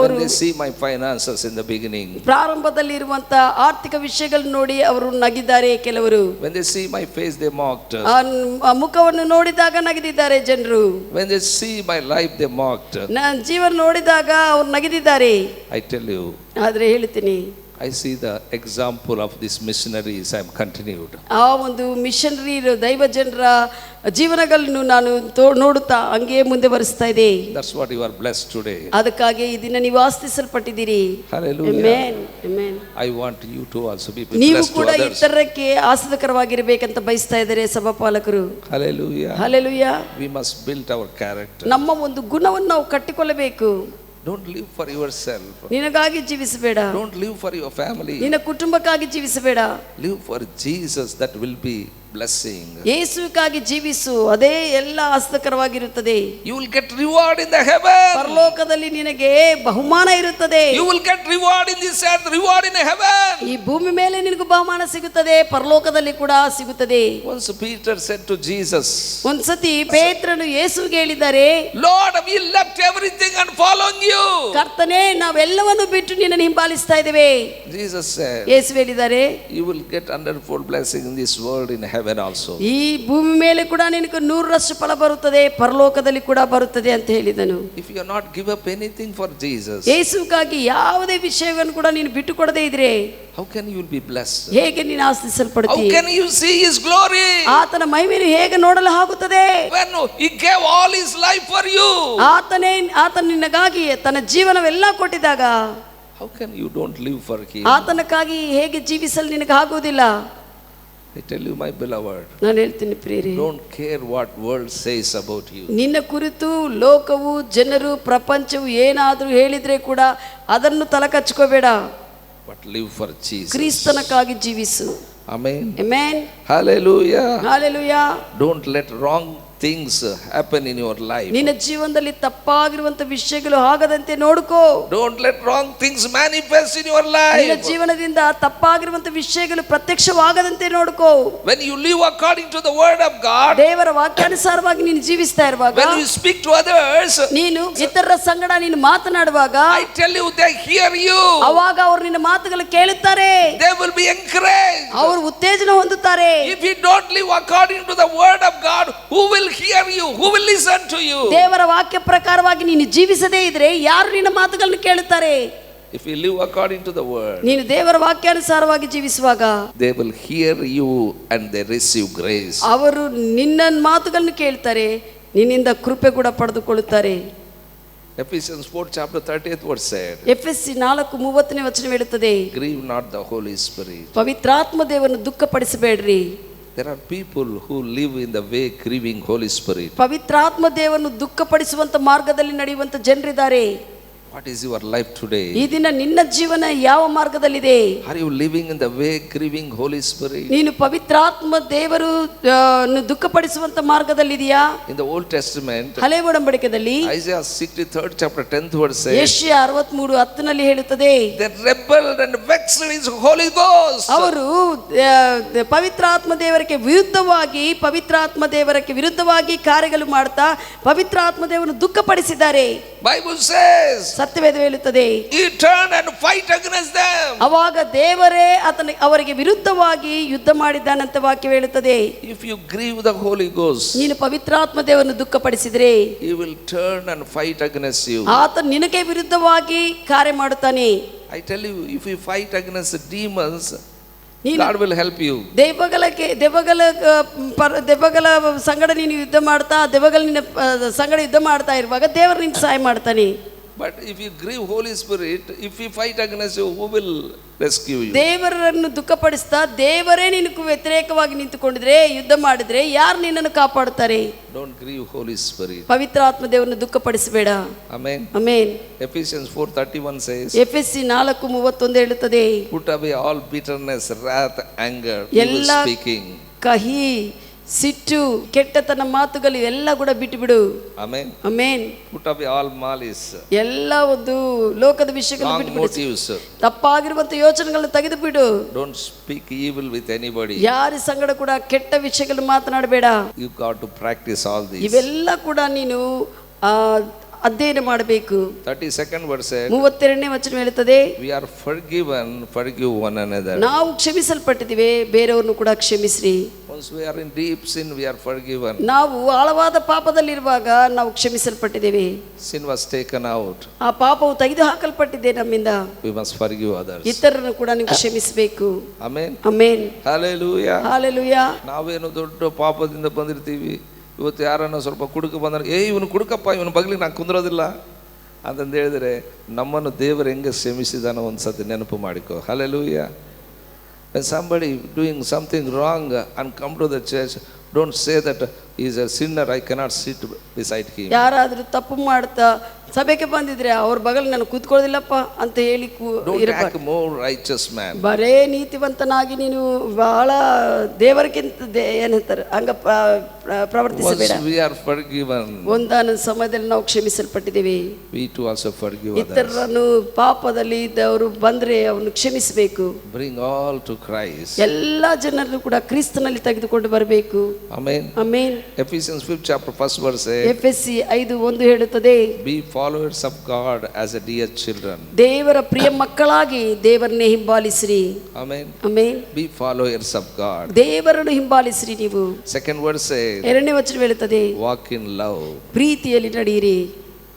when they see my finances in the beginning. ಪ್ರಾರಂಭದಲ್ಲಿ ಇರುವಂತ ಆರ್ಥಿಕ ವಿಷಯಗಳನ್ನು ನೋಡಿ ಅವರು ನಗಿದ್ದಾರೆ ಕೆಲವರು. When they see my face, they mocked. ಆ ಮುಖವನ್ನು ನೋಡಿದಾಗ ನಗಿದಿದ್ದಾರೆ ಜನರು. When they see my life, they mocked. ನನ್ನ ಜೀವನ ನೋಡಿದಾಗ ಅವ್ರು ನಗಿದಿದ್ದಾರೆ. I tell you, ಆದ್ರೆ ಹೇಳ್ತೀನಿ, I see the example of these missionaries. I am continued. ಆ ಒಂದು ಮಿಷನರಿ ದೈವ ಜನರ ಜೀವನಗಳನ್ನು ನಾನು ನೋಡುತ್ತಾ ಹಂಗೆ ಮುಂದೆ ಬರಿಸ್ತಾ ಇದೆ. That's what you are blessed today. ಅದಕ್ಕಾಗಿ ಈ ದಿನ ನೀವು ಆಸ್ತಿಸಲ್ಪಟ್ಟಿದ್ದೀರಿ. Hallelujah. Amen. Amen. I want you to also be ನೀವು blessed to ಕೂಡ others. ಇತರಕ್ಕೆ ಆಸ್ವಾದಕರವಾಗಿರಬೇಕಂತ ಬಯಸ್ತಾ ಇದ್ದಾರೆ ಸಭಾಪಾಲಕರು. Hallelujah. Hallelujah. We must build our character. ನಮ್ಮ ಒಂದು ಗುಣವನ್ನು ನಾವು ಕಟ್ಟಿಕೊಳ್ಳಬೇಕು. Don't live for yourself. ನಿನಗಾಗಿ ಜೀವಿಸಬೇಡ. Don't live for your family. ನಿನ್ನ ಕುಟುಂಬಕ್ಕಾಗಿ ಜೀವಿಸಬೇಡ. Live for Jesus. That will be blessing. ಯೇಸುವಿಗಾಗಿ ಜೀವಿಸು, ಅದೇ ಎಲ್ಲ ಆಸ್ವಾದಕರವಾಗಿರುತ್ತದೆ. You will get reward in the heaven. ಪರಲೋಕದಲ್ಲಿ ನಿನಗೆ ಬಹುಮಾನ ಇರುತ್ತದೆ. You will get reward in this earth, reward in heaven. ಈ ಭೂಮಿ ಮೇಲೆ ನಿನಗೆ ಬಹುಮಾನ ಸಿಗುತ್ತದೆ, ಪರಲೋಕದಲ್ಲಿ ಕೂಡ ಸಿಗುತ್ತದೆ. Once Peter said to Jesus, ಒಂದ್ಸತಿ ಪೇತ್ರನು ಯೇಸುವಿಗೆ ಹೇಳಿದ್ದಾರೆ, Lord, we left everything and following you. ಕರ್ತನೇ, ನಾವೆಲ್ಲವನ್ನು ಬಿಟ್ಟು ನಿನ್ನನ್ನು ಹಿಂಬಾಲಿಸ್ತಾ ಇದ್ದೇವೆ. Jesus said, ಯೇಸು ಹೇಳಿದ್ದಾರೆ, you will get hundredfold blessing in this world, in heaven also. ಈ ಭೂಮಿ ಮೇಲೆ ಕೂಡ ನಿನಗೆ 100ರಷ್ಟು ಫಲ ಬರುತ್ತದೆ, ಪರಲೋಕದಲ್ಲಿ ಕೂಡ ಬರುತ್ತದೆ ಅಂತ ಹೇಳಿದನು. If you are not give up anything for Jesus, ಯೇಸುವಿಗಾಗಿ ಯಾವುದೇ ವಿಷಯವನ್ನು ಕೂಡ ನೀನು ಬಿಟ್ಟು ಕೊಡದೇ ಇದ್ರೆ how can you be blessed? ಹೇಗೆ ನೀನು ಆಸ್ತಿಸಲ್ಪಡ್ತೀಯ? How can you see his glory? ಆತನ ಮಹಿಮೆಯನ್ನು ಹೇಗೆ ನೋಡಲು ಆಗುತ್ತದೆ? When he gave all his life for you, ಆತನ ನಿನಗಾಗಿ ತನ್ನ ಜೀವನವೆಲ್ಲ ಕೊಟ್ಟಿದಾಗ how can you don't live for him? ಆತನಕ್ಕಾಗಿ ಹೇಗೆ ಜೀವಿಸಲು ನಿನಗೆ ಆಗುವುದಿಲ್ಲ? I tell you, my beloved, ನಾನು ಹೇಳ್ತೀನಿ ಪ್ರಿಯರೇ, don't care what world says about you. ನಿನ್ನ ಕುರಿತು ಲೋಕವು, ಜನರು, ಪ್ರಪಂಚವು ಏನಾದರೂ ಹೇಳಿದ್ರೆ ಕೂಡ ಅದನ್ನು ತಲೆಕಚ್ಕೋಬೇಡ. But live for Jesus. ಕ್ರಿಸ್ತನಕ್ಕಾಗಿ ಜೀವಿಸು. Amen. Amen. Hallelujah. Hallelujah. Don't let wrong things happen in your life. ನಿನ್ನ ಜೀವನದಲ್ಲಿ ತಪ್ಪಾಗಿರುವಂತ ವಿಷಯಗಳು ಆಗದಂತೆ ನೋಡ್ಕೋ. Don't let wrong things manifest in your ನಿನ್ನ life. ಜೀವನದಿಂದ ತಪ್ಪಾಗಿರುವಂತ ವಿಷಯಗಳು ಪ್ರತ್ಯಕ್ಷವಾಗದಂತೆ ನೋಡ್ಕೋ. When you live according to the word of God, ದೇವರ ವಾಕ್ಯಾನುಸಾರವಾಗಿ ನೀನು ಜೀವಿಸ್ತಾ ಇರುವಾಗ, when you speak to others, ನೀನು ಇತರರ ಸಂಗಡ ನೀನು ಮಾತನಾಡುವಾಗ, I tell you, they hear you. ಅವಾಗ ಅವರು ನಿನ್ನ ಮಾತುಗಳು ಕೇಳುತ್ತಾರೆ, They will be encouraged. ಅವರು ಉತ್ತೇಜನ ಹೊಂದುತ್ತಾರೆ. If you don't live according to the word of God, who will hear you? Who will listen to you? ದೇವರ ವಾಕ್ಯ ಪ್ರಕಾರವಾಗಿ ನೀನು ಜೀವಿಸದೇ ಇದ್ರೆ ಯಾರು ನಿನ್ನ ಮಾತುಗಳನ್ನು ಕೇಳುತ್ತಾರೆ? If you live according to the word, ನೀನು ದೇವರ ವಾಕ್ಯಾನುಸಾರವಾಗಿ ಜೀವಿಸುವಾಗ they will hear you and they receive grace. ಅವರು ನಿನ್ನ ಮಾತುಗಳನ್ನು ಕೇಳ್ತಾರೆ, ನಿನ್ನಿಂದ ಕೃಪೆ ಕೂಡ ಪಡೆದುಕೊಳ್ಳುತ್ತಾರೆ. Ephesians 4 chapter 30th verse said, ಎಫೆಸಿ 4:30 ವಚನ ಹೇಳುತ್ತದೆ, grieve not the Holy Spirit. ಪವಿತ್ರಾತ್ಮ ದೇವರನ್ನು ದುಃಖಪಡಿಸಬೇಡ್ರಿ. There are people who live in the way grieving Holy Spirit. ಪವಿತ್ರಾತ್ಮ ದೇವರನ್ನು ದುಃಖಪಡಿಸುವಂತ ಮಾರ್ಗದಲ್ಲಿ ನಡೆಯುವಂತ ಜನರಿದ್ದಾರೆ. What is your life today? ಈ ದಿನ ನಿನ್ನ ಜೀವನ ಯಾವ ಮಾರ್ಗದಲ್ಲಿದೆ? Are you living in the way grieving Holy Spirit? ನೀನು ಪವಿತ್ರಾತ್ಮ ದೇವರು ದುಃಖಪಡಿಸುವಂತ ಮಾರ್ಗದಲ್ಲಿದೆಯಾ? In the Old Testament, ಹಳೆ ಒಡಂಬಡಿಕೆಯಲ್ಲಿ Isaiah 63rd chapter 10th verse says, ಯೆಶಯ 63:10 ಹೇಳುತ್ತದೆ, they rebelled and vexed his Holy Ghost. ಅವರು ಪವಿತ್ರಾತ್ಮ ದೇವರಿಗೆ ವಿರುದ್ಧವಾಗಿ ಕಾರ್ಯಗಳು ಮಾಡ್ತಾ ಪವಿತ್ರಾತ್ಮ ದೇವರನ್ನು ದುಃಖಪಡಿಸಿದ್ದಾರೆ. Bible says, ಸತ್ಯವೇದ ಹೇಳುತ್ತದೆ, he turned and fight against them. ಅವಾಗ ದೇವರೇ ಅವರಿಗೆ ವಿರುದ್ಧವಾಗಿ ಯುದ್ಧ ಮಾಡಿದ್ದಾನಂತ ವಾಕ್ಯ ಹೇಳುತ್ತದೆ. If you grieve the Holy Ghost, ನೀನು ಪವಿತ್ರಾತ್ಮ ದೇವರನ್ನು ದುಃಖಪಡಿಸಿದ್ರೆ he will turn and fight against you. ಆತ ನಿನಗೆ ವಿರುದ್ಧವಾಗಿ ಕಾರ್ಯ ಮಾಡುತ್ತಾನೆ. I tell you, if you fight against the demons, ನೀನು God will help you. ದೆವ್ವಗಳ ಸಂಗಡ ನೀನು ಯುದ್ಧ ಮಾಡ್ತಾ, ದೆವ್ವಗಳ ನಿನ್ನ ಸಂಗಡ ಯುದ್ಧ ಮಾಡ್ತಾ ಇರುವಾಗ ದೇವರು ನಿನ್ಗೆ ಸಹಾಯ ಮಾಡ್ತಾನೆ. But if you grieve Holy Spirit, if you fight against you, who will rescue you? ದೇವರನ್ನು ದುಃಖಪಡಿಸ್ತಾ ದೇವರೇ ನಿನಗೆ ವ್ಯತಿರೇಕವಾಗಿ ನಿಂತುಕೊಂಡಿದ್ರೆ, ಯುದ್ಧ ಮಾಡಿದ್ರೆ ಯಾರು ನಿನ್ನನ್ನು ಕಾಪಾಡುತ್ತಾರೆ? Don't grieve Holy Spirit. ಪವಿತ್ರಾತ್ಮ ದೇವರನ್ನು ದುಃಖಪಡಿಸಬೇಡ. Amen. ಆಮೆನ್. Ephesians 4:31 says, ಎಫೆಸಿ 4:31 ಹೇಳುತ್ತದೆ, put away all bitterness, wrath, anger, evil ಎಲ್ಲ speaking. ಕಹಿ, ಸಿಟ್ಟು, ಕೆಟ್ಟತನ ಮಾತುಗಳು ಎಲ್ಲ ಕೂಡ ಬಿಟ್ಟು ಬಿಡು. Amen. Amen. Put away all malice, ಎಲ್ಲ ಒಂದು ಲೋಕದ ವಿಷಯಗಳನ್ನು wrong ಬಿಟ್ಟು ಬಿಡು. motives. ತಪ್ಪಾಗಿರುವಂತ ಯೋಚನೆಗಳನ್ನು ತೆಗೆದು ಬಿಡು. Don't speak evil with anybody. ಯಾರ ಸಂಗಡ ಕೂಡ ಕೆಟ್ಟ ವಿಷಯಗಳು ಮಾತನಾಡಬೇಡ. You got to practice all these. ಇವೆಲ್ಲ ಕೂಡ ನೀನು ಅಧ್ಯಯನ ಮಾಡಬೇಕು. 32nd verse said, 32ನೇ ವಚನ ಹೇಳುತ್ತದೆ, we are forgiven, forgive one another. ನಾವು ಕ್ಷಮಿಸಲ್ಪಟ್ಟಿದ್ದೇವೆ, ಬೇರೆಯವ್ರನ್ನು ಕೂಡ ಕ್ಷಮಿಸ್ರಿ. Once we are in deep sin, we are forgiven. ನಾವು ಆಳವಾದ ಪಾಪದಲ್ಲಿರುವಾಗ ನಾವು ಕ್ಷಮಿಸಲ್ಪಟ್ಟಿದ್ದೇವೆ. Sin was taken out. ಆ ಪಾಪವು ತೆಗೆದು ಹಾಕಲ್ಪಟ್ಟಿದೆ ನಮ್ಮಿಂದ. We must forgive others. ಇತರರನ್ನು ಕೂಡ ನೀವು ಕ್ಷಮಿಸಬೇಕು. Amen. ಆಮೆನ್. Hallelujah. ಹಾಲೆಲೂಯಾ. ನಾವೇನು ದೊಡ್ಡ ಪಾಪದಿಂದ ಬಂದಿರ್ತೀವಿ. ಇವತ್ತು ಯಾರನ್ನ ಸ್ವಲ್ಪ ಕುಡುಕ ಬಂದ್ರೆ, ಇವನು ಕುಡುಕಪ್ಪ, ಇವನು ಬಗ್ಲಿಗೆ ನಾನು ಕುಂದ್ರೋದಿಲ್ಲ ಅಂತಂದು ಹೇಳಿದ್ರೆ, ನಮ್ಮನ್ನು ದೇವರು ಹೆಂಗೆ ಕ್ಷಮಿಸಿದಾನೋ ಒಂದು ಸತಿ ನೆನಪು ಮಾಡಿಕೊ. Hallelujah. When somebody doing something wrong and come to the church, don't say that he is a sinner, I cannot sit beside him. ಯಾರಾದರೂ ತಪ್ಪು ಮಾಡ್ತಾ ಸಭೆಗೆ ಬಂದಿದ್ರೆ ಅವ್ರ ಬಗಲ್ ನಾನು ಕೂತ್ಕೊಳ್ಳೋದಿಲ್ಲಪ್ಪ ಅಂತ ಹೇಳಿ Don't act more righteous man. ಬರೇ ನೀತಿವಂತನಾಗಿ ನೀನು ಬಹಳ ದೇವರಿಗಿಂತ ಏನಂತಾರೆ ಹಂಗ ಪ್ರವರ್ತಿಸಬೇಡ. Once we are forgiven, ಒಂದಾನೊಂದು ಸಮಯದಲ್ಲಿ ನಾವು ಕ್ಷಮಿಸಲ್ಪಟ್ಟಿದ್ದೇವೆ. we too also forgive others. ಇತರರನ್ನು ಪಾಪದಲ್ಲಿ ಇದ್ದವರು ಬಂದ್ರೆ ಅವನು ಕ್ಷಮಿಸಬೇಕು. Bring all to Christ. ಎಲ್ಲ ಜನರನ್ನು ಕೂಡ ಕ್ರಿಸ್ತನಲ್ಲಿ ತೆಗೆದುಕೊಂಡು ಬರಬೇಕು. Amen. Amen. Ephesians 5th chapter 1st verse says, ಎಫೆಸಿ 5:1 ಹೇಳುತ್ತದೆ, be followers of God as a dear children. ದೇವರ ಪ್ರಿಯ ಮಕ್ಕಳಾಗಿ ದೇವರನ್ನೇ ಹಿಂಬಾಲಿಸಿರಿ. Amen. Amen. Be followers of God. ದೇವರನ್ನು ಹಿಂಬಾಲಿಸಿರಿ ನೀವು. Second verse says, 2ನೇ ವಚನ ಹೇಳುತ್ತದೆ, walk in love. ಪ್ರೀತಿಯಲ್ಲಿ ನಡೆಯಿರಿ.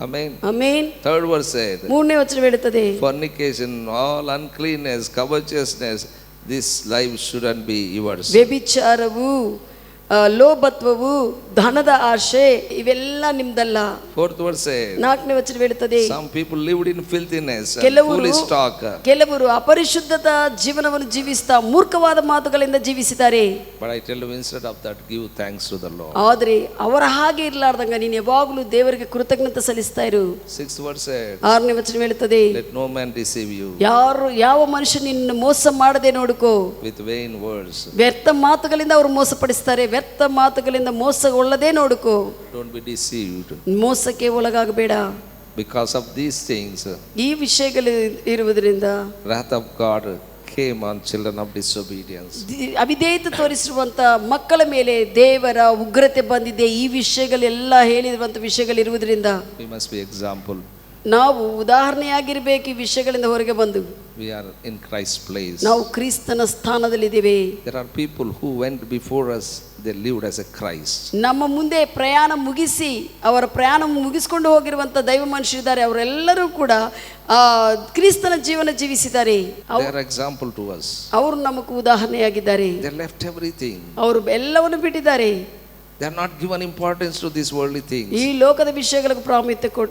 Amen. Amen. Third verse says, 3ನೇ ವಚನ ಹೇಳುತ್ತದೆ, fornication, all uncleanness, covetousness, this life shouldn't be yours. ವ್ಯಭಿಚಾರವು, ಲೋಭತ್ವವು, ಧನದ ಆಶೆ ಇವೆಲ್ಲ ನಿಮ್ದಲ್ಲ. Fourth verse says, 4ನೇ ವಚನ ಹೇಳುತ್ತದೆ, some people lived in filthiness and foolish talk. ಕೆಲವರು ಅಪರಿಶುದ್ಧದ ಜೀವನವನ್ನು ಜೀವಿಸ್ತಾ ಮೂರ್ಖವಾದ ಮಾತುಗಳಿಂದ ಜೀವಿಸಿದ್ದಾರೆ. But I tell you, instead of that, give thanks to the Lord. ಆದ್ರೆ ಅವರ ಹಾಗೆ ಇರ್ಲಾರ್ದಂಗ ನೀನು ಯಾವಾಗಲೂ ದೇವರಿಗೆ ಕೃತಜ್ಞತೆ ಸಲ್ಲಿಸ್ತಾ ಇರು. Sixth verse says, 6ನೇ ವಚನ ಹೇಳುತ್ತದೆ, let no man deceive you ಯಾವ ಮನುಷ್ಯ ನಿನ್ನ ಮೋಸ ಮಾಡದೆ ನೋಡ್ಕೋ. with vain words. ವ್ಯರ್ಥ ಮಾತುಗಳಿಂದ ಅವರು ಮೋಸಪಡಿಸ್ತಾರೆ, ವ್ಯರ್ಥ ಮಾತುಗಳಿಂದ ಮೋಸಗೊಳ್ಳದೆ ನೋಡಿಕೋ. Don't be deceived. ಮೋಸಕ್ಕೆ ಒಳಗಾಗಬೇಡ. Because of these things, ಈ ವಿಷಯಗಳು ಇರುವುದರಿಂದ wrath of God came on children of disobedience. ಅವಿಧೇಯತೆ ತೋರಿಸಿರುವಂತ ಮಕ್ಕಳ ಮೇಲೆ ದೇವರ ಉಗ್ರತೆ ಬಂದಿದೆ. ಈ ವಿಷಯಗಳೆಲ್ಲ ಹೇಳಿರುವಂತ ವಿಷಯಗಳಿರುವುದರಿಂದ We must be example. ನಾವು ಉದಾಹರಣೆಯಾಗಿರ್ಬೇಕು. ಈ ವಿಷಯಗಳಿಂದ ಹೊರಗೆ ಬಂದು We are in Christ's place. ನಾವು ಕ್ರಿಸ್ತನ ಸ್ಥಾನದಲ್ಲಿದ್ದೇವೆ. There are people who went before us, they lived as a Christ. ನಮ್ಮ ಮುಂದೆ ಪ್ರಯಾಣ ಮುಗಿಸಿ ಅವರ ಪ್ರಯಾಣ ಮುಗಿಸ್ಕೊಂಡು ಹೋಗಿರುವಂತ ದೈವ ಮನುಷ್ಯರಿದ್ದಾರೆ. ಅವರೆಲ್ಲರೂ ಕೂಡ ಕ್ರಿಸ್ತನ ಜೀವನ ಜೀವಿಸಿದ್ದಾರೆ. They are example to us. ಅವರು ನಮಗೆ ಉದಾಹರಣೆಯಾಗಿದ್ದಾರೆ. They left everything. ಅವರು ಎಲ್ಲವನ್ನು ಬಿಟ್ಟಿದ್ದಾರೆ. They are not given importance to these worldly things. ಈ ಲೋಕದ ವಿಷಯಗಳಿಗೆ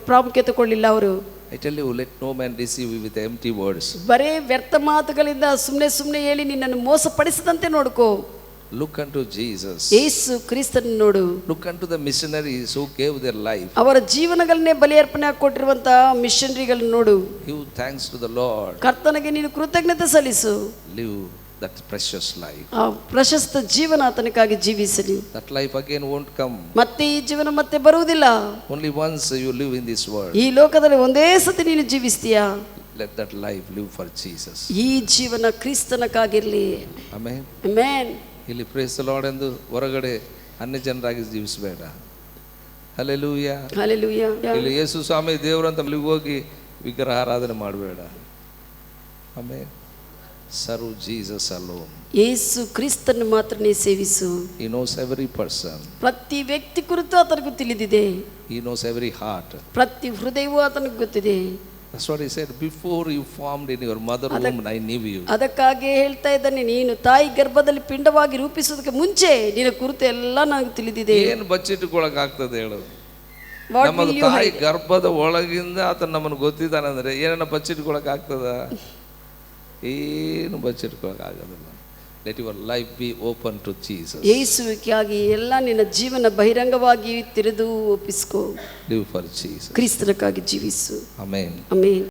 ಪ್ರಾಮುಖ್ಯತೆ ಕೊಡಲಿಲ್ಲ ಅವರು. I tell you, let no man deceive you with empty words. ಬರೇ ವ್ಯರ್ಥ ಮಾತುಗಳಿಂದ ಸುಮ್ಮನೆ ಹೇಳಿ ನಿನ್ನನ್ನು ಮೋಸಪಡಿಸದಂತೆ ನೋಡ್ಕೋ. Look unto Jesus. ಯೇಸು ಕ್ರಿಸ್ತನ ನೋಡು. Look unto the missionaries who gave their life. ಅವರ ಜೀವನಗಳನ್ನೇ ಬಲಿಯರ್ಪಣೆ ಕೊಟ್ಟಿರುವಂತಹ ಮಿಷನರಿಗಳನ್ನು ನೋಡು. Give thanks to the Lord. ಕರ್ತನಿಗೆ ನೀನು ಕೃತಜ್ಞತೆ ಸಲ್ಲಿಸು. Live that precious life. ಆ ಪ್ರಶಸ್ತ ಜೀವನ ಆತನಿಗಾಗಿ ಜೀವಿಸಲಿ. That life again won't come. ಮತ್ತೆ ಈ ಜೀವನ ಮತ್ತೆ ಬರುವುದಿಲ್ಲ. Only once you live in this world. ಈ ಲೋಕದಲ್ಲಿ ಒಂದೇ ಸತಿ ನೀನು ಜೀವಿಸ್ತೀಯಾ. Let that life live for Jesus. ಈ ಜೀವನ ಕ್ರಿಸ್ತನಕ್ಕಾಗಿರ್ಲಿ. Amen. Amen. ಇಲ್ಲಿ ಪ್ರೇಸ್ ದ ಲಾರ್ಡ್ ಎಂದು ಹೊರಗಡೆ ಅನ್ಯ ಜನರಾಗಿ ಜೀವಿಸಬೇಡ. ಹಲ್ಲೆಲೂಯಾ. ಹಲ್ಲೆಲೂಯಾ. ಇಲ್ಲಿ ಯೇಸು ಸ್ವಾಮಿ ದೇವರು ಅಂತ ಅಲ್ಲಿಗೆ ಹೋಗಿ ವಿಗ್ರಹ ಆರಾಧನೆ ಮಾಡಬೇಡ. ಆಮೇಲೆ ಸರ್ವ್ ಜೀಸಸ್ ಅಲೋನ್. ಯೇಸು ಕ್ರಿಸ್ತನ ಮಾತ್ರ ನೀ ಸೇವಿಸು. He knows every person. ಪ್ರತಿ ವ್ಯಕ್ತಿ ಕುರಿತು ಆತನಿಗೆ ತಿಳಿದಿದೆ. He knows every heart. ಪ್ರತಿ ಹೃದಯವೂ ಆತನಿಗೆ ಗೊತ್ತಿದೆ. That's what he said. Before you formed in your mother womb, I knew you. ಅದಕ್ಕಾಗಿ ಹೇಳ್ತಾ ಇದ್ದಾನೆ, ನೀನು ತಾಯಿ ಗರ್ಭದಲ್ಲಿ ಪಿಂಡವಾಗಿ ರೂಪಿಸೋದಕ್ಕೆ ಮುಂಚೆ ನಿನ್ನ ಕುರಿತು ಎಲ್ಲ ನನಗೆ ತಿಳಿದಿದೆ. ಏನು ಬಚ್ಚಿಟ್ಟುಕೊಳ್ಳಕ್ ಆಗ್ತದೆ ಹೇಳು? ನಮ್ಮ ತಾಯಿ ಗರ್ಭದ ಒಳಗಿಂದ ಆತ ನಮ್ಮನ್ನು ಗೊತ್ತಿದ್ದಾನೆ ಅಂದ್ರೆ ಏನನ್ನ ಬಚ್ಚಿಟ್ಕೊಳಕ್ ಆಗ್ತದ? ಏನು ಬಚ್ಚಿಟ್ಕೊಳಕ್ ಆಗೋದಿಲ್ಲ. Let your life be open to Jesus. ಯೇಸುವಿಗಾಗಿ ಎಲ್ಲ ನಿನ್ನ ಜೀವನ ಬಹಿರಂಗವಾಗಿ ತೆರೆದು ಒಪ್ಪಿಸ್ಕೋ. Live for Jesus. ಕ್ರಿಸ್ತನಿಗಾಗಿ ಜೀವಿಸು. Amen. Amen.